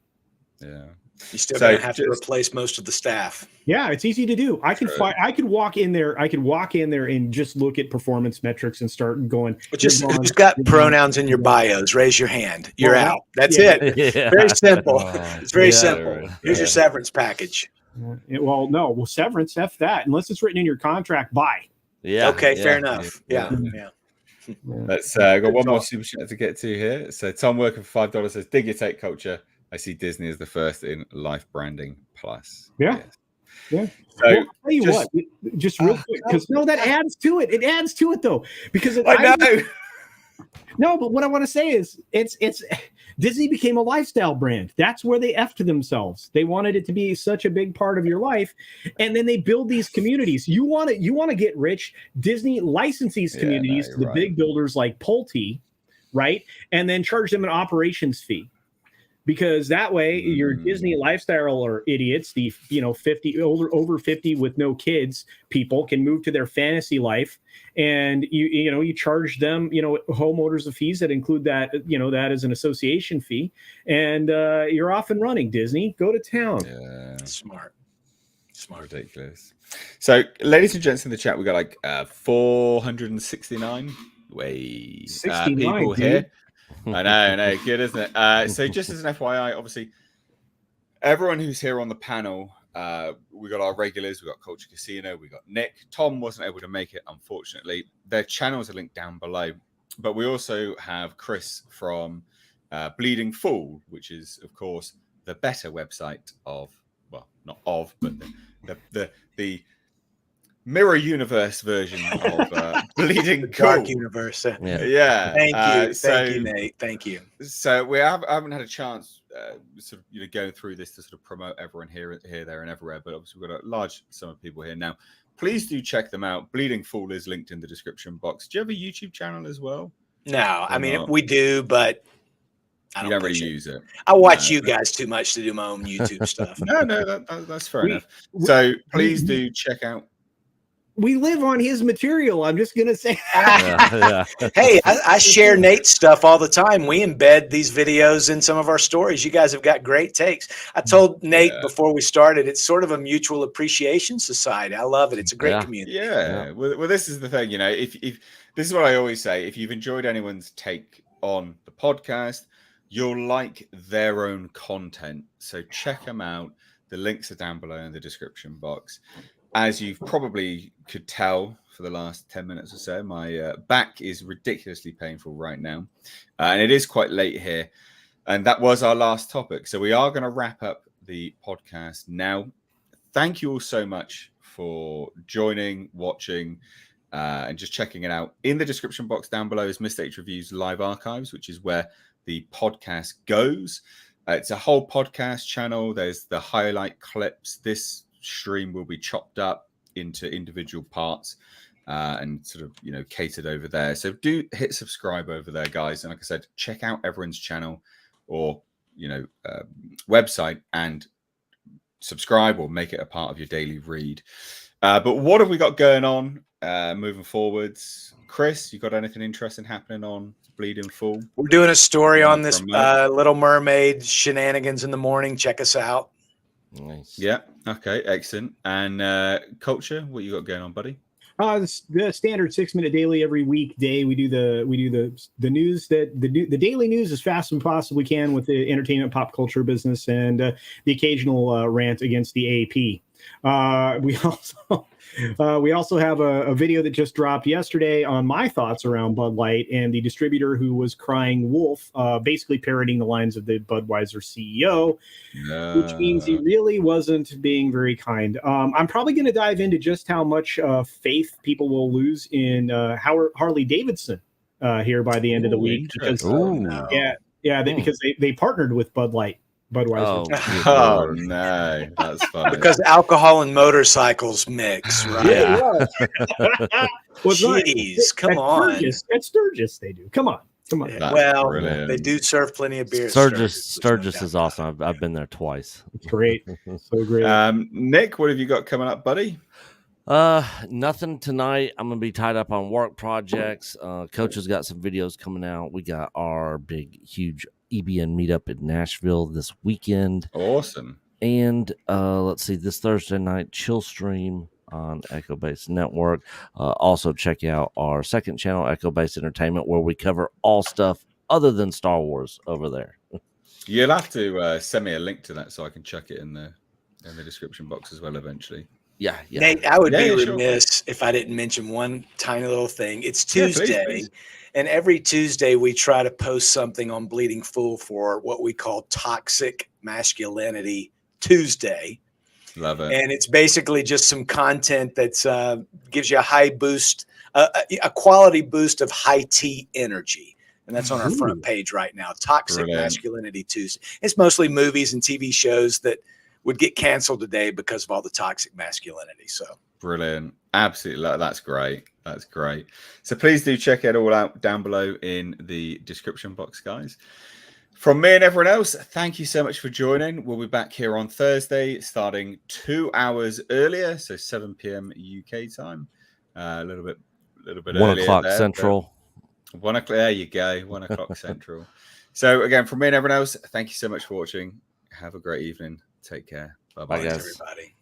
Yeah. You still gonna have to replace most of the staff. Yeah, it's easy to do. I could walk in there and just look at performance metrics and start going. But who's got pronouns in your bios? Raise your hand. You're out. That's it. Yeah. Very simple. It's very simple. Right. Here's your severance package. Well, severance, F that. Unless it's written in your contract, bye. Yeah. Okay, fair enough. Yeah. Let's got one more super chat to get to here. So Tom working for $5 says, dig your take culture. I see Disney as the first in Life Branding Plus. Yeah. Yes. Yeah. So I'll tell you what, just real quick, because that adds to it. It adds to it though, because I know. No, but what I want to say is, it's Disney became a lifestyle brand. That's where they effed themselves. They wanted it to be such a big part of your life, and then they build these communities. You want to get rich. Disney licenses these communities to the big builders like Pulte, right? And then charge them an operations fee. Because that way your Disney lifestyle or idiots, the 50 over 50 with no kids people can move to their fantasy life, and you charge them homeowners of fees that include that that as an association fee, and you're off and running. Disney, go to town. Yeah. Smart, Ridiculous. So, ladies and gents in the chat, we got like 469 people here. I know, good, isn't it? So just as an FYI, obviously, everyone who's here on the panel, we got our regulars, we got Culture Casino, we got Nick. Tom wasn't able to make it, unfortunately. Their channels are linked down below. But we also have Chris from Bleeding Fool, which is, of course, the better website of, well, not of, but the Mirror Universe version of Bleeding Dark Cool. Universe. Yeah. Thank you, Nate. Thank you. So I haven't had a chance, sort of, going through this to sort of promote everyone here, there, and everywhere. But obviously, we've got a large sum of people here now. Please do check them out. Bleeding Fool is linked in the description box. Do you have a YouTube channel as well? No, I mean we do, but I don't really use it. I watch you guys too much to do my own YouTube stuff. No, that's fair enough. So please do check out. We live on his material. I'm just gonna say. Hey, I share Nate's stuff all the time. We embed these videos in some of our stories. You guys have got great takes. I told Nate before we started, it's sort of a mutual appreciation society. I love it. It's a great community. Yeah. Well, this is the thing. If this is what I always say. If you've enjoyed anyone's take on the podcast, you'll like their own content. So check them out. The links are down below in the description box. As you probably could tell for the last 10 minutes or so, my back is ridiculously painful right now. And it is quite late here. And that was our last topic. So we are going to wrap up the podcast now. Thank you all so much for joining, watching, and just checking it out. In the description box down below is Mr. H Reviews live archives, which is where the podcast goes. It's a whole podcast channel. There's the highlight clips. This stream will be chopped up into individual parts and sort of, catered over there. So do hit subscribe over there, guys. And like I said, check out everyone's channel or, website and subscribe or make it a part of your daily read. But what have we got going on moving forwards? Chris, you got anything interesting happening on Bleeding Full? We're doing a story on this Little Mermaid shenanigans in the morning. Check us out. Nice. Yeah. Okay. Excellent. And Culture, what you got going on, buddy? The standard 6-minute daily every weekday. We do the news the daily news as fast as we possibly can with the entertainment pop culture business and the occasional rant against the AP. We also have a video that just dropped yesterday on my thoughts around Bud Light and the distributor who was crying wolf, basically parroting the lines of the Budweiser CEO, which means he really wasn't being very kind. I'm probably going to dive into just how much faith people will lose in Harley Davidson here by the end of the week. Because, because they partnered with Bud Light. Budweiser. Oh no, that's funny. Because alcohol and motorcycles mix, right? Yeah. Jeez, come on. At Sturgis, they do. Come on. Yeah, well, brilliant. They do serve plenty of beer. Sturgis is awesome. I've been there twice. It's great. So great. Nick, what have you got coming up, buddy? Nothing tonight. I'm gonna be tied up on work projects. Coach has got some videos coming out. We got our huge EBN meetup in Nashville this weekend. Awesome. And let's see, this Thursday night, Chill Stream on Echo Base Network. Also check out our second channel, Echo Base Entertainment, where we cover all stuff other than Star Wars over there. You'll have to send me a link to that so I can check it in the description box as well eventually. Yeah. Nate, I would be remiss if I didn't mention one tiny little thing. It's Tuesday, please. And every Tuesday we try to post something on Bleeding Full for what we call Toxic Masculinity Tuesday. Love it. And it's basically just some content that gives you a high boost, a quality boost of high T energy. And that's on our front page right now. Toxic Masculinity Tuesday. It's mostly movies and TV shows that would get canceled today because of all the toxic masculinity. So brilliant. Absolutely. That's great. That's great. So please do check it all out down below in the description box, guys. From me and everyone else, thank you so much for joining. We'll be back here on Thursday, starting 2 hours earlier, so 7 p.m. UK time. A little bit 1 earlier o'clock there, Central. 1 o'clock. There you go. 1 o'clock Central. So again, from me and everyone else, thank you so much for watching. Have a great evening. Take care. Bye-bye, guys. Everybody.